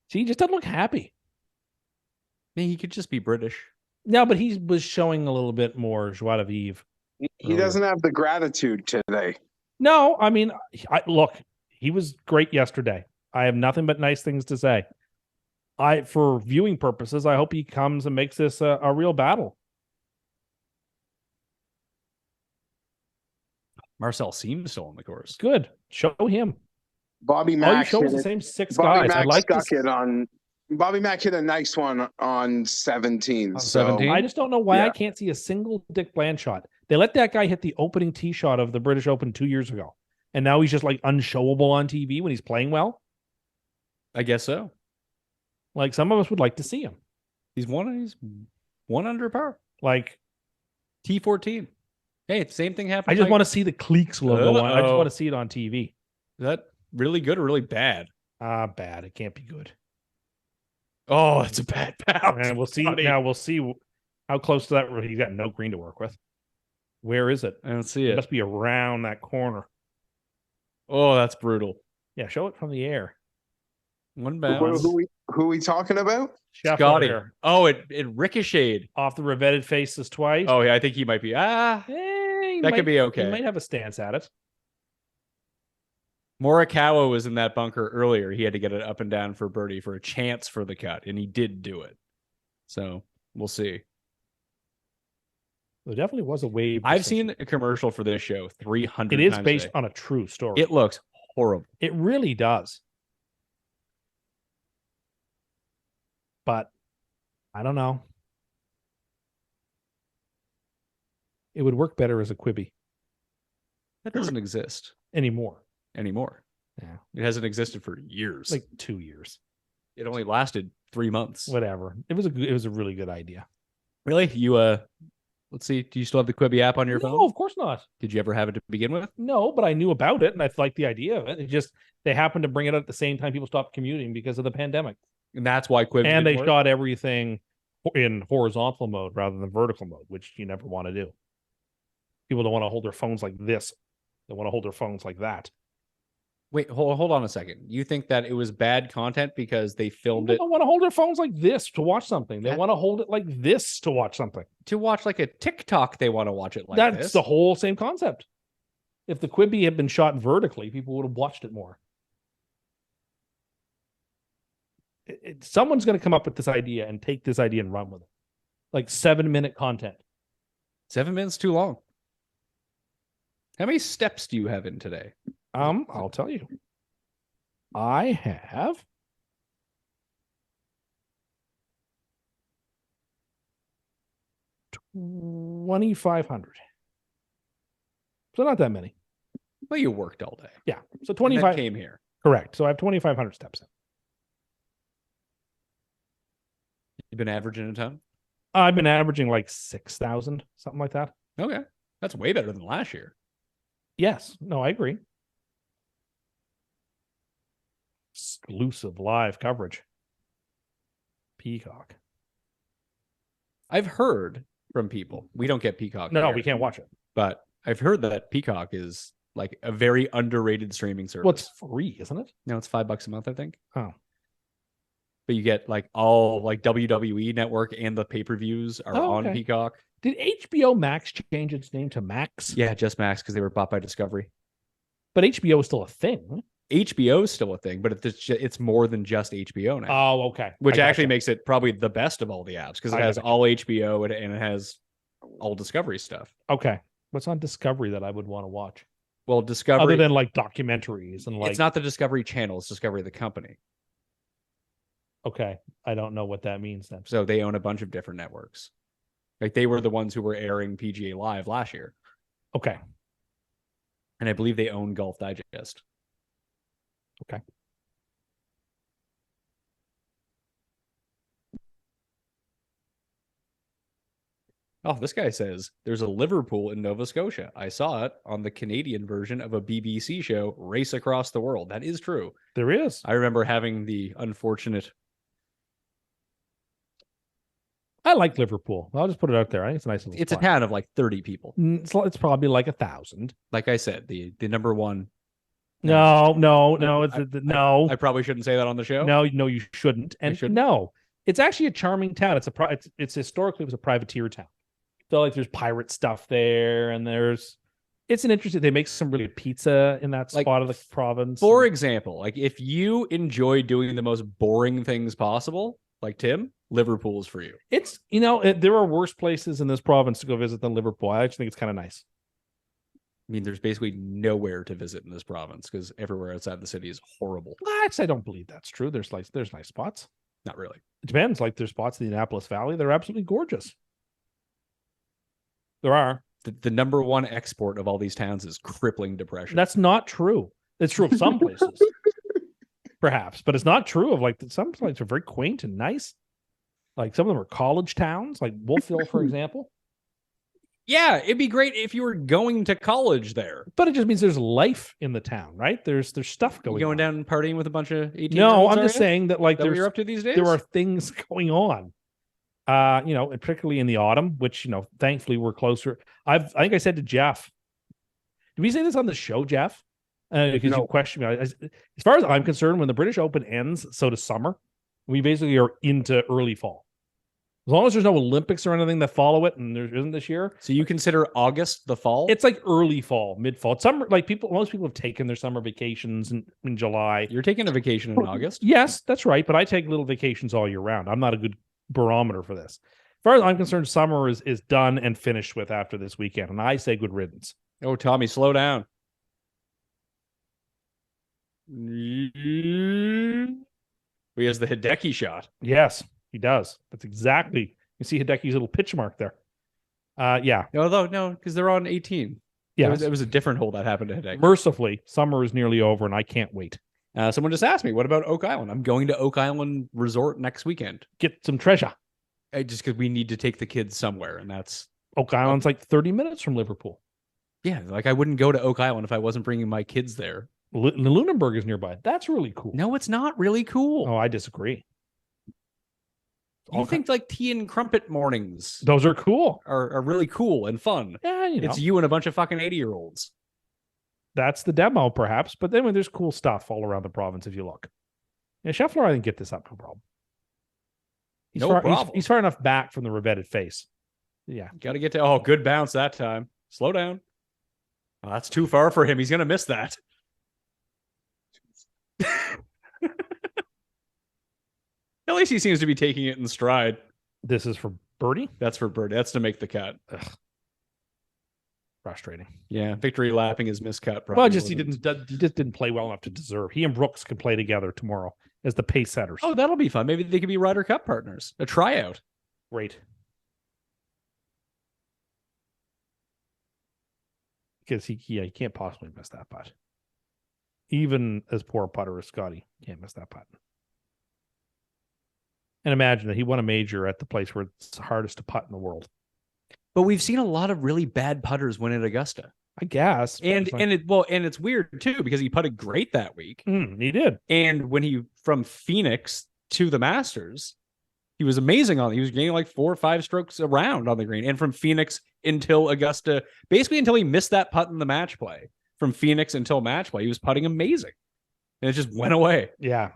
See, he just doesn't look happy. He could just be British. No, but he was showing a little bit more joie de vivre. He doesn't have the gratitude today. No, I mean, look, he was great yesterday. I have nothing but nice things to say. For viewing purposes, I hope he comes and makes this a real battle. Marcel Seam's still on the course. Good. Show him. Bobby All you Mack show hit is the it. same six Bobby guys. I Mack like stuck this. it on. Bobby Mack hit a nice one on 17. On so 17? I just don't know why Yeah. I can't see a single Dick Bland shot. They let that guy hit the opening tee shot of the British Open 2 years ago. And now he's just like unshowable on TV when he's playing well. I guess so. Like some of us would like to see him. He's one under par. Like T14. Hey, same thing happened. I just want to see the Cleeks logo on. I just Uh-oh. want to see it on TV. Is that really good or really bad? Bad. It can't be good. Oh, it's a bad bounce. And we'll see. buddy. Now we'll see how close to that. He's got no green to work with. Where is it? I don't see It it. must be around that corner. Oh, that's brutal. Yeah, show it from the air. One who, bounce. who we talking about? Scheffler Scotty. there. Oh, it ricocheted. Off the revetted faces twice. Oh, yeah, I think he might be. He That could be okay. He might have a stance at it. Morikawa was in that bunker earlier. He had to get it up and down for birdie for a chance for the cut, and he did do it. So we'll see. There definitely was a wave. I've seen a commercial for this show 300 It is times based today. on a true story. It looks horrible. It really does. But I don't know. It would work better as a Quibi That doesn't exist anymore. anymore. Yeah. It hasn't existed for years. Like 2 years. it only lasted 3 months. Whatever. It was a really good idea. Really? You let's see. Do you still have the Quibi app on your No, phone? of course not. Did you ever have it to begin with? No, but I knew about it and I liked the idea of it. It just they happened to bring it out at the same time people stopped commuting because of the pandemic. And that's why Quibi And they didn't work? shot everything in horizontal mode rather than vertical mode, which you never want to do. People don't want to hold their phones like this. They want to hold their phones like that. Wait, hold on a second. You think that it was bad content because they filmed People it don't want to hold their phones like this to watch something. They That- want to hold it like this to watch something. to watch like a TikTok? They want to watch it like That's this. the whole same concept. If the Quibi had been shot vertically, people would have watched it more. Someone's going to come up with this idea and take this idea and run with it. Like 7-minute content. 7 minutes too long. How many steps do you have in today? I'll tell you. I have 2,500. So not that many. Well, you worked all day. Yeah. So And then 25 came here. correct. So I have 2,500 steps in. You've been averaging a ton. I've been averaging like 6,000, something like that. Okay, that's way better than last year. Yes. No, I agree. Exclusive live coverage. Peacock. I've heard from people. We don't get Peacock. No, here, we can't watch it. But I've heard that Peacock is like a very underrated streaming service. Well, it's free, isn't it? No, it's $5 a month, I think. Oh. But you get like all like WWE Network and the pay-per-views are Oh, on okay. Peacock. Did HBO Max change its name to Max? Yeah, just Max because they were bought by Discovery. But HBO is still a thing. HBO is still a thing, but it's more than just HBO now. Oh, okay. Which I actually gotcha. makes it probably the best of all the apps because it I has gotcha. all HBO and it has all Discovery stuff. Okay. What's on Discovery that I would want to watch? Well, Discovery, Other than like documentaries and like it's not the Discovery Channel, it's Discovery the company. okay. I don't know what that means then. So they own a bunch of different networks. Like they were the ones who were airing PGA Live last year. Okay. And I believe they own Golf Digest. Okay. Oh, this guy says there's a Liverpool in Nova Scotia. I saw it on the Canadian version of a BBC show, Race Across the World. That is true. There is. I remember having the unfortunate. I like Liverpool. I'll just put it out there. I think it's a nice little It's a spot. town of like 30 people. It's probably like 1,000. Like I said, the number one. No. I probably shouldn't say that on the show. No, you shouldn't. And shouldn't? no, it's actually a charming town. It's historically it was a privateer town. So like there's pirate stuff there, and it's an interesting. They make some really good pizza in that Like, spot of the province. For example, like if you enjoy doing the most boring things possible, like Tim, Liverpool is for you. It's there are worse places in this province to go visit than Liverpool. I actually think it's kind of nice. mean, there's basically nowhere to visit in this province because everywhere outside the city is horrible. Actually, I don't believe that's true. There's nice spots. Not really. It depends. Like there's spots in the Annapolis Valley that are absolutely gorgeous. There are. The number one export of all these towns is crippling depression. That's not true. It's true of some places, perhaps, but it's not true of like some places are very quaint and nice. Like some of them are college towns, like Wolfville, for example. Yeah, it'd be great if you were going to college there. But it just means there's life in the town, right? There's stuff going on. You going down and partying with a bunch of 18-year-olds? No, I'm just saying that like what you're up to these days? There are things going on. And particularly in the autumn, which, thankfully we're closer. I think I said to Geoff, did we say this on the show, Geoff? Because you questioned me. As far as I'm concerned, when the British Open ends, so does summer. We basically are into early fall. As long as there's no Olympics or anything that follow it, and there isn't this year. So you consider August the fall? It's like early fall, mid-fall. Summer, like most people have taken their summer vacations in July. You're taking a vacation in August? Yes, that's right. But I take little vacations all year round. I'm not a good barometer for this. As far as I'm concerned, summer is done and finished with after this weekend. And I say good riddance. Oh, Tommy, slow down. He has the Hideki shot. Yes, he does. That's exactly. You see Hideki's little pitch mark there. Yeah. Although, no, because they're on 18. Yeah. It was a different hole that happened to Hideki. Mercifully, summer is nearly over, and I can't wait. Someone just asked me, what about Oak Island? I'm going to Oak Island Resort next weekend. Get some treasure. Just because we need to take the kids somewhere, and that's... Oak Island's like 30 minutes from Liverpool. Yeah, like I wouldn't go to Oak Island if I wasn't bringing my kids there. Lunenburg is nearby. That's really cool. No, it's not really cool. Oh, I disagree. You think like tea and crumpet mornings those are cool. Are really cool and fun. Yeah, it's you and a bunch of fucking 80-year-olds. That's the demo, perhaps. But then when there's cool stuff all around the province, if you look. Yeah, Scheffler, I think get this up, no problem. He's far enough back from the revetted face. Yeah. Got to get to good bounce that time. Slow down. Oh, that's too far for him. He's gonna miss that. At least he seems to be taking it in stride. This is for birdie? That's for birdie. That's to make the cut. Ugh. Frustrating. Yeah, victory lapping his miscut. Well, he just didn't play well enough to deserve. He and Brooks can play together tomorrow as the pace setters. Oh, that'll be fun. Maybe they could be Ryder Cup partners. A tryout. Great. Because he can't possibly miss that putt. Even as poor a putter as Scotty, can't miss that putt. And imagine that he won a major at the place where it's the hardest to putt in the world. But we've seen a lot of really bad putters win at Augusta. I guess. And it's weird too, because he putted great that week. He did. And when he from Phoenix to the Masters, he was amazing he was gaining like 4 or 5 strokes around on the green. And from Phoenix until Augusta, basically until he missed that putt in the match play. From Phoenix until match play, he was putting amazing. And it just went away. Yeah.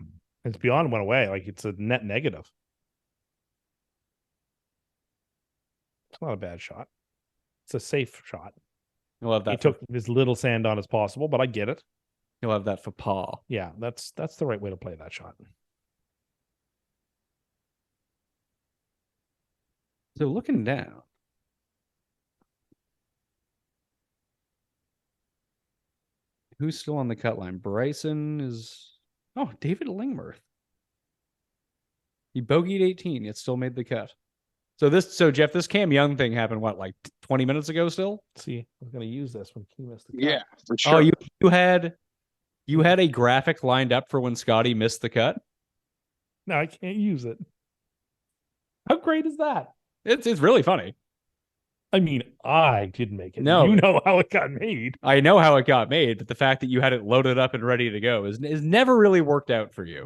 It's beyond went away. Like it's a net negative. It's not a bad shot. It's a safe shot. He'll have that. He took as little sand on as possible, but I get it. He'll have that for paw. Yeah, that's the right way to play that shot. So looking down. Who's still on the cut line? Bryson is... Oh, David Lingworth. He bogeyed 18, yet still made the cut. So Jeff, this Cam Young thing happened, what, like 20 minutes ago still? See, I was going to use this when he missed the cut. Yeah, for sure. Oh, you had a graphic lined up for when Scotty missed the cut? No, I can't use it. How great is that? It's really funny. I mean, I didn't make it. No. You know how it got made. I know how it got made, but the fact that you had it loaded up and ready to go is never really worked out for you.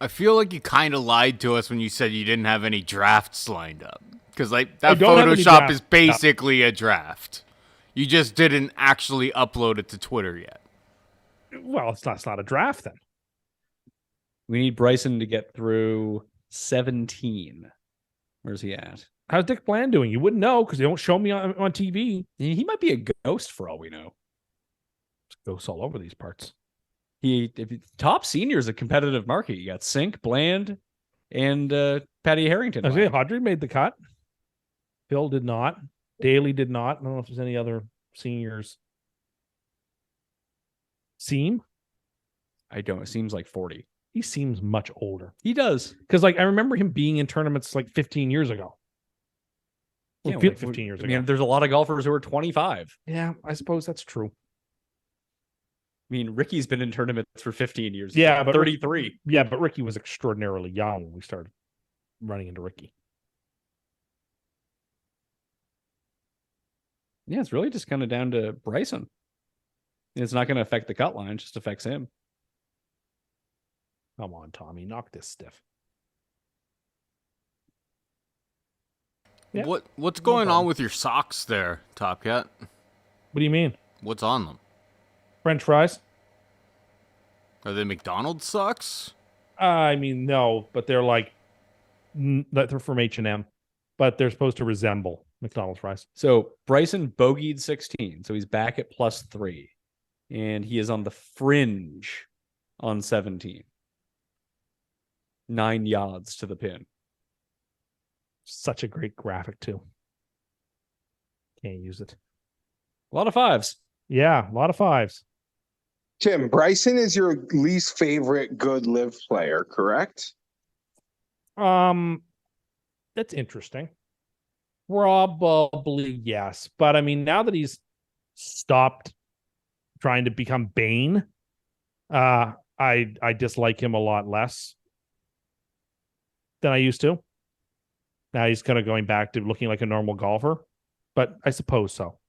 I feel like you kind of lied to us when you said you didn't have any drafts lined up. Because like that Photoshop is basically a draft. You just didn't actually upload it to Twitter yet. Well, it's not a draft then. We need Bryson to get through 17. Where's he at? How's Dick Bland doing? You wouldn't know because they don't show me on TV. He might be a ghost for all we know. Ghosts all over these parts. Top senior is a competitive market. You got Sink, Bland, and Patty Harrington. I was saying Audrey made the cut. Phil did not. Daly did not. I don't know if there's any other seniors Seem? I don't. It seems like 40. He seems much older. He does. Because like I remember him being in tournaments like 15 years ago. Yeah, Well, 15 years ago. I mean, there's a lot of golfers who are 25. Yeah, I suppose that's true. I mean, Ricky's been in tournaments for 15 years. Yeah, but 33. Yeah, but Ricky was extraordinarily young when we started running into Ricky. Yeah, it's really just kind of down to Bryson. It's not going to affect the cut line; it just affects him. Come on, Tommy, knock this stiff. Yeah. What's going on with your socks there, Top Cat? What do you mean? What's on them? French fries? Are they McDonald's socks? I mean, no, but they're like they're from H&M, but they're supposed to resemble McDonald's fries. So Bryson bogeyed 16, so he's back at +3, and he is on the fringe on 17. 9 yards to the pin. Such a great graphic too. Can't use it. A lot of fives. Yeah, a lot of fives. Tim, Bryson is your least favorite good live player, correct? That's interesting. Probably yes, but I mean, now that he's stopped trying to become Bane, I dislike him a lot less than I used to. Now he's kind of going back to looking like a normal golfer, but I suppose so.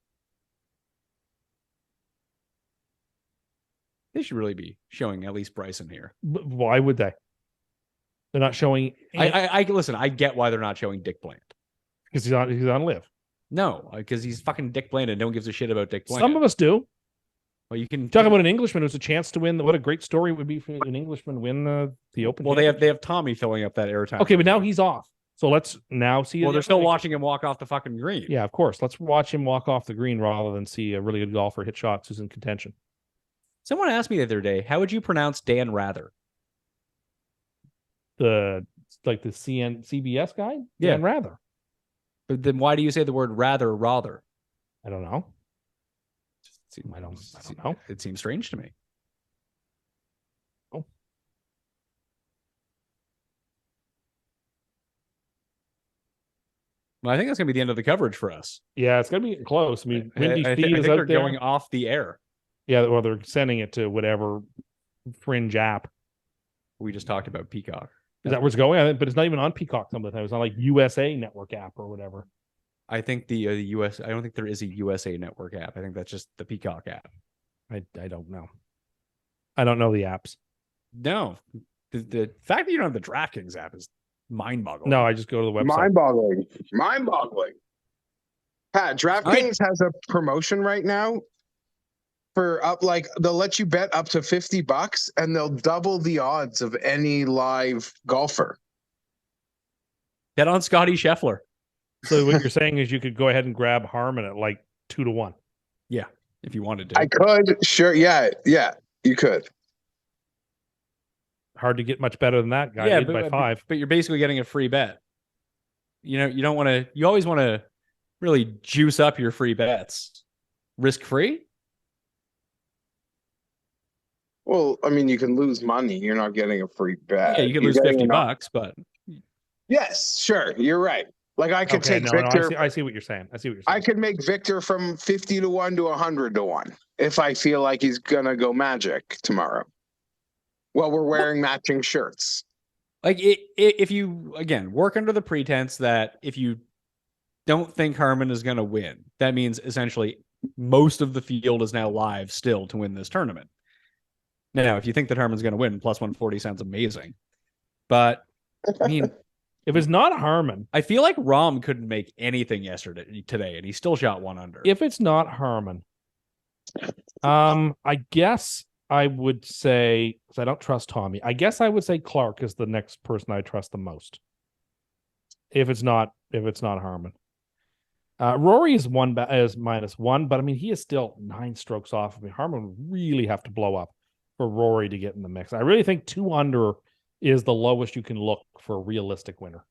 They should really be showing at least Bryson here. Why would they? They're not showing. I listen. I get why they're not showing Dick Bland. Because he's on live. No, because he's fucking Dick Bland and no one gives a shit about Dick Bland. Some of us do. Well, you can talk about an Englishman who's a chance to win. What a great story it would be for an Englishman win the Open. Well, they have Tommy filling up that airtime. Okay, but now he's off. So let's now see. Well, they're still watching him walk off the fucking green. Yeah, of course. Let's watch him walk off the green rather than see a really good golfer hit shots who's in contention. Someone asked me the other day, how would you pronounce Dan Rather? The CBS guy? Yeah. Dan Rather. But then why do you say the word rather? I don't know. I don't know. It seems strange to me. Oh. Well, I think that's going to be the end of the coverage for us. Yeah, it's going to be close. I mean, Windy I Steve think is they're out there. going off the air. Yeah, well, they're sending it to whatever fringe app. We just talked about Peacock. Is that where it's going? But it's not even on Peacock some of the time. It's on like USA Network app or whatever. I think the US. I don't think there is a USA Network app. I think that's just the Peacock app. I don't know. I don't know the apps. No, the fact that you don't have the DraftKings app is mind-boggling. No, I just go to the website. Mind-boggling. Pat, DraftKings has a promotion right now for they'll let you bet up to $50 and they'll double the odds of any live golfer. Bet on Scotty Scheffler. So what you're saying is you could go ahead and grab Harmon at like 2-1. Yeah, if you wanted to. I could, sure. Yeah, you could. Hard to get much better than that guy. By 5. But you're basically getting a free bet. You know, you don't want to. You always want to really juice up your free bets. Risk free. Well, I mean, you can lose money. You're not getting a free bet. Yeah, you can lose $50, but yes, sure, you're right. Like I could take Victor. I see what you're saying. I could make Victor from 50 to 1 to 100 to 1 if I feel like he's gonna go magic tomorrow. Well, we're wearing matching shirts. Like if you again work under the pretense that if you don't think Harmon is going to win, that means essentially most of the field is now live still to win this tournament. Now, if you think that Harmon's going to win, plus 140 sounds amazing. But I mean, if it's not Harmon, I feel like Rahm couldn't make anything today, and he still shot 1 under. If it's not Harmon, I guess I would say, because I don't trust Tommy, I guess I would say Clark is the next person I trust the most. If it's not Harmon. Rory is -1, but I mean he is still 9 strokes off. I mean Harmon would really have to blow up for Rory to get in the mix. I really think 2 under is the lowest you can look for a realistic winner.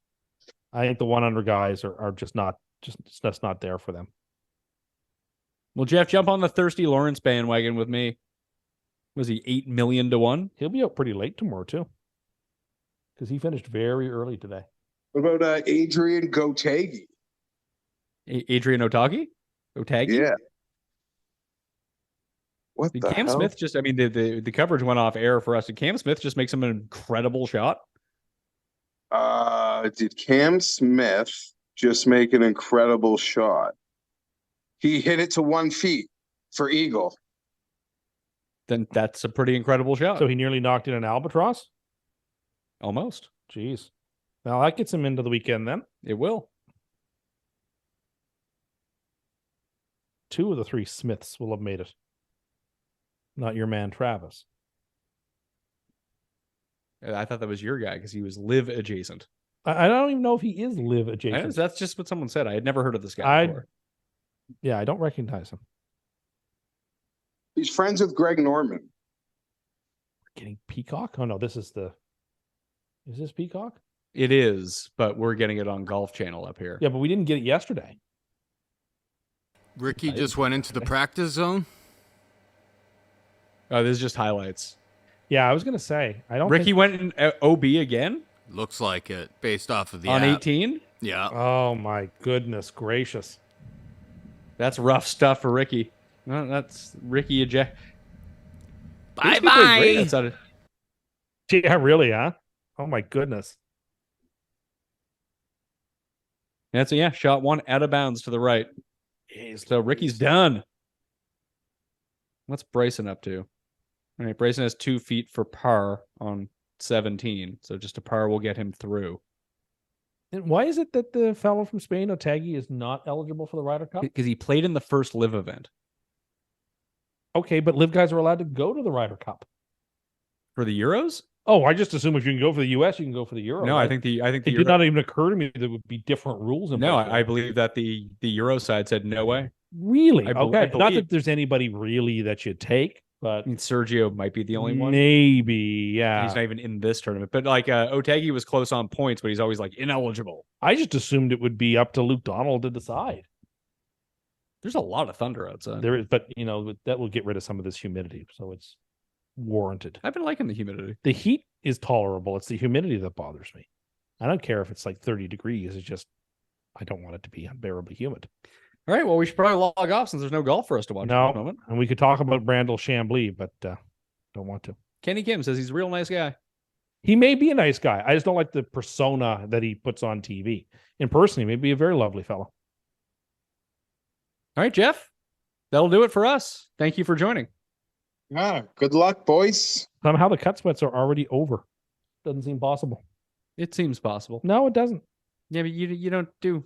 I think the 1 under guys are just that's not there for them. Well, Geoff, jump on the Thirsty Lawrence bandwagon with me. Was he 8 million to 1? He'll be out pretty late tomorrow too, because he finished very early today. What about Adrian Gotegi? Adrian Otagi? Yeah. What Did the Cam hell? Smith just, I mean, the coverage went off air for us. Did Cam Smith just make some incredible shot? Did Cam Smith just make an incredible shot? He hit it to 1 feet for eagle. Then that's a pretty incredible shot. So he nearly knocked in an albatross. Almost. Jeez. Now that gets him into the weekend then. It will. 2 of the 3 Smiths will have made it. Not your man, Travis. I thought that was your guy because he was live adjacent. I don't even know if he is live adjacent. That's just what someone said. I had never heard of this guy before. Yeah, I don't recognize him. He's friends with Greg Norman. We're getting Peacock? Oh, no, this is the... Is this Peacock? It is, but we're getting it on Golf Channel up here. Yeah, but we didn't get it yesterday. Ricky just went into the practice zone. Oh, this is just highlights. Yeah, I was going to say. I don't Ricky think... went in OB again? Looks like it, based off of the On app. 18? Yeah. Oh, my goodness gracious. That's rough stuff for Ricky. No, that's Ricky eject. Bye-bye. Yeah, really, huh? Oh, my goodness. That's shot 1 out of bounds to the right. So Ricky's done. What's Bryson up to? All right, Bryson has 2 feet for par on 17. So just a par will get him through. And why is it that the fellow from Spain, Otegi, is not eligible for the Ryder Cup? Because he played in the first live event. Okay, but live guys are allowed to go to the Ryder Cup. For the Euros? Oh, I just assume if you can go for the U.S., you can go for the Euro. No, right? I think the it did not even occur to me there would be different rules. No, I believe that the Euro side said no way. Really? I okay. Not believe. that there's anybody really that should take, but I mean, Sergio might be the only one. Maybe, yeah. He's not even in this tournament. But like Otegi was close on points, but he's always like ineligible. I just assumed it would be up to Luke Donald to decide. There's a lot of thunder outside. There is, but that will get rid of some of this humidity, so it's warranted. I've been liking the humidity. The heat is tolerable. It's the humidity that bothers me. I don't care if it's like 30 degrees. It's just I don't want it to be unbearably humid. All right, well, we should probably log off since there's no golf for us to watch at the No, moment. and we could talk about Brandel Chambly, but don't want to. Kenny Kim says he's a real nice guy. He may be a nice guy. I just don't like the persona that he puts on TV. In person, he may be a very lovely fellow. All right, Geoff, that'll do it for us. Thank you for joining. Yeah, good luck, boys. Somehow the cut sweats are already over. Doesn't seem possible. It seems possible. No, it doesn't. Yeah, but you don't do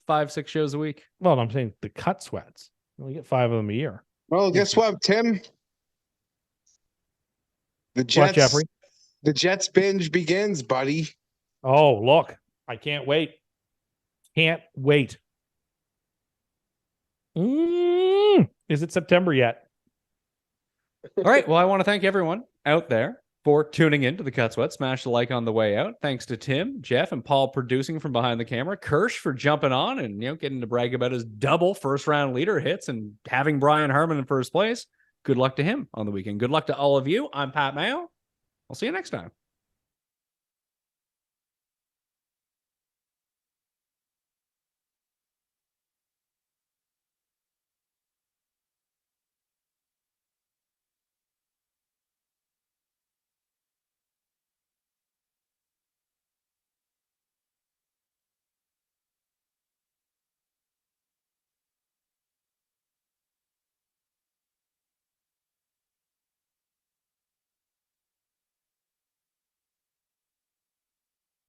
5-6 shows a week. Well, I'm saying the cut sweats. We get 5 of them a year. Well, guess what, Tim? The What, Jets. Jeffrey? The Jets binge begins, buddy. Oh, look. I can't wait. Can't wait. Is it September yet? All right. Well, I want to thank everyone out there for tuning in to the Cut Sweat. Smash the like on the way out. Thanks to Tim, Geoff, and Paul producing from behind the camera. Kirsch for jumping on and getting to brag about his double first round leader hits and having Brian Harman in first place. Good luck to him on the weekend. Good luck to all of you. I'm Pat Mayo. I'll see you next time.